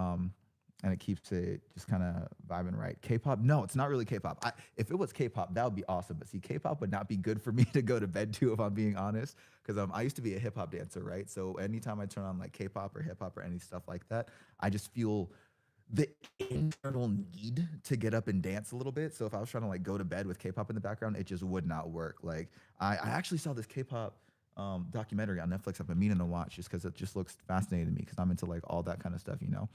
and it keeps it just kind of vibing right. K-pop? No, it's not really K-pop. If it was K-pop, that would be awesome. But see, K-pop would not be good for me to go to bed to, if I'm being honest, because I used to be a hip hop dancer, right? So anytime I turn on like K-pop or hip hop or any stuff like that, I just feel the internal need to get up and dance a little bit. So if I was trying to like go to bed with K-pop in the background, it just would not work. Like I actually saw this K-pop documentary on Netflix I've been meaning to watch just because it just looks fascinating to me, because I'm into like all that kind of stuff, you know?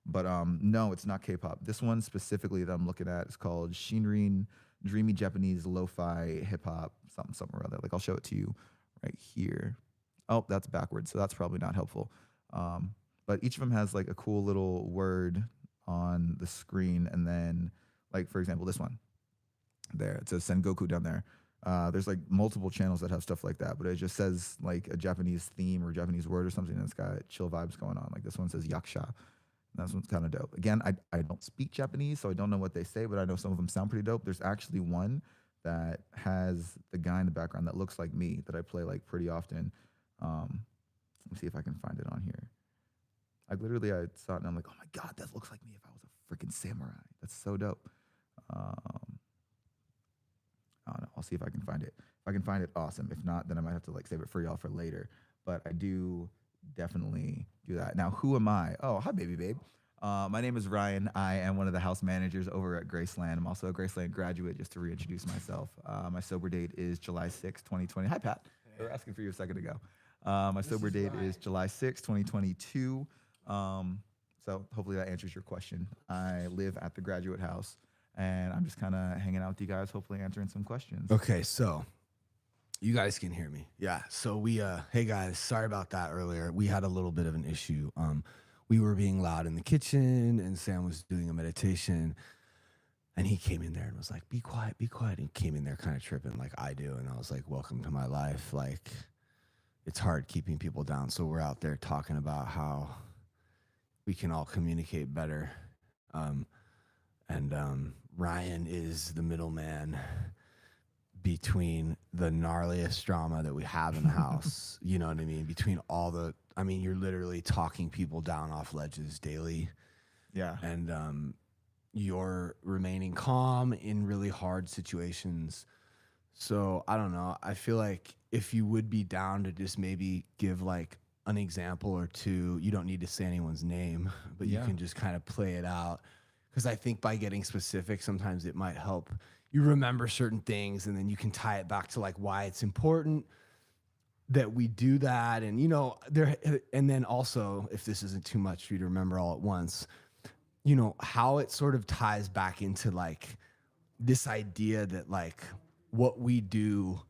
But no, it's not K-pop. This one specifically that I'm looking at is called Shinrin Dreamy Japanese Lo-Fi Hip Hop something or other. Like I'll show it to you right here. Oh, that's backwards, so that's probably not helpful. But each of them has like a cool little word on the screen, and then like for example this one there, it says Sengoku down there. There's like multiple channels that have stuff like that, but it just says like a Japanese theme or Japanese word or something, and it's got chill vibes going on. Like this one says yaksha. That one's kind of dope. Again, I don't speak Japanese, so I don't know what they say, but I know some of them sound pretty dope. There's actually one that has the guy in the background that looks like me that I play like pretty often. Let me see if I can find it on here. I saw it and I'm like, oh my God, that looks like me if I was a freaking samurai. That's so dope. I don't know. I'll see if I can find it. If I can find it, awesome. If not, then I might have to like save it for y'all for later. But I do definitely do that. Now, who am I? Oh, hi, baby babe. My name is Ryan. I am one of the house managers over at Graceland. I'm also a Graceland graduate, just to reintroduce myself. My sober date is July 6, 2020. Hi, Pat. They were asking for you a second ago. My sober date is July 6, 2022. So hopefully that answers your question. I live at the graduate house, and I'm just kind of hanging out with you guys, hopefully answering some questions. Okay, so you guys can hear me. Yeah. So we, hey guys, sorry about that earlier. We had a little bit of an issue. We were being loud in the kitchen, and Sam was doing a meditation, and he came in there and was like, be quiet, be quiet. And he came in there kind of tripping like I do. And I was like, welcome to my life. Like, it's hard keeping people down. So we're out there talking about how we can all communicate better. Ryan is the middleman between the gnarliest drama that we have in the house, you know what I mean? Between all the, I mean, you're literally talking people down off ledges daily. Yeah. And you're remaining calm in really hard situations. So I don't know. I feel like if you would be down to just maybe give like an example or two, you don't need to say anyone's name, but you can just kind of play it out. Because I think by getting specific, sometimes it might help you remember certain things, and then you can tie it back to like why it's important that we do that. And, you know, and then also, if this isn't too much for you to remember all at once, you know, how it sort of ties back into like this idea that like what we do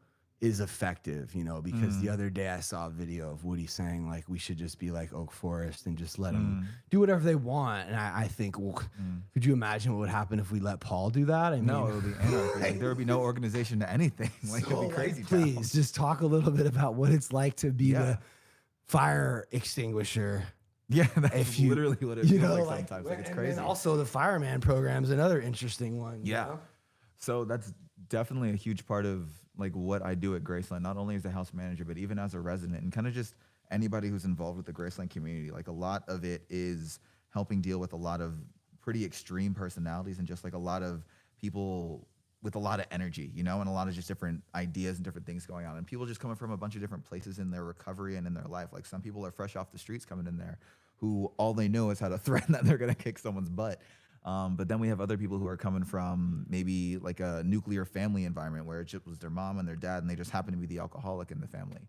is effective, you know, because the other day I saw a video of Woody saying like we should just be like Oak Forest and just let them do whatever they want. And I think, well, could you imagine what would happen if we let Paul do that? I mean, No, it would be anarchy. Like, there would be no organization to anything. Like, so, it'd be crazy. please just talk a little bit about what it's like to be the fire extinguisher. Yeah, that's if you, literally what it you feels know, like sometimes. Like, it's crazy. And also the fireman program's another interesting one. Yeah. You know? So that's definitely a huge part of like what I do at Graceland, not only as a house manager, but even as a resident and kind of just anybody who's involved with the Graceland community. Like a lot of it is helping deal with a lot of pretty extreme personalities and just like a lot of people with a lot of energy, you know, and a lot of just different ideas and different things going on. And people just coming from a bunch of different places in their recovery and in their life. Like some people are fresh off the streets coming in there who all they know is how to threaten that they're going to kick someone's butt. But then we have other people who are coming from maybe like a nuclear family environment where it just was their mom and their dad and they just happen to be the alcoholic in the family.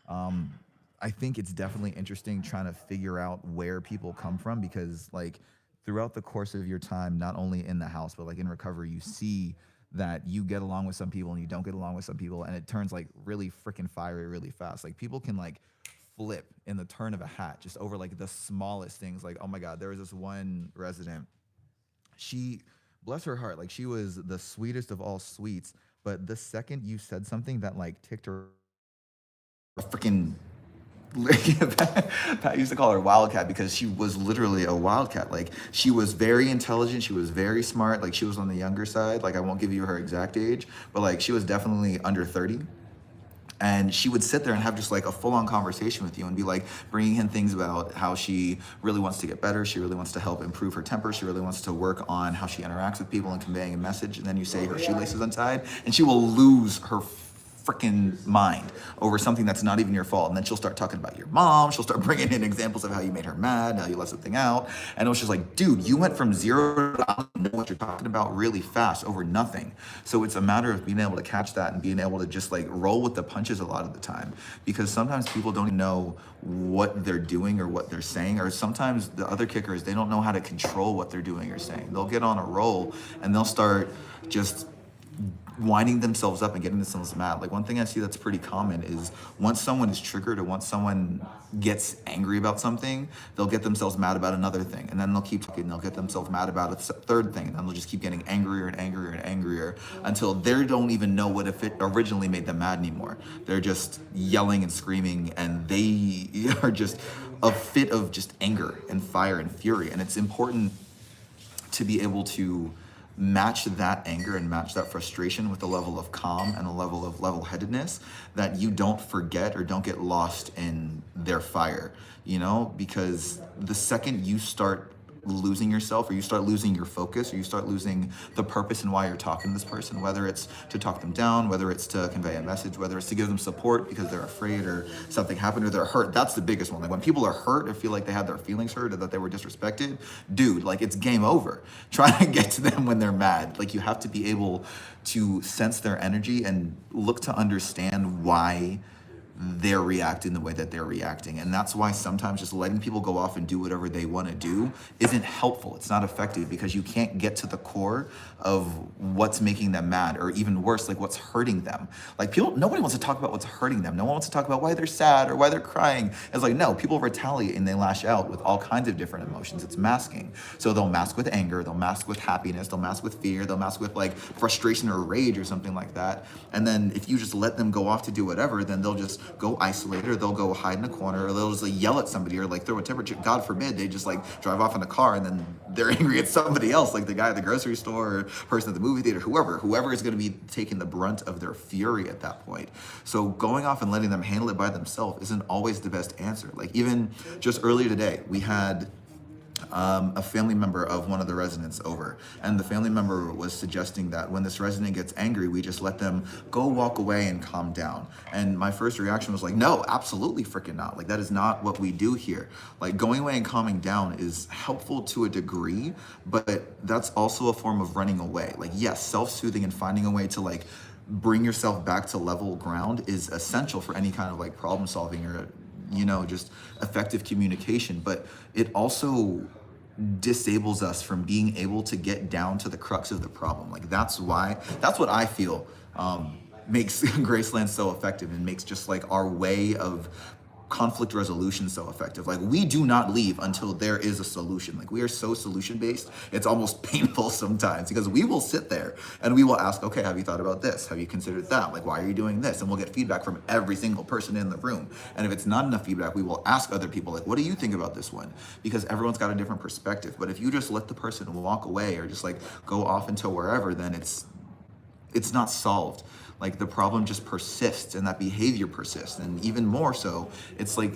I think it's definitely interesting trying to figure out where people come from because like throughout the course of your time, not only in the house, but like in recovery, you see that you get along with some people and you don't get along with some people and it turns like really freaking fiery really fast. Like people can like flip in the turn of a hat just over like the smallest things. Like, oh my God, there was this one resident. She, bless her heart, like she was the sweetest of all sweets, but the second you said something that like ticked her freaking Pat used to call her Wildcat because she was literally a wildcat. Like she was very intelligent, she was very smart, like she was on the younger side. Like I won't give you her exact age, but like she was definitely under 30. And she would sit there and have just like a full-on conversation with you and be like bringing in things about how she really wants to get better. She really wants to help improve her temper. She really wants to work on how she interacts with people and conveying a message. And then you say her shoelace is untied and she will lose her freaking mind over something that's not even your fault. And then she'll start talking about your mom. She'll start bringing in examples of how you made her mad, how you let something out. And it was just like, dude, you went from zero to I don't know what you're talking about really fast over nothing. So it's a matter of being able to catch that and being able to just like roll with the punches a lot of the time. Because sometimes people don't even know what they're doing or what they're saying. Or sometimes the other kicker is they don't know how to control what they're doing or saying. They'll get on a roll and they'll start just winding themselves up and getting themselves mad. Like one thing I see that's pretty common is once someone is triggered or once someone gets angry about something, they'll get themselves mad about another thing. And then they'll keep talking, they'll get themselves mad about a third thing. And then they'll just keep getting angrier and angrier and angrier until they don't even know what if it originally made them mad anymore. They're just yelling and screaming and they are just a fit of just anger and fire and fury. And it's important to be able to match that anger and match that frustration with a level of calm and a level of level-headedness that you don't forget or don't get lost in their fire, you know, because the second you start losing yourself or you start losing your focus or you start losing the purpose and why you're talking to this person, whether it's to talk them down, whether it's to convey a message, whether it's to give them support because they're afraid or something happened or they're hurt. That's the biggest one. Like when people are hurt or feel like they had their feelings hurt or that they were disrespected, dude, like it's game over. Try to get to them when they're mad. Like you have to be able to sense their energy and look to understand why they're reacting the way that they're reacting. And that's why sometimes just letting people go off and do whatever they want to do isn't helpful. It's not effective because you can't get to the core of what's making them mad or even worse, like what's hurting them. Like nobody wants to talk about what's hurting them. No one wants to talk about why they're sad or why they're crying. It's like, no, people retaliate and they lash out with all kinds of different emotions. It's masking. So they'll mask with anger, they'll mask with happiness, they'll mask with fear, they'll mask with like frustration or rage or something like that. And then if you just let them go off to do whatever, then they'll just go isolated or they'll go hide in a corner or they'll just like yell at somebody or like throw a temperature. God forbid they just like drive off in a car and then they're angry at somebody else, like the guy at the grocery store or person at the movie theater, whoever is going to be taking the brunt of their fury at that point. So going off and letting them handle it by themselves isn't always the best answer. Like even just earlier today, we had a family member of one of the residents over, and the family member was suggesting that when this resident gets angry, we just let them go walk away and calm down. And my first reaction was like, no, absolutely freaking not. Like that is not what we do here. Like going away and calming down is helpful to a degree, but that's also a form of running away. Like yes, self-soothing and finding a way to like bring yourself back to level ground is essential for any kind of like problem solving or just effective communication, but it also disables us from being able to get down to the crux of the problem. Like that's what I feel makes Graceland so effective and makes just like our way of conflict resolution so effective. Like, we do not leave until there is a solution. Like, we are so solution based, it's almost painful sometimes, because we will sit there and we will ask, okay, have you thought about this? Have you considered that? Like, why are you doing this? And we'll get feedback from every single person in the room. And if it's not enough feedback, we will ask other people, like, what do you think about this one? Because everyone's got a different perspective. But if you just let the person walk away or just like go off into wherever, then it's not solved. Like, the problem just persists, and that behavior persists. And even more so, it's like,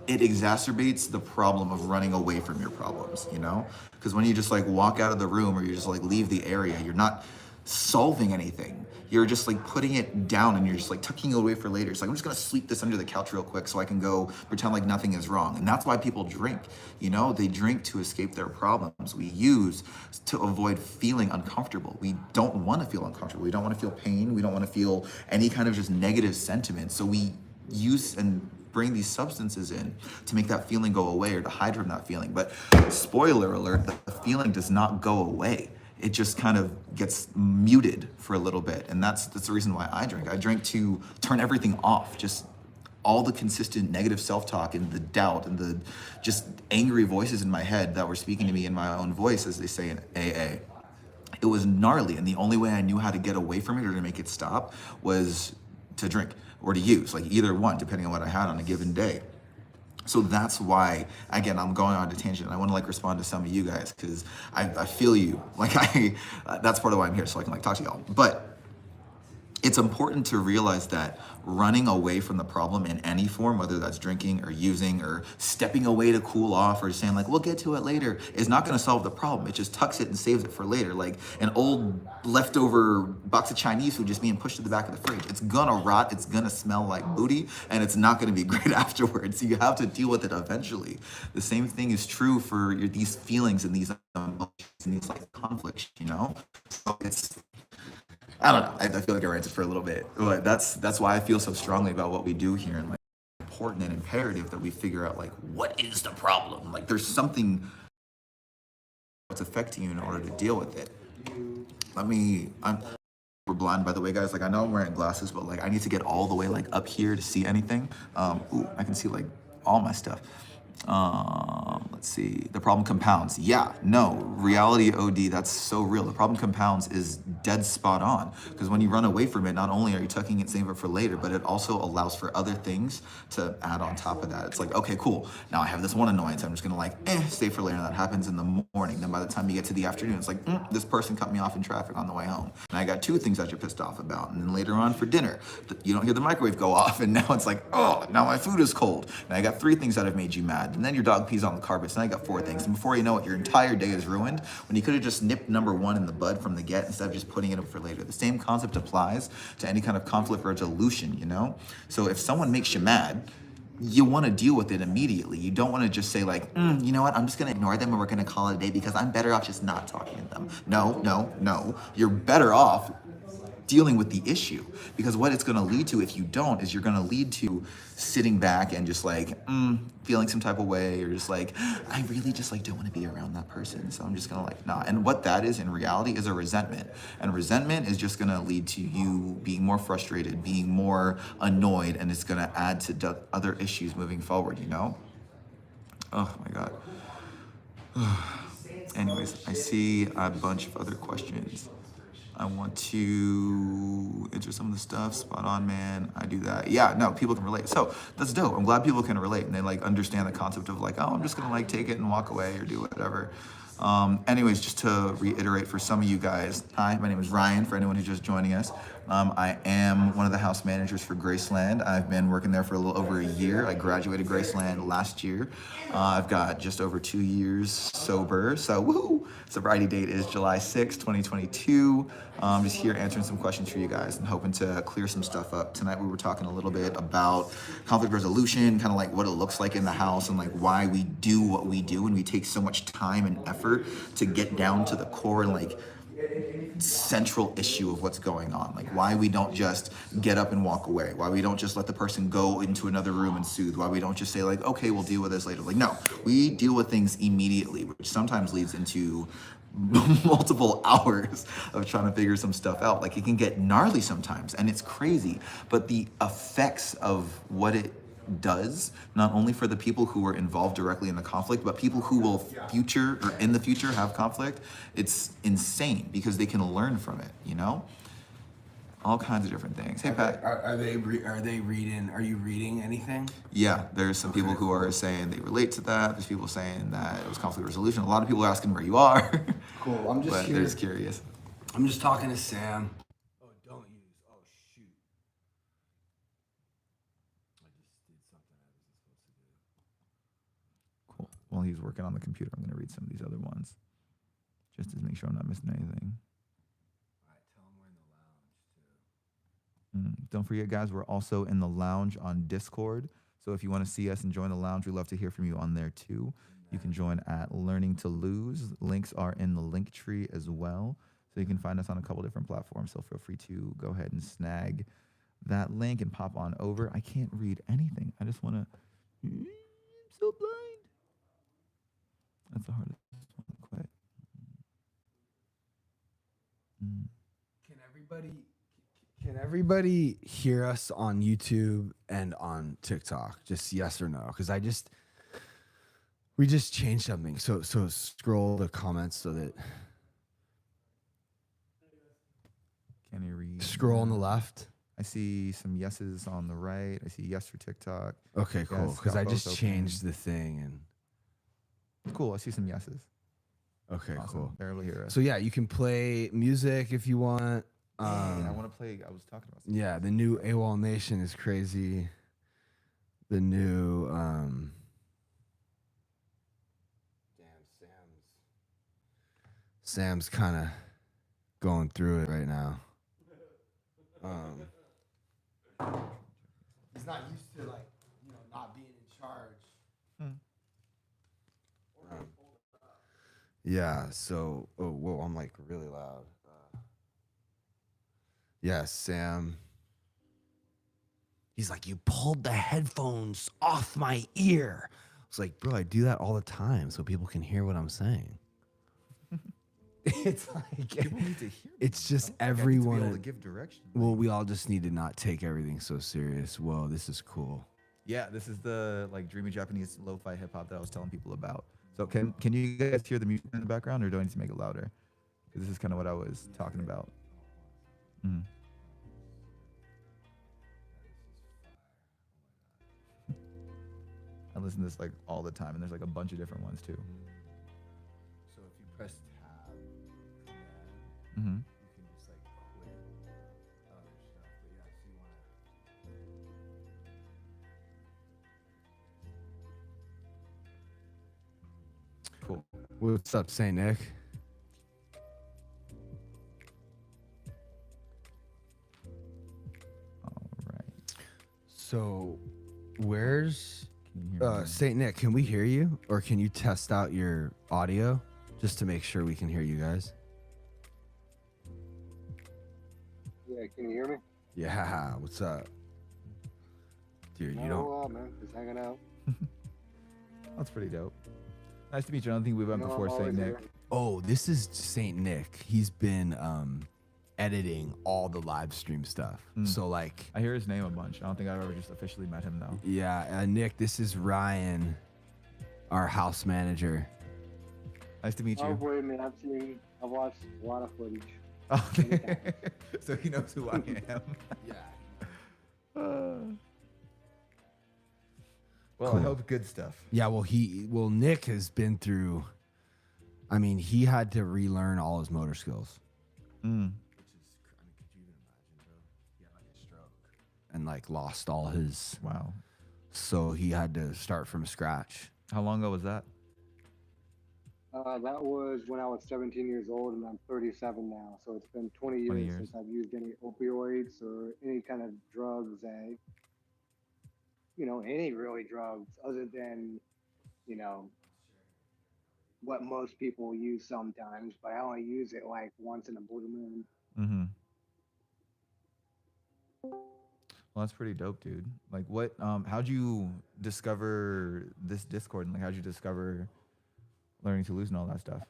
it exacerbates the problem of running away from your problems, you know? Because when you just like walk out of the room, or you just like leave the area, you're not solving anything. You're just like putting it down, and you're just like tucking it away for later. It's like, I'm just gonna sweep this under the couch real quick so I can go pretend like nothing is wrong. And that's why people drink, you know? They drink to escape their problems. We use to avoid feeling uncomfortable. We don't wanna feel uncomfortable. We don't wanna feel pain. We don't wanna feel any kind of just negative sentiment. So we use and bring these substances in to make that feeling go away, or to hide from that feeling. But spoiler alert, the feeling does not go away. It just kind of gets muted for a little bit. And that's the reason why I drink. I drink to turn everything off, just all the consistent negative self-talk and the doubt and the just angry voices in my head that were speaking to me in my own voice, as they say in AA. It was gnarly, and the only way I knew how to get away from it or to make it stop was to drink or to use, like either one, depending on what I had on a given day. So that's why, again, I'm going on a tangent. I want to like respond to some of you guys, because I feel you. Like, that's part of why I'm here, so I can like talk to y'all. But it's important to realize that running away from the problem in any form, whether that's drinking or using or stepping away to cool off or saying like, we'll get to it later, is not going to solve the problem. It just tucks it and saves it for later. Like an old leftover box of Chinese food just being pushed to the back of the fridge. It's gonna rot, it's gonna smell like booty, and it's not gonna be great afterwards. So you have to deal with it eventually. The same thing is true for these feelings and these emotions and these like conflicts, you know? So it's, I don't know. I feel like I ranted for a little bit, but that's why I feel so strongly about what we do here, and like important and imperative that we figure out like, what is the problem? Like, there's something that's affecting you in order to deal with it. We're blind, by the way, guys. Like, I know I'm wearing glasses, but like I need to get all the way like up here to see anything. Ooh, I can see like all my stuff. Let's see. The problem compounds. Yeah, no, reality OD, that's so real. The problem compounds is dead spot on, because when you run away from it, not only are you tucking it, saving it for later, but it also allows for other things to add on top of that. It's like, okay, cool. Now I have this one annoyance. I'm just gonna like, save for later. And that happens in the morning. Then by the time you get to the afternoon, it's like, this person cut me off in traffic on the way home. And I got 2 things that you're pissed off about. And then later on for dinner, you don't hear the microwave go off, and now it's like, oh, now my food is cold. And I got 3 things that have made you mad. And then your dog pees on the carpet, so now you got 4 things. And before you know it, your entire day is ruined, when you could have just nipped number 1 in the bud from the get instead of just putting it up for later. The same concept applies to any kind of conflict resolution, you know? So if someone makes you mad, you want to deal with it immediately. You don't want to just say like, you know what, I'm just going to ignore them and we're going to call it a day because I'm better off just not talking to them. No. You're better off dealing with the issue, because what it's going to lead to, if you don't, is you're going to lead to sitting back and just like feeling some type of way, or just like, I really just like don't want to be around that person, so I'm just gonna like nah. And what that is in reality is a resentment, and resentment is just gonna lead to you being more frustrated, being more annoyed, and it's gonna add to other issues moving forward, you know? Oh my God. Anyways, I see a bunch of other questions. I want to answer some of the stuff. Spot on, man. I do that. Yeah, no, people can relate. So that's dope. I'm glad people can relate and they like understand the concept of like, oh, I'm just gonna like take it and walk away or do whatever. Anyways, just to reiterate for some of you guys, hi, my name is Ryan, for anyone who's just joining us. I am one of the house managers for Graceland. I've been working there for a little over a year. I graduated Graceland last year. I've got just over 2 years sober, so woohoo! Sobriety date is July 6, 2022. Just here answering some questions for you guys and hoping to clear some stuff up. Tonight we were talking a little bit about conflict resolution, kind of like what it looks like in the house and like why we do what we do, and we take so much time and effort to get down to the core and like central issue of what's going on. Like why we don't just get up and walk away, why we don't just let the person go into another room and soothe, why we don't just say like, okay, we'll deal with this later. Like, no, we deal with things immediately, which sometimes leads into multiple hours of trying to figure some stuff out. Like it can get gnarly sometimes and it's crazy, but the effects of what it does, not only for the people who are involved directly in the conflict, but people who will future or in the future have conflict, it's insane because they can learn from it, you know? All kinds of different things. Hey, Pat. Are they reading? Are you reading anything? Yeah, there's some people who are saying they relate to that. There's people saying that it was conflict resolution. A lot of people are asking where you are. Cool. I'm just but they're just curious. I'm just talking to Sam. Oh, don't use. Oh, shoot. I just did something I wasn't supposed to do. Cool. While he's working on the computer, I'm going to read some of these other ones just to make sure I'm not missing anything. Don't forget, guys, we're also in the lounge on Discord. So if you want to see us and join the lounge, we'd love to hear from you on there too. You can join at Learning to Lose. Links are in the link tree as well. So you can find us on a couple different platforms. So feel free to go ahead and snag that link and pop on over. I can't read anything. I just want to. I'm so blind. That's the hardest one to quit. Can everybody hear us on YouTube and on TikTok? Just yes or no? Because we just changed something. So scroll the comments so that. Can you read? Scroll on the left. I see some yeses on the right. I see yes for TikTok. Okay, cool. Yes, Because got I both just open. changed the thing and. Cool. I see some yeses. Okay, Awesome. cool. Barely hear us. So yeah, you can play music if you want. I want to play. I was talking about. Yeah, the new AWOL Nation is crazy. The new Sam's kind of going through it right now. He's not used to not being in charge. Yeah, so whoa, I'm really loud. Yeah, Sam. He's like, you pulled the headphones off my ear. I was like, bro, I do that all the time so people can hear what I'm saying. It's like People need to hear. it's just I need to be everyone. able to give direction. Well, we all just need to not take everything so serious. Whoa, this is cool. Yeah, this is the dreamy Japanese lo-fi hip hop that I was telling people about. So can you guys hear the music in the background, or do I need to make it louder? Because this is kind of what I was talking about. Mm. I listen to this all the time, and there's a bunch of different ones too. So if you press tab, Mm-hmm. you can just quit other stuff. But yeah, if you want to. Cool. What's up, Saint Nick? All right. So, where's Can you hear me? Saint Nick? Can we hear you, or can you test out your audio just to make sure we can hear you guys? Yeah, can you hear me? Yeah. What's up, dude? You Oh, don't. well, man, just hanging out. That's pretty dope. Nice to meet you. I don't think we went No, before I'm Saint always Nick. here. Oh, this is Saint Nick. He's been editing all the live stream stuff. So I hear his name a bunch. I don't think I've ever just officially met him though. yeah, Nick, this is Ryan, our house manager. Nice to meet Oh, you. believe me, I've watched a lot of footage. Okay. So he knows who I am. Yeah. Well, Cool. I hope good stuff. Yeah, well, Nick has been through. I mean, he had to relearn all his motor skills. Mm. Could you even imagine, bro? He had a stroke and lost all his. Wow. So he had to start from scratch. How long ago was that? That was when I was 17 years old, and I'm 37 now. So it's been 20 years, 20 years. since I've used any opioids or any kind of drugs, any really drugs other than, what most people use sometimes, but I only use it like once in a blue moon. Mm-hmm. Well, that's pretty dope, dude. Like, what? How'd you discover this Discord, and like, how'd you discover learning to lose and all that stuff?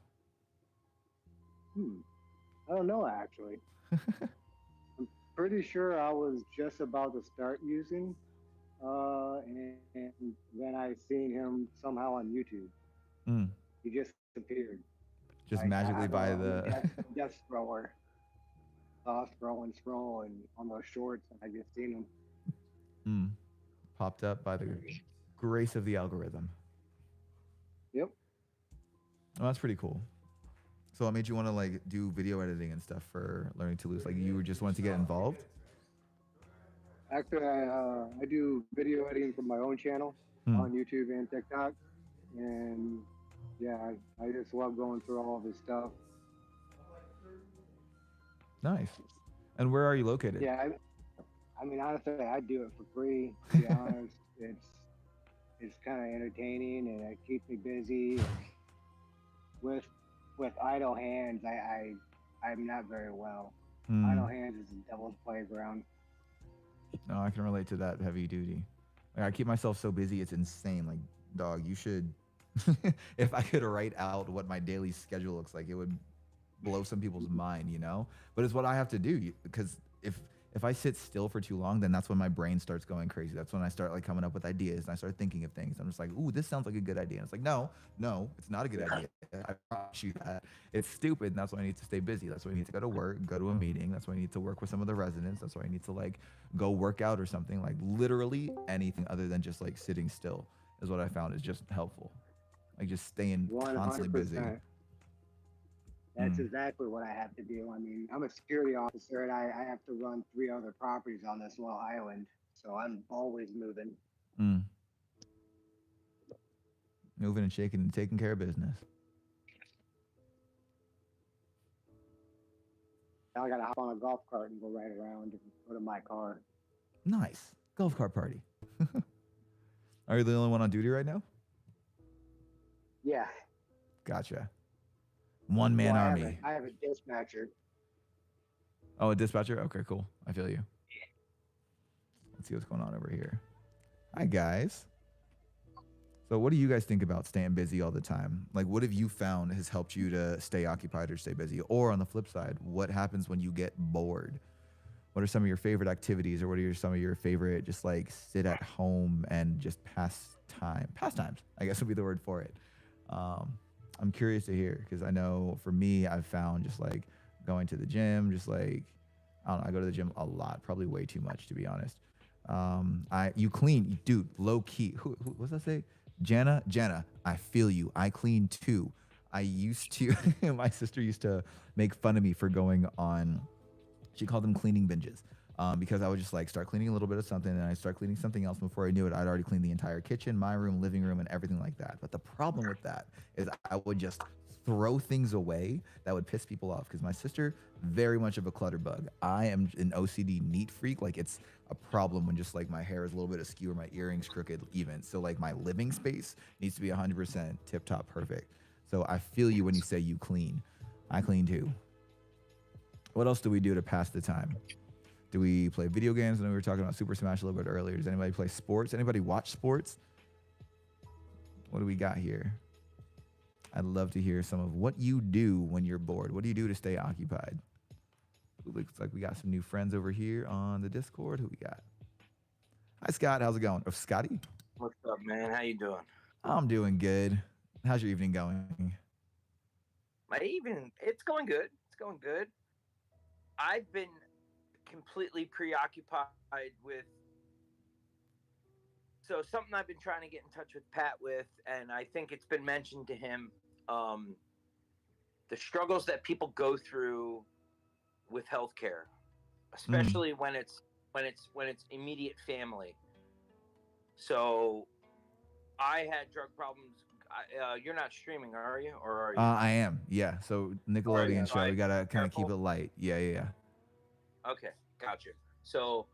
I don't know actually. I'm pretty sure I was just about to start using, and then I seen him somehow on YouTube. Mm. He just appeared. Just Like, magically by I'm a the. death scroller. Scroll, and on those shorts, and I just seen him. Popped up by the grace of the algorithm. Yep. Oh, that's pretty cool. So what made you want to like do video editing and stuff for learning to lose? Like you just wanted to get involved? Actually, I do video editing for my own channel on YouTube and TikTok, and yeah, I just love going through all of this stuff. Nice. And where are you located? Yeah, I mean, honestly, I do it for free. To be honest, it's kind of entertaining and it keeps me busy. With idle hands, I'm not very well. Idle hands is the devil's playground. No, I can relate to that heavy duty. Like, I keep myself so busy, it's insane. Like, dog, you should. If I could write out what my daily schedule looks like, it would blow some people's mind, you know. But it's what I have to do, because if I sit still for too long, then that's when my brain starts going crazy. That's when I start like coming up with ideas and I start thinking of things. I'm just like, ooh, this sounds like a good idea. And it's like, no, it's not a good idea. I promise you that. It's stupid. And that's why I need to stay busy. That's why I need to go to work, go to a meeting. That's why I need to work with some of the residents. That's why I need to like go work out or something. Like literally anything other than just like sitting still is what I found is just helpful. Like just staying constantly busy. 100%. That's exactly what I have to do. I mean, I'm a security officer and I have to run 3 other properties on this little island. So I'm always moving. Moving and shaking and taking care of business. Now I got to hop on a golf cart and go right around and go to my car. Nice. Golf cart party. Are you the only one on duty right now? Yeah. Gotcha. One-man army. I have a dispatcher. Oh, a dispatcher? Okay, cool. I feel you. Let's see what's going on over here. Hi, guys. So what do you guys think about staying busy all the time? Like, what have you found has helped you to stay occupied or stay busy? Or on the flip side, what happens when you get bored? What are some of your favorite activities, or what are some of your favorite just like sit at home and just pastimes, I guess would be the word for it. I'm curious to hear, because I know for me, I've found just like going to the gym, just like, I don't know, I go to the gym a lot, probably way too much to be honest. You clean, dude, low key. Who what's that say? Jenna, I feel you. I clean too. I used to, my sister used to make fun of me for going on, she called them cleaning binges. Because I would just like start cleaning a little bit of something and I start cleaning something else. Before I knew it, I'd already cleaned the entire kitchen, my room, living room, and everything like that. But the problem with that is I would just throw things away that would piss people off, because my sister, very much of a clutter bug. I am an OCD neat freak. Like, it's a problem when just like my hair is a little bit askew or my earrings crooked even. So like my living space needs to be 100% tip top perfect. So I feel you when you say you clean. I clean too. What else do we do to pass the time? Do we play video games? I know we were talking about Super Smash a little bit earlier. Does anybody play sports? Anybody watch sports? What do we got here? I'd love to hear some of what you do when you're bored. What do you do to stay occupied? It looks like we got some new friends over here on the Discord. Who we got? Hi, Scott. How's it going? Oh, Scotty? What's up, man? How you doing? I'm doing good. How's your evening going? My evening, it's going good. It's going good. I've been completely preoccupied with, so something I've been trying to get in touch with Pat with, and I think it's been mentioned to him, the struggles that people go through with healthcare, especially when it's immediate family. So I had drug problems. You're not streaming, are you? Or are you? I am. Yeah. So Nickelodeon show. We gotta kind of keep it light. Yeah. Okay, gotcha. So,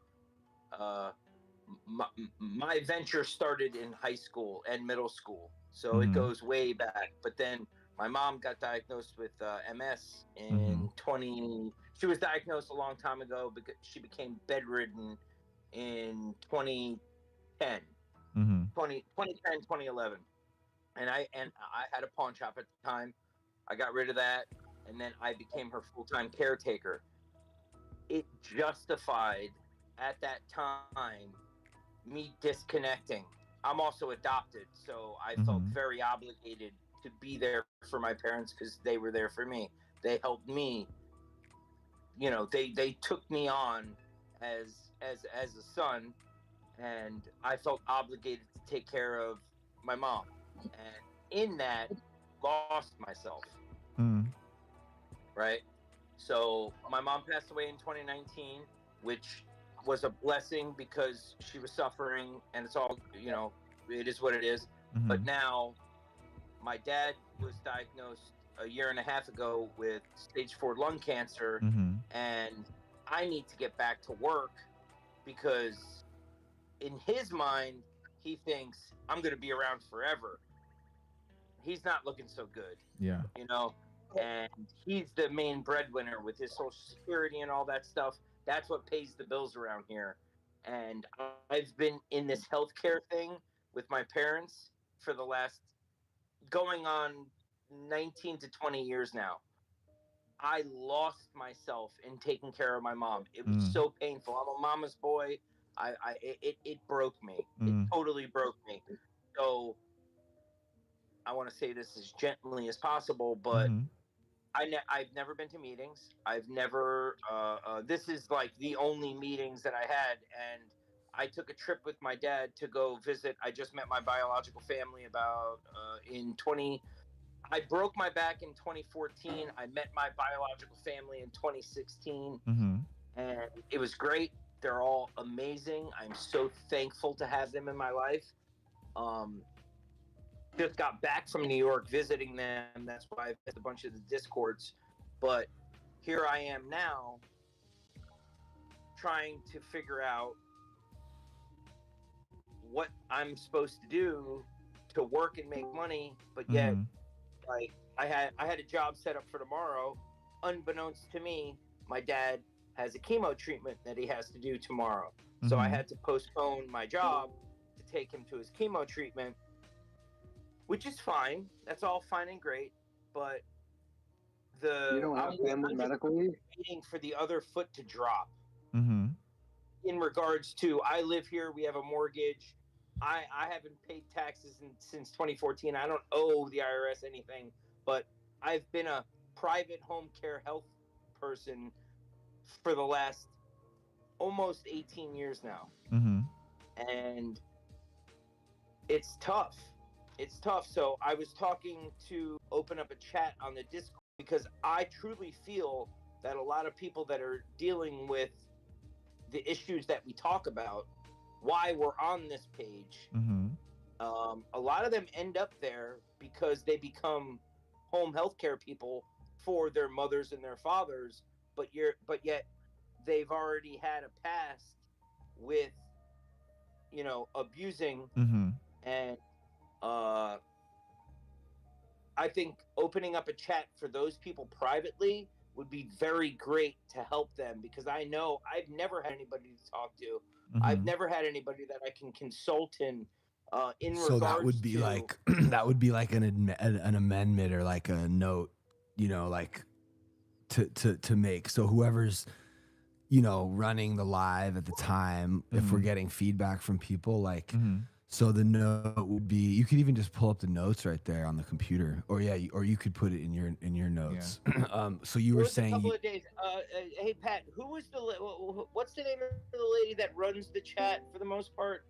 my venture started in high school and middle school, so it goes way back. But then My mom got diagnosed with MS in 20. She was diagnosed a long time ago because she became bedridden in 2010, 2010, 2011. And I had a pawn shop at the time. I got rid of that, and then I became her full-time caretaker. It justified at that time me disconnecting. I'm also adopted, so I felt very obligated to be there for my parents because they were there for me. They helped me. You know, they took me on as a son, and I felt obligated to take care of my mom. And in that, lost myself. Right? So my mom passed away in 2019, which was a blessing because she was suffering, and it's all, you know, it is what it is. But now my dad was diagnosed a year and a half ago with stage 4 lung cancer, and I need to get back to work because in his mind, he thinks I'm going to be around forever. He's not looking so good. Yeah. You know, and he's the main breadwinner with his Social Security and all that stuff. That's what pays the bills around here. And I've been in this healthcare thing with my parents for the last going on 19 to 20 years now. I lost myself in taking care of my mom. It was so painful. I'm a mama's boy. It broke me. It totally broke me. So I want to say this as gently as possible, but I've never been to meetings. I've never, this is like the only meetings that I had. And I took a trip with my dad to go visit. I just met my biological family about I broke my back in 2014. I met my biological family in 2016. And it was great. They're all amazing. I'm so thankful to have them in my life. Just got back from New York visiting them. That's why I've missed a bunch of the Discords. But here I am now trying to figure out what I'm supposed to do to work and make money, but yet like I had a job set up for tomorrow. Unbeknownst to me, my dad has a chemo treatment that he has to do tomorrow. So I had to postpone my job to take him to his chemo treatment, which is fine. That's all fine and great. But you don't have family medical leave? Waiting for the other foot to drop. In regards to, I live here, we have a mortgage. I haven't paid taxes since 2014. I don't owe the IRS anything, but I've been a private home care health person for the last almost 18 years now. And it's tough. It's tough. So I was talking to open up a chat on the Discord because I truly feel that a lot of people that are dealing with the issues that we talk about, why we're on this page, a lot of them end up there because they become home health care people for their mothers and their fathers, but yet they've already had a past with, you know, abusing. And I think opening up a chat for those people privately would be very great to help them, because I know I've never had anybody to talk to. I've never had anybody that I can consult in So that would be like that would be like an amendment or like a note, you know, like to make. So whoever's, you know, running the live at the time, if we're getting feedback from people, like so the note would be, you could even just pull up the notes right there on the computer, or or you could put it in your notes. So you were saying a couple of days. Hey Pat, what's the name of the lady that runs the chat for the most part?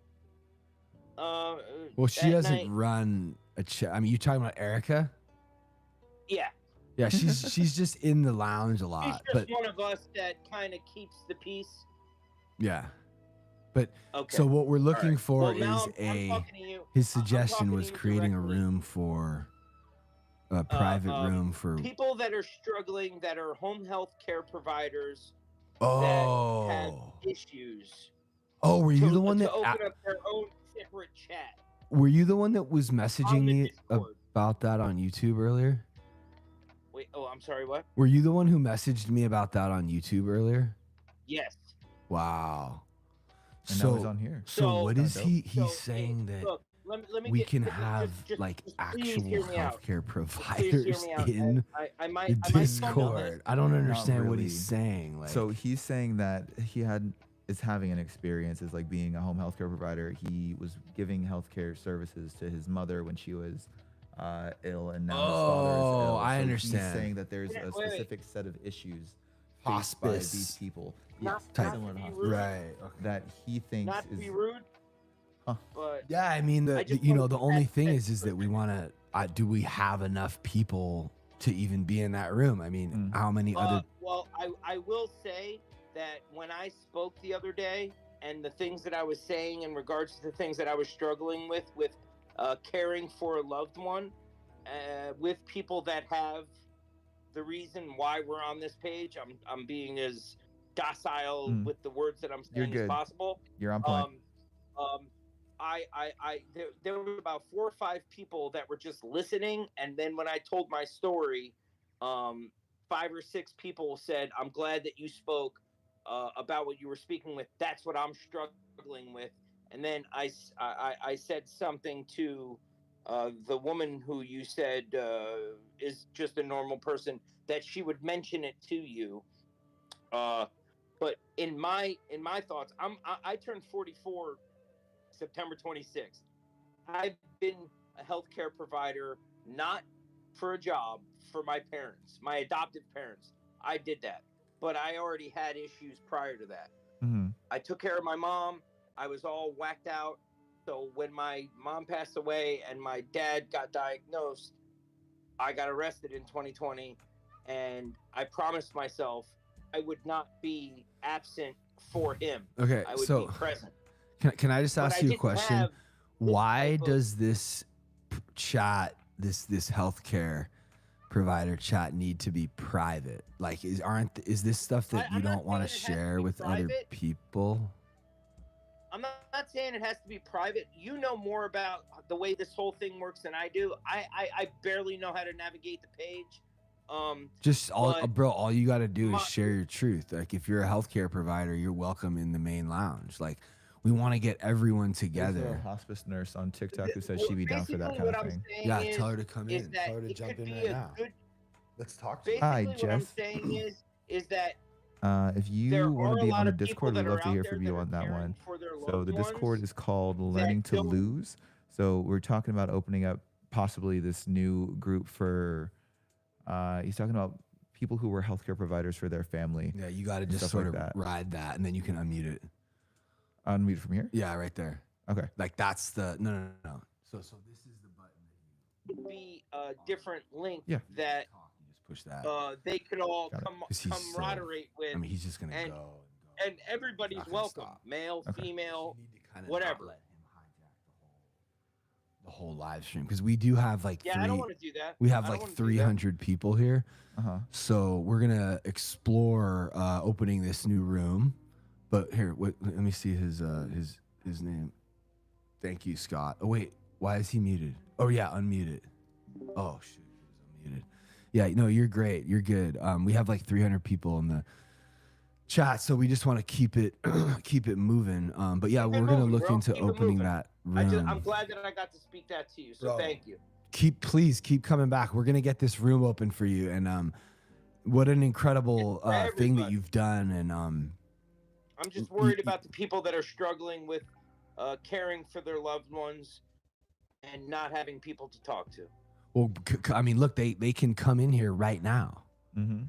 Well, she doesn't run a chat. I mean, you talking about Erica? Yeah. Yeah, she's just in the lounge a lot. She's just one of us that kind of keeps the peace. Yeah. But okay. So what we're looking for now is I'm talking to you. his suggestion was creating a room for a private room for people that are struggling, that are home health care providers that have issues. Oh, were you the one to that open up their own separate chat? Were you the one that was messaging me about that on YouTube earlier? Wait, oh, I'm sorry, what? Were you the one who messaged me about that on YouTube earlier? Yes. And Wow. now he's on here. So what is he's So, saying that look, let me we get, can let me have just like please actual hear me out. healthcare Please hear providers me out. in I might the fumble this. Discord? I don't understand what really. he's saying. Like, So he's saying that he is having an experience as like being a home healthcare provider. He was giving healthcare services to his mother when she was ill, and now his father is ill. I So understand. He's saying that there's a specific set of issues faced by Hospice these people. Not Similar to to be hospice. rude. right. Okay. That he thinks Not to is be rude, Huh. but Yeah, I mean, I just the wanna only add thing that- is that we want to. Do we have enough people to even be in that room? I mean, how many other? Well, I will say that when I spoke the other day, and the things that I was saying in regards to the things that I was struggling with caring for a loved one, with people that have the reason why we're on this page, I'm being as docile with the words that I'm You're saying as good. possible. You're on point. There were about 4 or 5 people that were just listening, and then when I told my story, 5 or 6 people said, "I'm glad that you spoke about what you were speaking with. That's what I'm struggling with." And then I said something to the woman who you said is just a normal person, that she would mention it to you. But in my thoughts, I turned 44 September 26th. I've been a healthcare provider, not for a job, for my parents, my adoptive parents. I did that, but I already had issues prior to that. Mm-hmm. I took care of my mom. I was all whacked out. So when my mom passed away and my dad got diagnosed, I got arrested in 2020, and I promised myself I would not be absent for him. Okay, I would so be present. Can I just But ask I you a didn't question? have Why does this chat, this healthcare provider chat, need to be private? Like, is this stuff that you don't want to share with other private. people? I'm not saying it has to be private. You know more about the way this whole thing works than I do. I barely know how to navigate the page. Just but all you got to do is share your truth. Like, if you're a healthcare provider, you're welcome in the main lounge. Like, we want to get everyone There's together. a hospice nurse on TikTok who says she'd be down for that basically kind what of I'm thing. saying Yeah, is, tell her to come is in. that Tell her to it jump could in be right a now. good. Let's talk to her. Basically, Hi, what Jess. I'm saying is that If there you want are to a be lot on the of people Discord, we'd that love are to out hear there from that you are on that caring one. for their So loved the Discord ones is called that Learning to don't- Lose. So we're talking about opening up possibly this new group for. He's talking about people who were healthcare providers for their family. Yeah, you got to and just stuff sort like of that. ride that, and then you can unmute it. Unmute from here. Yeah, right there. Okay. Like, that's the no. So this is the button. Be a different link Yeah. that Just push that. they could all Got it. 'Cause he's so- camaraderie with. I mean, he's just gonna and, go. and everybody's Not gonna welcome, stop. male, Okay. female, You need to kind of whatever. let him hijack the whole live stream, because we do have like Yeah, I don't want to do that. we have I don't like wanna do that. 300 people here. Uh-huh. So we're gonna explore opening this new room. But here, wait, let me see his name. Thank you, Scott. Oh wait, why is he muted? Oh yeah, unmuted. Oh shoot, he was unmuted. Yeah, no, you're great. You're good. We have like 300 people in the chat, so we just want to keep it moving. But yeah, Keep it we're gonna moving, look bro. into Keep it opening moving. that room. I'm glad that I got to speak that to you. So Bro. thank you. Please keep coming back. We're gonna get this room open for you, and what an incredible For thing that everybody. you've done. And I'm just worried about the people that are struggling with caring for their loved ones and not having people to talk to. well, I mean, look, they can come in here right now. Mm-hmm.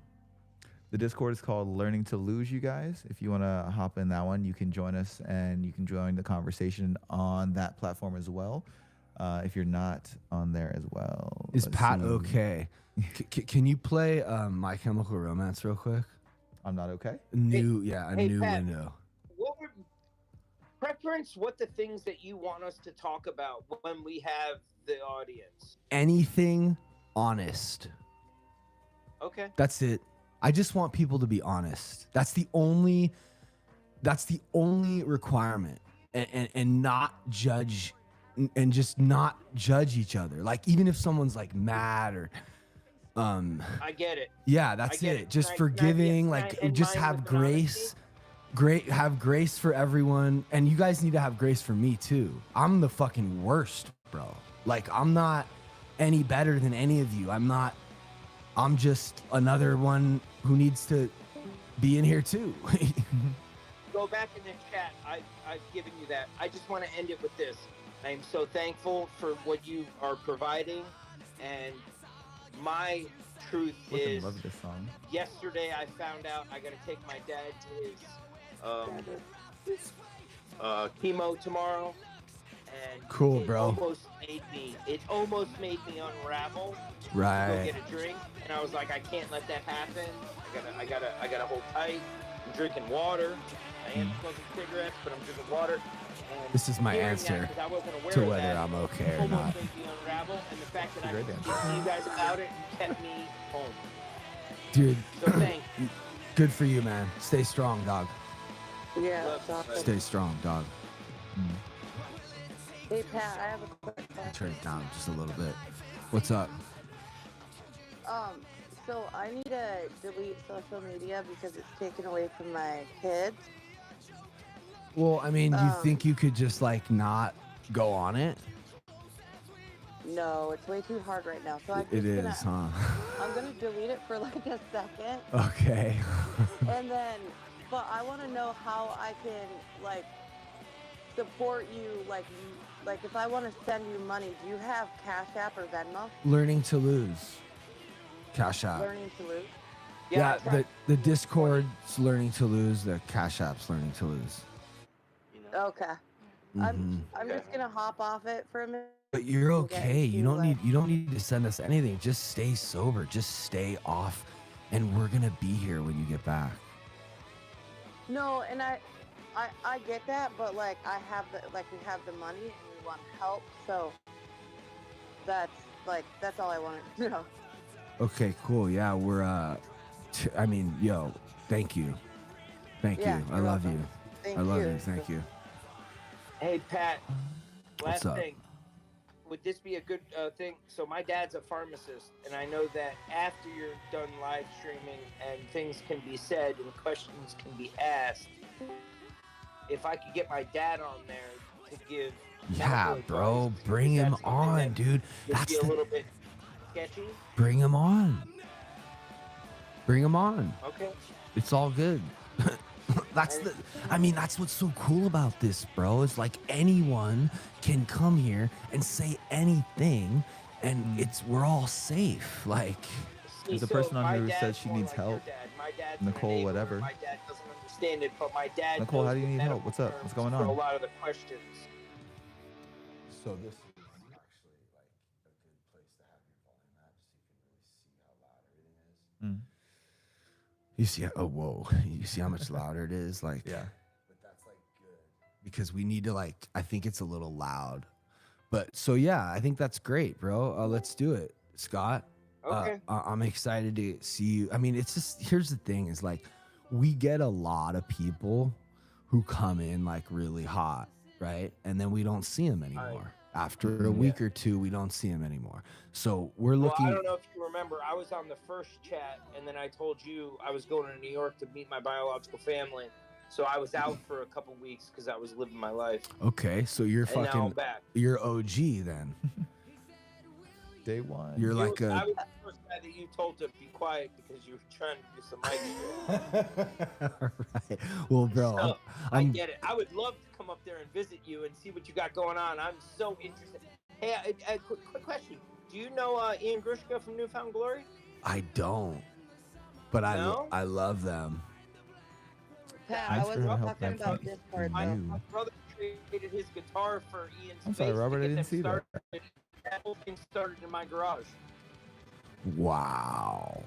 The Discord is called Learning to Lose, you guys. If you want to hop in that one, you can join us and you can join the conversation on that platform as well. If you're not on there as well. Is Let's Pat see. okay? Can you play My Chemical Romance real quick? I'm not okay. A new Pat, window. What would preference? What the things that you want us to talk about when we have the audience? Anything honest. Okay. That's it. I just want people to be honest. That's the only requirement, and not judge, and just not judge each other. Like, even if someone's like mad or I get it. Yeah, that's get it. Just Can I forgiving, be- like can I end just mine have with an honesty? have grace for everyone, and you guys need to have grace for me too. I'm the fucking worst, bro. Like I'm not any better than any of you. I'm just another one who needs to be in here too. Go back in the chat. I've given you that. I just want to end it with this. I'm so thankful for what you are providing, and my truth Fucking is, love this song. yesterday I found out I got to take my dad to his chemo tomorrow, and Cool, it bro. almost made me unravel to Right. go get a drink, and I was like, I can't let that happen. I gotta hold tight. I'm drinking water. I am smoking cigarettes, but I'm drinking water. And This is my hearing that, answer 'cause I wasn't aware to of whether that, I'm okay or almost not. made me unravel, and the fact that I Great could answer. speak to you guys about it kept me home. Dude, So thank you. good for you, man. Stay strong, dog. Yeah, Love it's awesome. Stay strong, dog. Hey Pat, I have a quick question. Turn it down just a little bit. What's up? So I need to delete social media because it's taken away from my kids. Well, I mean, you Um, think you could just like not go on it? No, it's way too hard right now. So I'm It just is, gonna, huh? I'm gonna delete it for like a second, Okay. and then, but I want to know how I can like support you. Like if I want to send you money, do you have Cash App or Venmo? Learning to lose. Cash App. Learning to lose. Yeah, the Discord's learning to lose. The Cash App's learning to lose. Okay. Mhm. I'm just gonna hop off it for a minute. But you're and get okay. You into, don't need to send us anything. Just stay sober. Just stay off, and we're gonna be here when you get back. No, and I get that, but like we have the money and we want help, so that's all I wanted to know. Okay, cool. Yeah, we're I mean, yo, thank you. Thank Yeah, you. I you're love welcome. you. Thank I love you. you. Thank you. Hey Pat, What's last up? thing. Would this be a good thing? So my dad's a pharmacist, and I know that after you're done live streaming and things can be said and questions can be asked, if I could get my dad on there to give Yeah, medical bro, advice, bring is that him something on, that dude. would That's be a the little bit sketchy. bring him on. Bring him on. Okay. It's all good. That's what's so cool about this, bro. It's like anyone can come here and say anything, and we're all safe. Like, There's a So person on my here who dad's says she more needs like your help. dad. My dad's an Nicole, enabler. whatever. My dad doesn't understand it, but my dad Nicole, knows how do you the need help? medical What's up? What's terms going for a on? lot of the questions. so this is actually like a good place to have your volume at, so you can really see how loud everything is. Mm. You see, oh whoa, you see how much louder it is, like Yeah. But that's like good because we need to like. I think it's a little loud, but so yeah, I think that's great, bro. Let's do it, Scott. Okay. I'm excited to see you. I mean, it's just here's the thing: is like we get a lot of people who come in like really hot, right, and then we don't see them anymore. After a week or two, we don't see them anymore. So we're looking. Well, I don't know if you remember, I was on the first chat, and then I told you I was going to New York to meet my biological family. So I was out for a couple weeks because I was living my life. Okay, so you're And now I'm fucking. back. You're OG then. Day one. You're I like was a. the first guy that you told to be quiet because you were trying to do some mic shit. Right. Well, bro, So, I I'm get it. I would love to come up there and visit you and see what you got going on. I'm so interested. Hey, a quick question. Do you know Ian Grushka from Newfound Glory? I don't, but No? I love them. Pat, Thanks I for wasn't helping talking about me. Discord My though. brother traded his guitar for Ian's I'm sorry, bass to Robert, I get didn't them see that. started. That whole thing started in my garage. Wow.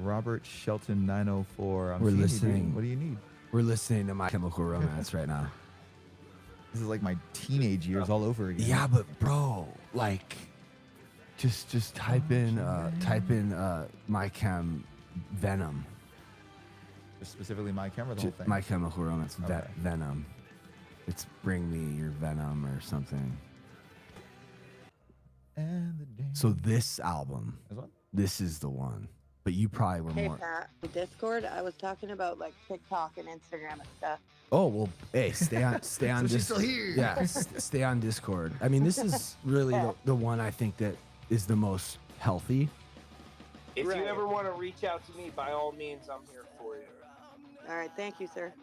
Robert Shelton 904. I'm We're seeing you, dude. listening. What do you need? We're listening to My Chemical Romance right now. This is like my teenage years all over again. Yeah, but bro, like, just type in My Chem Venom. Just specifically my camera, the whole thing. My Chemical Romance Okay. Venom. It's Bring Me Your Venom or something. And the So this album, This one? this is the one. But you probably were Hey more. Pat, Discord. I was talking about like TikTok and Instagram and stuff. Oh well, hey, stay on So she's still here. Yeah, stay on Discord. I mean, this is really the one I think that is the most healthy. If you ever want to reach out to me, by all means, I'm here for you. All right, thank you, sir.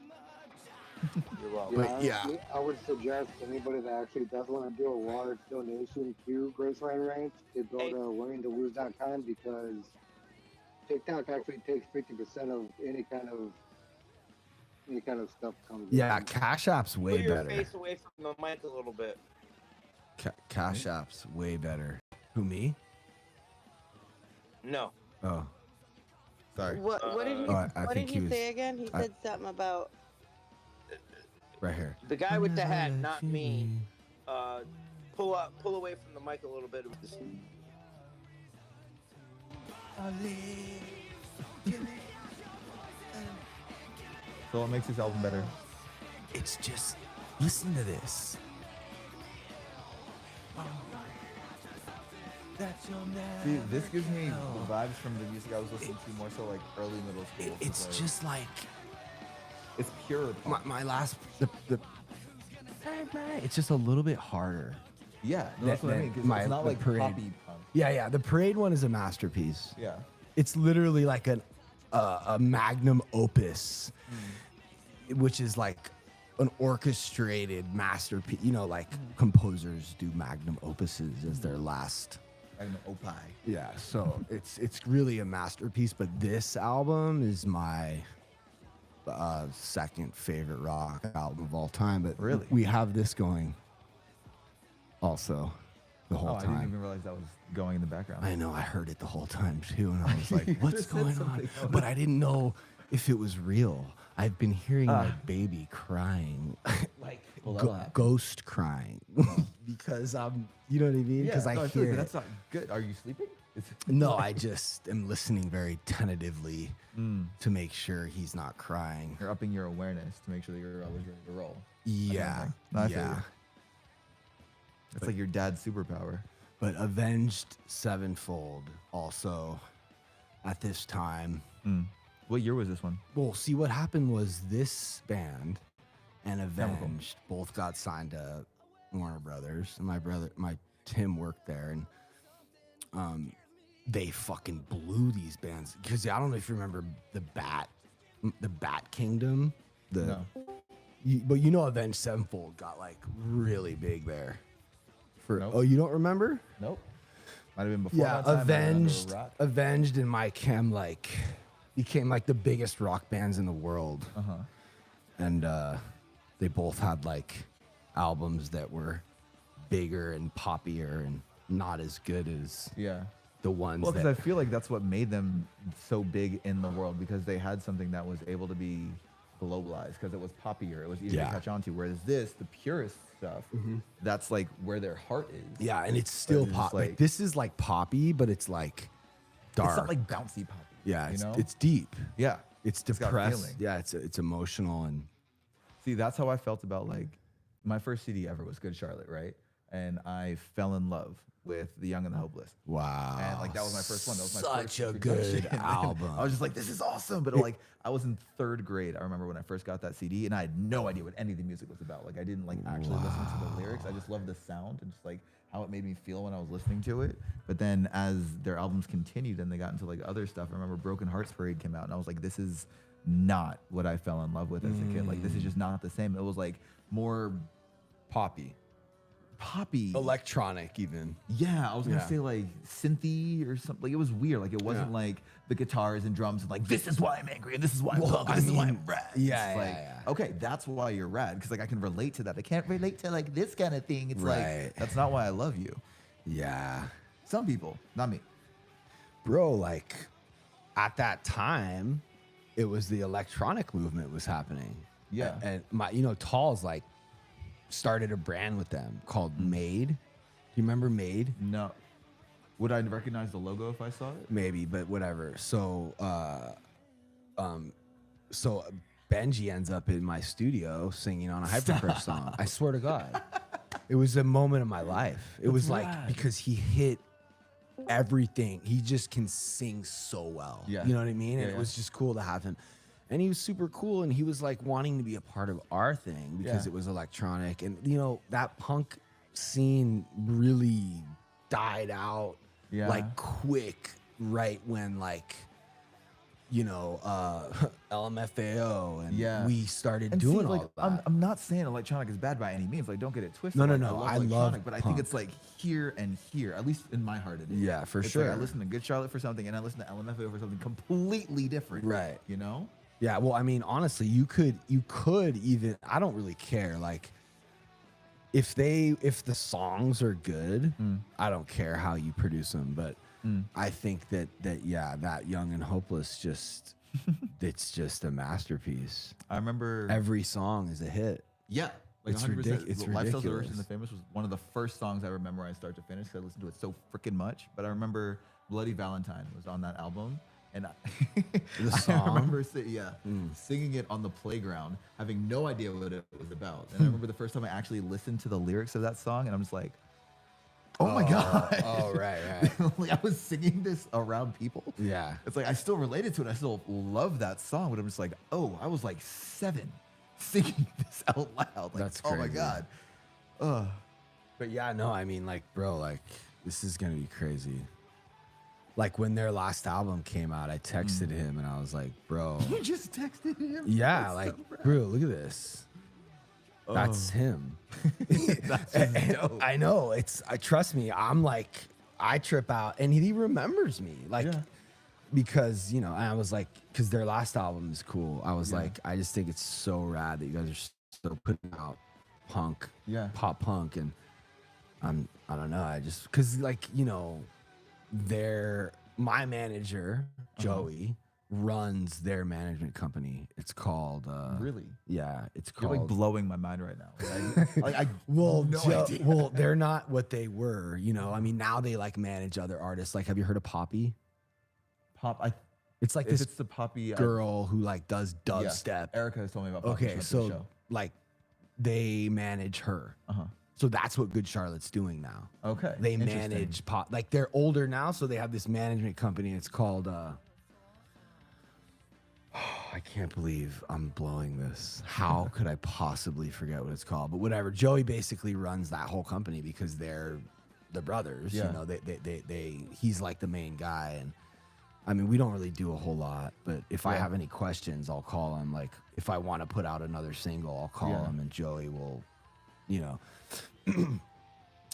You're welcome. But yeah, honestly, I would suggest anybody that actually does want to do a large donation to Graceland Ranch to go to willingtolose.com because TikTok actually takes 50% of any kind of stuff comes. yeah, Cash App's way Put your better. face away from the mic a little bit. Cash App's way better. Who, me? No. Oh, sorry. What did he, I what think did he he was- say again? He said something about right here. The guy with the hat, not me. Pull away from the mic a little bit. So what makes this album better? It's just, listen to this. See, this gives me the vibes from the music I was listening to more so like early middle school. It's like, just like it's pure. my last the it's just a little bit harder. Yeah, no, that's what I mean. 'Cause it's not like parade. poppy punk. Yeah, the parade one is a masterpiece. Yeah. It's literally like a magnum opus, which is like an orchestrated masterpiece. You know, like composers do magnum opuses as their last. Magnum opus. Yeah, so it's really a masterpiece. But this album is my second favorite rock album of all time. But Really? we have this going also the whole I time. didn't even realize that was going in the background. I know, I heard it the whole time too, and I was like, what's Said going on? something else. But I didn't know if it was real. I've been hearing my baby crying, like Well, that'll happen. ghost crying, because you know what I mean? Because I feel hear like it. that's not good. Are you sleeping? No, I just am listening very tentatively to make sure he's not crying. You're upping your awareness to make sure that you're always ready to roll. Yeah, I feel yeah. you. It's like your dad's superpower. But Avenged Sevenfold also at this time. What year was this one? Well, see, what happened was this band and Avenged both got signed to Warner Brothers, and my Tim worked there, and they fucking blew these bands because I don't know if you remember the Bat Kingdom. No. But you know, Avenged Sevenfold got like really big there. Nope. Oh, you don't remember? Nope. Might have been before. Yeah, my time, Avenged and My Chem like became like the biggest rock bands in the world. And they both had like albums that were bigger and poppier and not as good as the ones Well, because that I feel like that's what made them so big in the world, because they had something that was able to be globalized because it was poppier. It was easy to catch on to. Whereas this, the purest stuff, that's like where their heart is. Yeah, and it's still But pop. like, Like, this is like poppy, but it's like dark. It's not like bouncy poppy. Yeah, you know? it's deep. Yeah, It's got depressed. feeling. Yeah, it's emotional and See, that's how I felt about like my first CD ever was Good Charlotte, right? And I fell in love with The Young and the Hopeless. wow. And like that was my first one. That was my Such first a introduction. good And album. I was just like, this is awesome. But like I was in 3rd grade. I remember when I first got that CD, and I had no idea what any of the music was about. Like I didn't like actually listen to the lyrics. I just loved the sound and just like how it made me feel when I was listening to it. But then as their albums continued and they got into like other stuff, I remember Broken Hearts Parade came out, and I was like, this is not what I fell in love with as a kid. Like this is just not the same. It was like more poppy. Electronic even. Yeah, I was gonna say like synthy or something. Like it was weird. Like it wasn't like the guitars and drums and like this is why I'm angry and this is why I'm punk and this is why I'm rad. Yeah, It's like, okay, that's why you're rad, because like I can relate to that. I can't relate to like this kind of thing. It's like that's not why I love you. Yeah. Some people, not me. Bro, like at that time, it was the electronic movement was happening. Yeah. And my, you know, Tall's like started a brand with them called Made. Do you remember Made? No. Would I recognize the logo if I saw it? Maybe, but whatever. So, so Benji ends up in my studio singing on a Hypercrush song. I swear to God. It was a moment of my life. It was like, rad. because he hit everything. He just can sing so well. Yeah. You know what I mean? Yeah, And it was just cool to have him. And he was super cool, and he was like wanting to be a part of our thing because Yeah. it was electronic. And you know, that punk scene really died out like quick right when like, you know, LMFAO and we started And doing see, like, all that. I'm not saying electronic is bad by any means. Like, don't get it twisted. No, Like, no. I love electronic, but I think punk. it's like here and here. At least in my heart, it is. Yeah, for It's sure. Like I listen to Good Charlotte for something, and I listen to LMFAO for something completely different. Right. You know? Yeah, well, I mean, honestly, you could even, I don't really care. Like, if the songs are good, I don't care how you produce them. But I think that Young and Hopeless just, it's just a masterpiece. I remember every song is a hit. Yeah. Like It's 100%. it's Lifestyles of the Rich ridiculous. and the Famous was one of the first songs I ever memorized start to finish because I listened to it so freaking much. But I remember Bloody Valentine was on that album. And The I song? remember singing it on the playground, having no idea what it was about. And I remember the first time I actually listened to the lyrics of that song, and I'm just like, oh my God. Oh, right. Like, I was singing this around people. Yeah. It's like I still related to it. I still love that song, but I'm just like, oh, I was like 7 singing this out loud. Like, That's oh my crazy. God. But yeah, no, I mean, like, bro, like, this is gonna be crazy. Like, when their last album came out, I texted him and I was like, bro. You just texted him? Yeah, That's like, so rad. bro, look at this. That's him. That's just And dope. I know. Trust me, I'm like, I trip out and he remembers me. Like, because, you know, I was like, because their last album is cool. I was like, I just think it's so rad that you guys are still putting out punk, pop punk. And I don't know. I just, because, like, you know, my manager, Joey, runs their management company. It's called Really? Yeah, it's You're called like blowing my mind right now. Like, I well, no idea. well, they're not what they were, you know. I mean, now they like manage other artists. Like, have you heard of Poppy? It's like if this it's the Poppy girl who like does dubstep. Erica has told me about Poppy. She Okay, went to the so show. like they manage her. So that's what Good Charlotte's doing now. Okay, They interesting. manage pop. Like, they're older now, so they have this management company. It's called I can't believe I'm blowing this. How could I possibly forget what it's called? But whatever. Joey basically runs that whole company because they're the brothers. Yeah. You know, he's like the main guy. And I mean, we don't really do a whole lot, but if I have any questions, I'll call him. Like, if I want to put out another single, I'll call him, and Joey will, you know.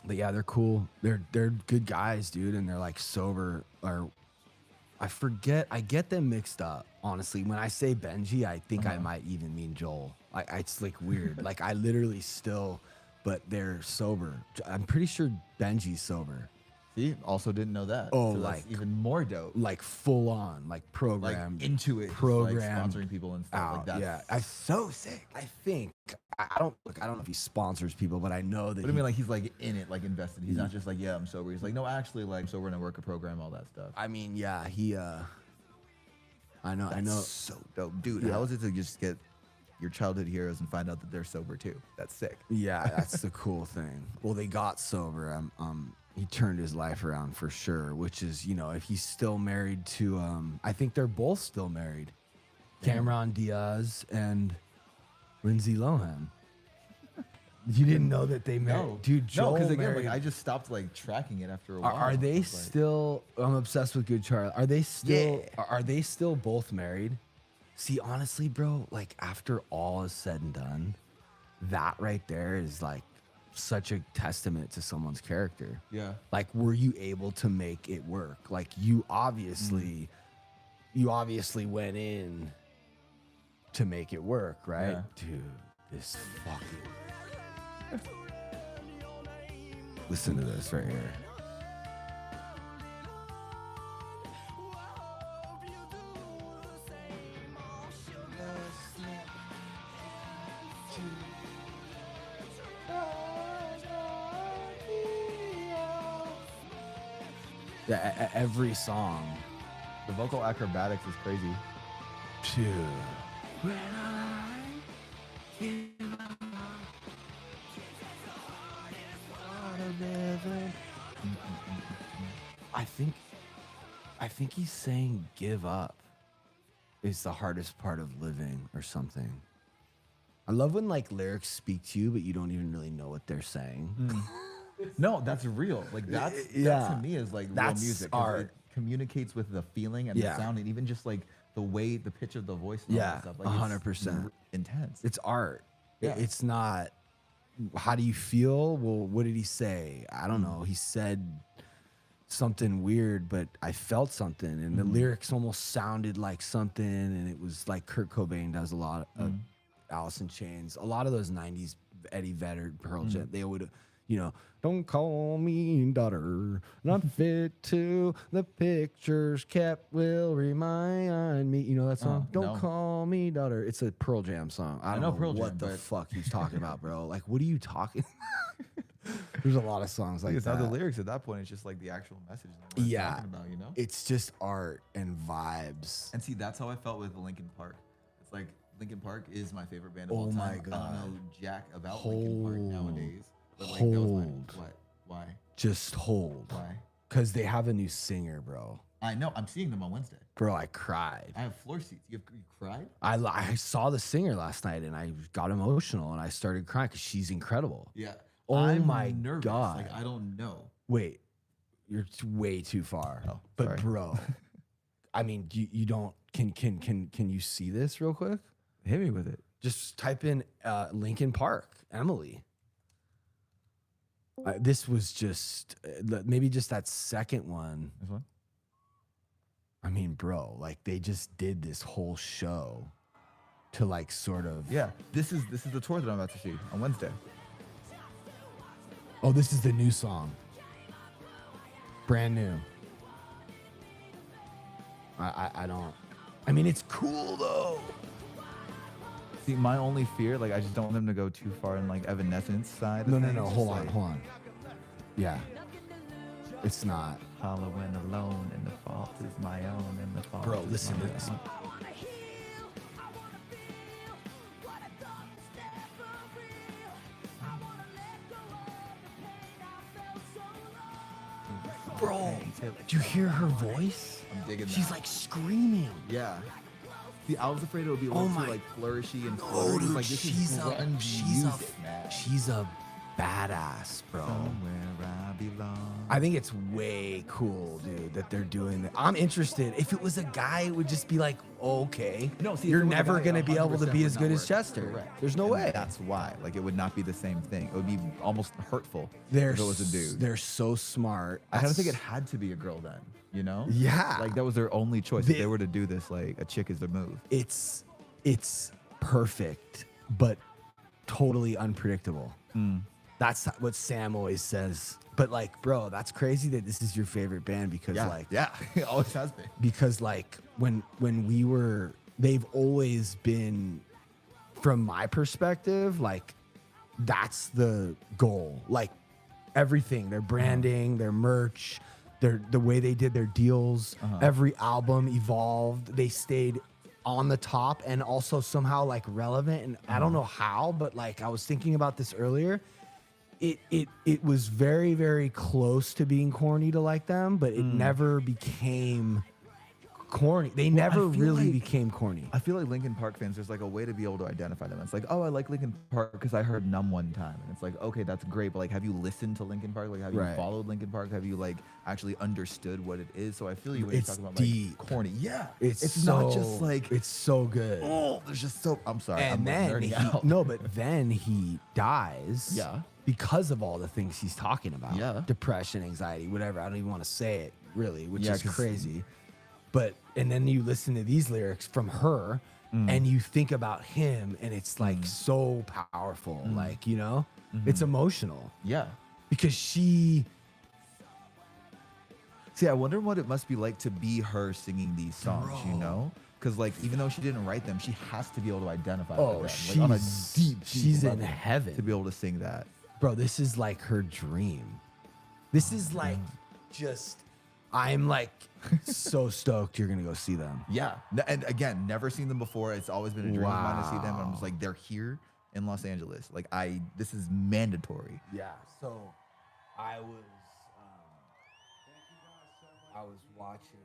But yeah, they're cool. They're good guys, dude, and they're like sober. Or I get them mixed up. Honestly, when I say Benji, I think I might even mean Joel. It's like weird. Like, I literally still, but they're sober. I'm pretty sure Benji's sober. See, also didn't know that. Oh, So that's like even more dope. Like full on, like program, Like into it, program, like sponsoring people and stuff like that. Yeah, I'm so sick. I think I don't know if he sponsors people, but I know that. But I mean, like, he's like in it, like invested. He's not just like, yeah, I'm sober. He's like, no, actually, like, sober and I work a program, all that stuff. I mean, yeah, he. I know. That's so dope, dude. Yeah. How is it to just get your childhood heroes and find out that they're sober too? That's sick. Yeah, that's the cool thing. Well, they got sober. He turned his life around for sure, which is, you know, if he's still married to, I think they're both still married. Cameron Diaz and Lindsay Lohan. You didn't know that they married? No, Dude, Joel because again, married. like, I just stopped like tracking it after a while. Are they It's like- still? I'm obsessed with Good Charlotte. Are they still? Are they still both married? See, honestly, bro, like, after all is said and done, that right there is like such a testament to someone's character. Yeah. Like, were you able to make it work? Like, you obviously went in to make it work, right? Yeah. Dude, this fucking. Listen to this right here. Yeah, every song. The vocal acrobatics is crazy. Dude. I think he's saying give up is the hardest part of living or something. I love when like lyrics speak to you, but you don't even really know what they're saying. No, that's real. Like that to me is like real music. 'Cause Art. It communicates with the feeling and the sound, and even just like the way the pitch of the voice. And all that stuff. Like 100%. Intense. It's art. Yeah. It's not. How do you feel? Well, what did he say? I don't know. He said something weird, but I felt something, and the lyrics almost sounded like something, and it was like Kurt Cobain does a lot of Alice in Chains, a lot of those 90s Eddie Vedder, Pearl Jam. They would, don't call me daughter, not fit to the pictures kept will remind me. You know that song? Don't call me daughter. It's a Pearl Jam song. I don't know Pearl what Jam, the fuck he's talking about, bro. Like, what are you talking? There's a lot of songs like it's that. not the lyrics at that point. It's just like the actual message that we're talking about, It's just art and vibes. And see, that's how I felt with Linkin Park. It's like Linkin Park is my favorite band of all time. my God. I don't know jack about Linkin Park nowadays. But like, that was what? Why? Just hold. Why? Because they have a new singer, bro. I know. I'm seeing them on Wednesday. Bro, I cried. I have floor seats. You cried? I saw the singer last night and I got emotional and I started crying because she's incredible. Yeah. Oh I'm my nervous. God. Like, I don't know. Wait, you're way too far. Oh, but sorry. bro, I mean, you don't. Can you see this real quick? Hit me with it. Just type in Linkin Park, Emily. This was just maybe just that second one. This one? I mean, bro, like they just did this whole show to like sort of. Yeah. This is the tour that I'm about to see on Wednesday. Oh, this is the new song. Brand new. I don't. I mean, it's cool though. See, my only fear, like, I just don't want them to go too far in like Evanescence side. No. Hold on. Yeah. It's not. Following alone, and the fault is my own, and the fault. Bro, is listen to my this. own. Bro, do you hear her voice? I'm digging that. She's like screaming. Yeah. See, I was afraid it would be a little too like flourishy and Oh, dude, like this is grungy music, man. she's a badass, bro. Somewhere I belong. I think it's way cool, dude, that they're doing that. I'm interested. If it was a guy, it would just be like, oh, okay. No, see, you're if it was a never guy, gonna be able to 100% be would as not good as work. Chester. Correct. There's no And way. That's why. Like, it would not be the same thing. It would be almost hurtful They're if it was a dude. They're so smart. I don't think it had to be a girl then, you know? Yeah. Like, that was their only choice. If they were to do this, like, a chick is their move. It's perfect, but totally unpredictable. That's what Sam always says. But like, bro, that's crazy that this is your favorite band because Yeah, it always has been. Because like when we were, they've always been, from my perspective, like that's the goal. Like everything, their branding, their merch, the way they did their deals, every album evolved. They stayed on the top and also somehow like relevant. And I don't know how, but like I was thinking about this earlier. It was very, very close to being corny to like them, but it never became corny. They never really became corny. I feel like Linkin Park fans, there's like a way to be able to identify them. It's like, oh, I like Linkin Park because I heard Numb one time. And it's like, okay, that's great. But like, have you listened to Linkin Park? Like, have you followed Linkin Park? Have you like actually understood what it is? So I feel you when you're talking about deep. like corny. Yeah. It's not just like, it's so good. oh, there's just so, I'm sorry. And I'm then nerding out. but then he dies. Yeah. Because of all the things he's talking about. Yeah. Depression, anxiety, whatever. I don't even want to say it really, which Yeah, is 'cause- crazy. But and then you listen to these lyrics from her and you think about him and it's like so powerful. Like, you know, it's emotional. Yeah. Because she See, I wonder what it must be like to be her singing these songs, you know? Because, like, even though she didn't write them, she has to be able to identify with them. Like, on a deep she's in level heaven. to be able to sing that. Bro, this is like her dream. This is like just, I'm like so stoked you're gonna go see them. Yeah. And again, never seen them before. It's always been a dream of mine to see them. And I'm just like, they're here in Los Angeles. Like, this is mandatory. Yeah. So I was. Thank you guys so I was watching.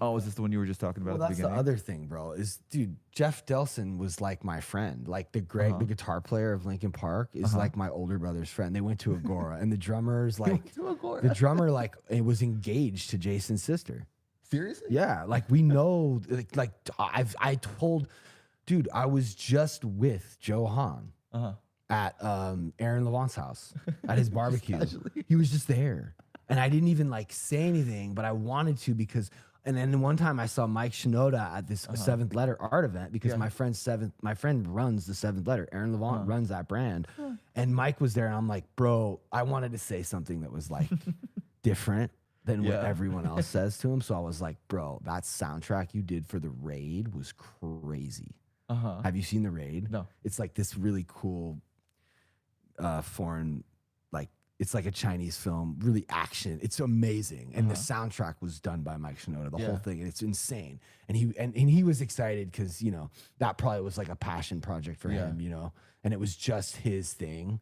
Oh, is this the one you were just talking about Well, at the that's beginning? the other thing, bro. Is dude, Jeff Delson was like my friend. Like the the guitar player of Linkin Park is like my older brother's friend. They went to Agora, and the drummer's like the drummer like it was engaged to Jason's sister. Seriously? Yeah, like we know. Like I told, dude, I was just with Joe Hahn at Aaron Levant's house at his barbecue. He was just there, and I didn't even like say anything, but I wanted to because. And then one time I saw Mike Shinoda at this Seventh Letter art event because my friend runs the Seventh Letter. Aaron Levant runs that brand. And Mike was there and I'm like, bro, I wanted to say something that was like different than what everyone else says to him. So I was like, bro, that soundtrack you did for The Raid was crazy. Have you seen The Raid? No. It's like this really cool foreign, like, it's like a Chinese film, really action. It's amazing, and the soundtrack was done by Mike Shinoda. The whole thing, and it's insane. And he was excited because that probably was like a passion project for him, and it was just his thing.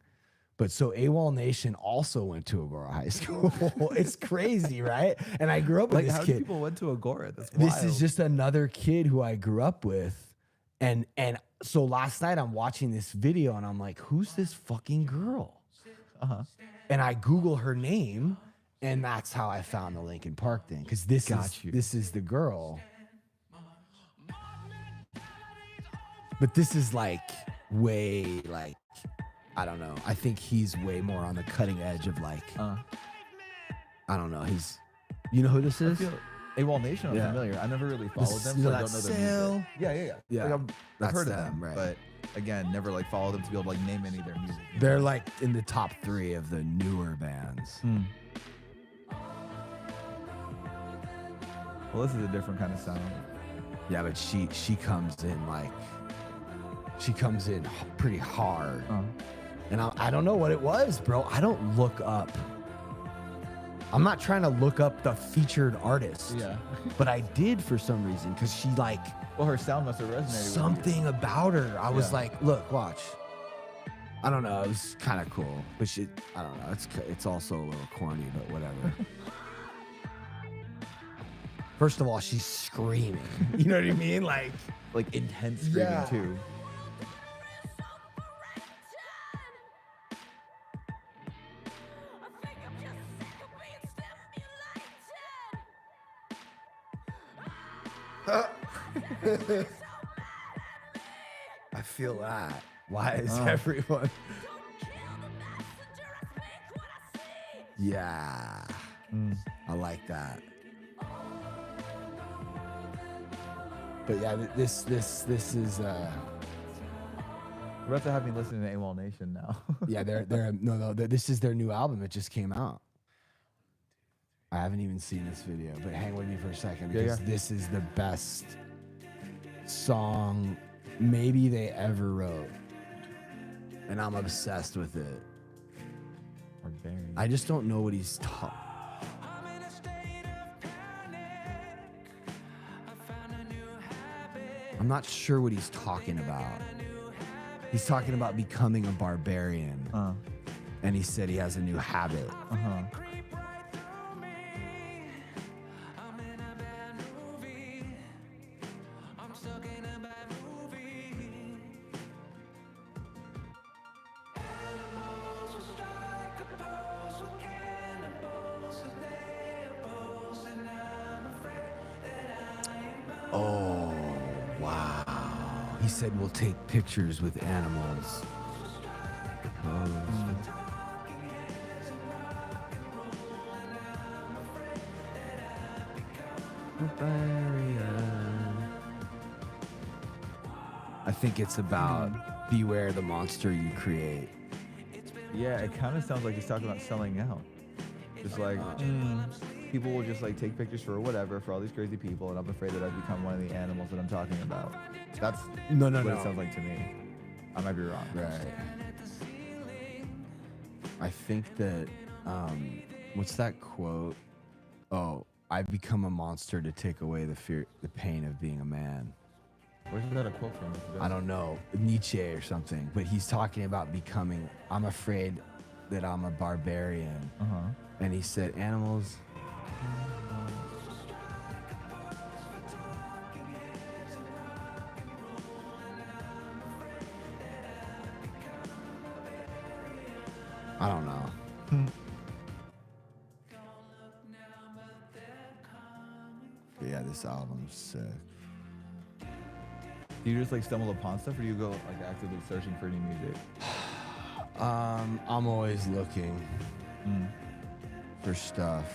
But so AWOL Nation also went to Agora High School. It's crazy, right? And I grew up with this how kid. many people went to Agora? That's wild. This is just another kid who I grew up with, and so last night I'm watching this video and I'm like, who's this fucking girl? And I Google her name, and that's how I found the Linkin Park thing. Because this is the girl. But this is like way like, I don't know. I think he's way more on the cutting edge of like, I don't know. You know who this is? AWOL Nation, I'm familiar. I never really followed them, so I don't know their music. Yeah. Like, I've heard of them, right. But again, never like followed them to be able to like name any of their music. They're like in the top 3 of the newer bands. Well, this is a different kind of sound. Yeah, but she comes in like, pretty hard. And I don't know what it was, bro. I don't look up. I'm not trying to look up the featured artist. Yeah. But I did for some reason because she like. Well, her sound must have resonated something with you. about her. I was like, look, watch. I don't know. It was kind of cool, but I don't know. It's also a little corny, but whatever. First of all, she's screaming. You know what I mean? Like intense screaming too. I feel that. Why is everyone? Yeah, I like that. But yeah, this is. You're about to have me listening to AWOL Nation now. Yeah, this is their new album. It just came out. I haven't even seen this video, but hang with me for a second because this is the best song maybe they ever wrote, and I'm obsessed with it. I just don't know what he's talking. I'm not sure what he's talking about. He's talking about becoming a barbarian, and he said he has a new habit. Oh, wow. He said we'll take pictures with animals. I think it's about beware the monster you create. Yeah, it kind of sounds like he's talking about selling out. Just like, people will just like take pictures for whatever, for all these crazy people, and I'm afraid that I've become one of the animals that I'm talking about. That's what it sounds like to me. I might be wrong. Right. I think that, what's that quote? Oh, I've become a monster to take away the pain of being a man. Where's that a quote from? I don't know, Nietzsche or something, but he's talking about becoming, I'm afraid that I'm a barbarian. Uh-huh. And he said, animals. I don't know. But yeah, this album's sick. Do you just like stumble upon stuff, or do you go like actively searching for new music? I'm always looking for stuff.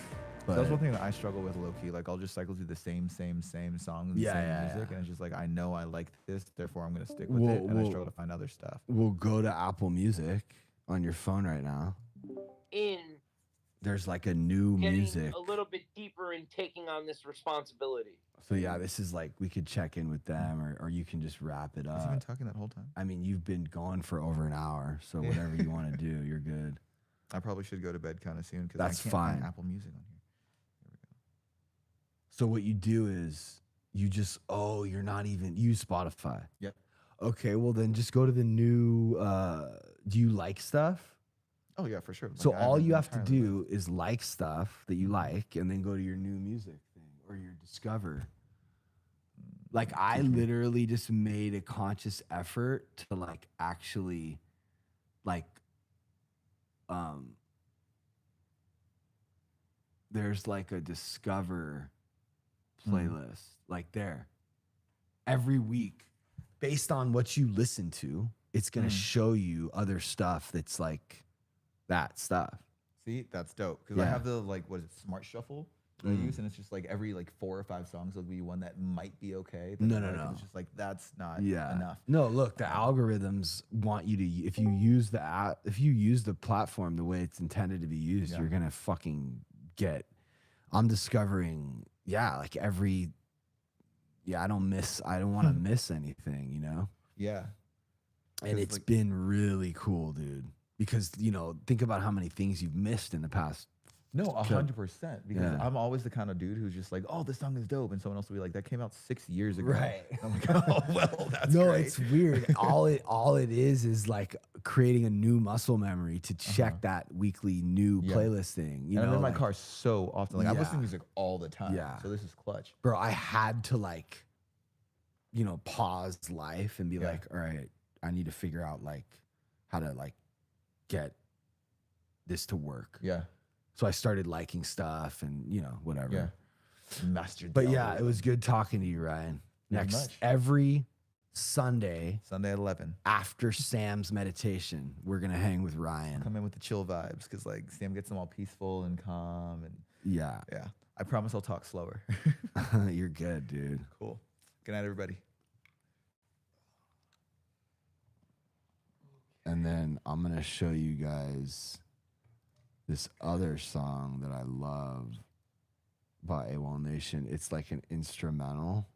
But That's one thing that I struggle with low key. Like I'll just cycle through the same songs and same music, and it's just like I know I like this, therefore I'm gonna stick with it, and I struggle to find other stuff. We'll go to Apple Music on your phone right now. There's like a new music. A little bit deeper in taking on this responsibility. So yeah, this is like we could check in with them, or you can just wrap it up. Has he been talking that whole time? I mean, you've been going for over an hour, so whatever you want to do, you're good. I probably should go to bed kind of soon because That's I can't fine. find Apple Music on here. So what you do is you just you're not even use Spotify. Yep. Okay, well then just go to the new. Do you like stuff? Oh yeah, for sure. So Like, all I'm you have to entirely do is like stuff that you like, and then go to your new music thing or your discover. Like I literally just made a conscious effort to like actually, like, there's like a discover playlist like there every week based on what you listen to. It's gonna show you other stuff that's like that stuff. See, that's dope because I have the like what is it, Smart Shuffle that I use, and it's just like every like 4 or 5 songs there'll be one that might be okay. No. It's just like that's not enough. No, look, the algorithms want you to, if you use the app, if you use the platform the way it's intended to be used, you're gonna fucking get. I'm discovering, like every, I don't want to miss anything, you know? Yeah. And it's been really cool, dude. Because, think about how many things you've missed in the past. No, 100%. Because I'm always the kind of dude who's just like, oh, this song is dope. And someone else will be like, that came out 6 years ago. Right. I'm like, oh, well, that's no, great. it's weird. all it is like creating a new muscle memory to check that weekly new playlist thing. You know, I'm in my like, car so often. Like, I listen to music all the time. Yeah. So this is clutch. Bro, I had to like, pause life and be like, all right, I need to figure out like how to like get this to work. Yeah. So I started liking stuff and, whatever. Yeah. Mastered. But yeah, it was good talking to you, Ryan. Every Sunday at 11 after Sam's meditation, we're going to hang with Ryan. Come in with the chill vibes because like Sam gets them all peaceful and calm. And yeah. I promise I'll talk slower. You're good, dude. Cool. Good night, everybody. And then I'm going to show you guys this other song that I love by AWOL Nation. It's like an instrumental.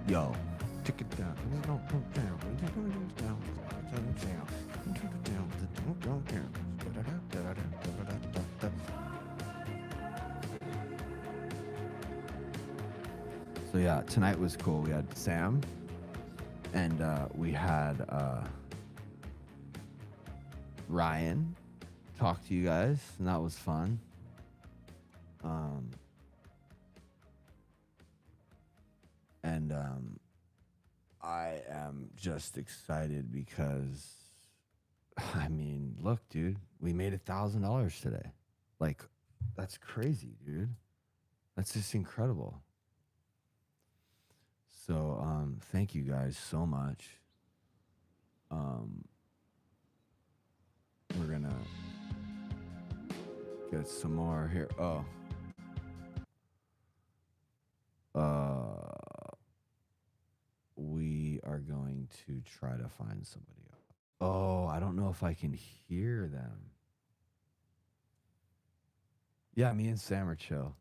Yo. Tick it down. So yeah, tonight was cool. We had Sam and we had Ryan talk to you guys, and that was fun. I am just excited because, I mean, look, dude, we made $1,000 today. Like, that's crazy, dude. That's just incredible. So, thank you guys so much. We're gonna get some more here. Oh. We are going to try to find somebody else. Oh, I don't know if I can hear them. Yeah, me and Sam are chill.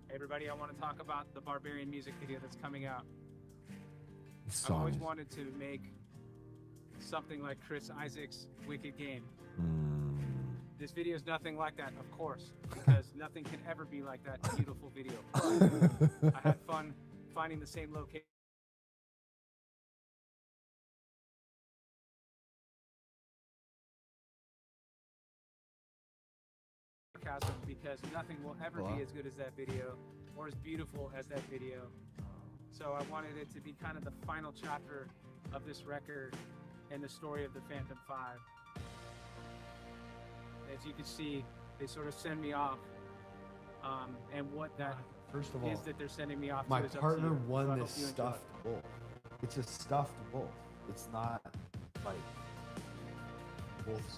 Hey everybody, I want to talk about the Barbarian music video that's coming out. This I've song always is- wanted to make something like Chris Isaac's Wicked Game. This video is nothing like that, of course, because nothing can ever be like that beautiful video. I had fun finding the same location. Because nothing will ever be as good as that video or as beautiful as that video. So I wanted it to be kind of the final chapter of this record and the story of the Phantom 5. As you can see, they sort of send me off, and what that First of all, is that they're sending me off my to is up to partner you. So won I this hope you enjoy. stuffed wolf. It's a stuffed wolf. It's not like wolves.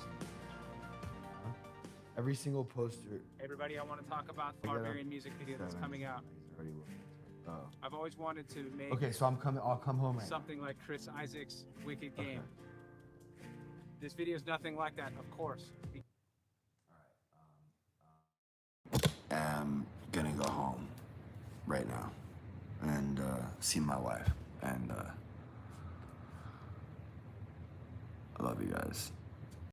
Every single poster. Hey everybody, I want to talk about the I gotta- Barbarian music video that's coming out. Already looking. Oh. I've always wanted to make Okay, so I'm coming. I'll come home right now. something like Chris Isaac's Wicked Game. This video is nothing like that, of course. I'm gonna go home right now and see my wife. And I love you guys.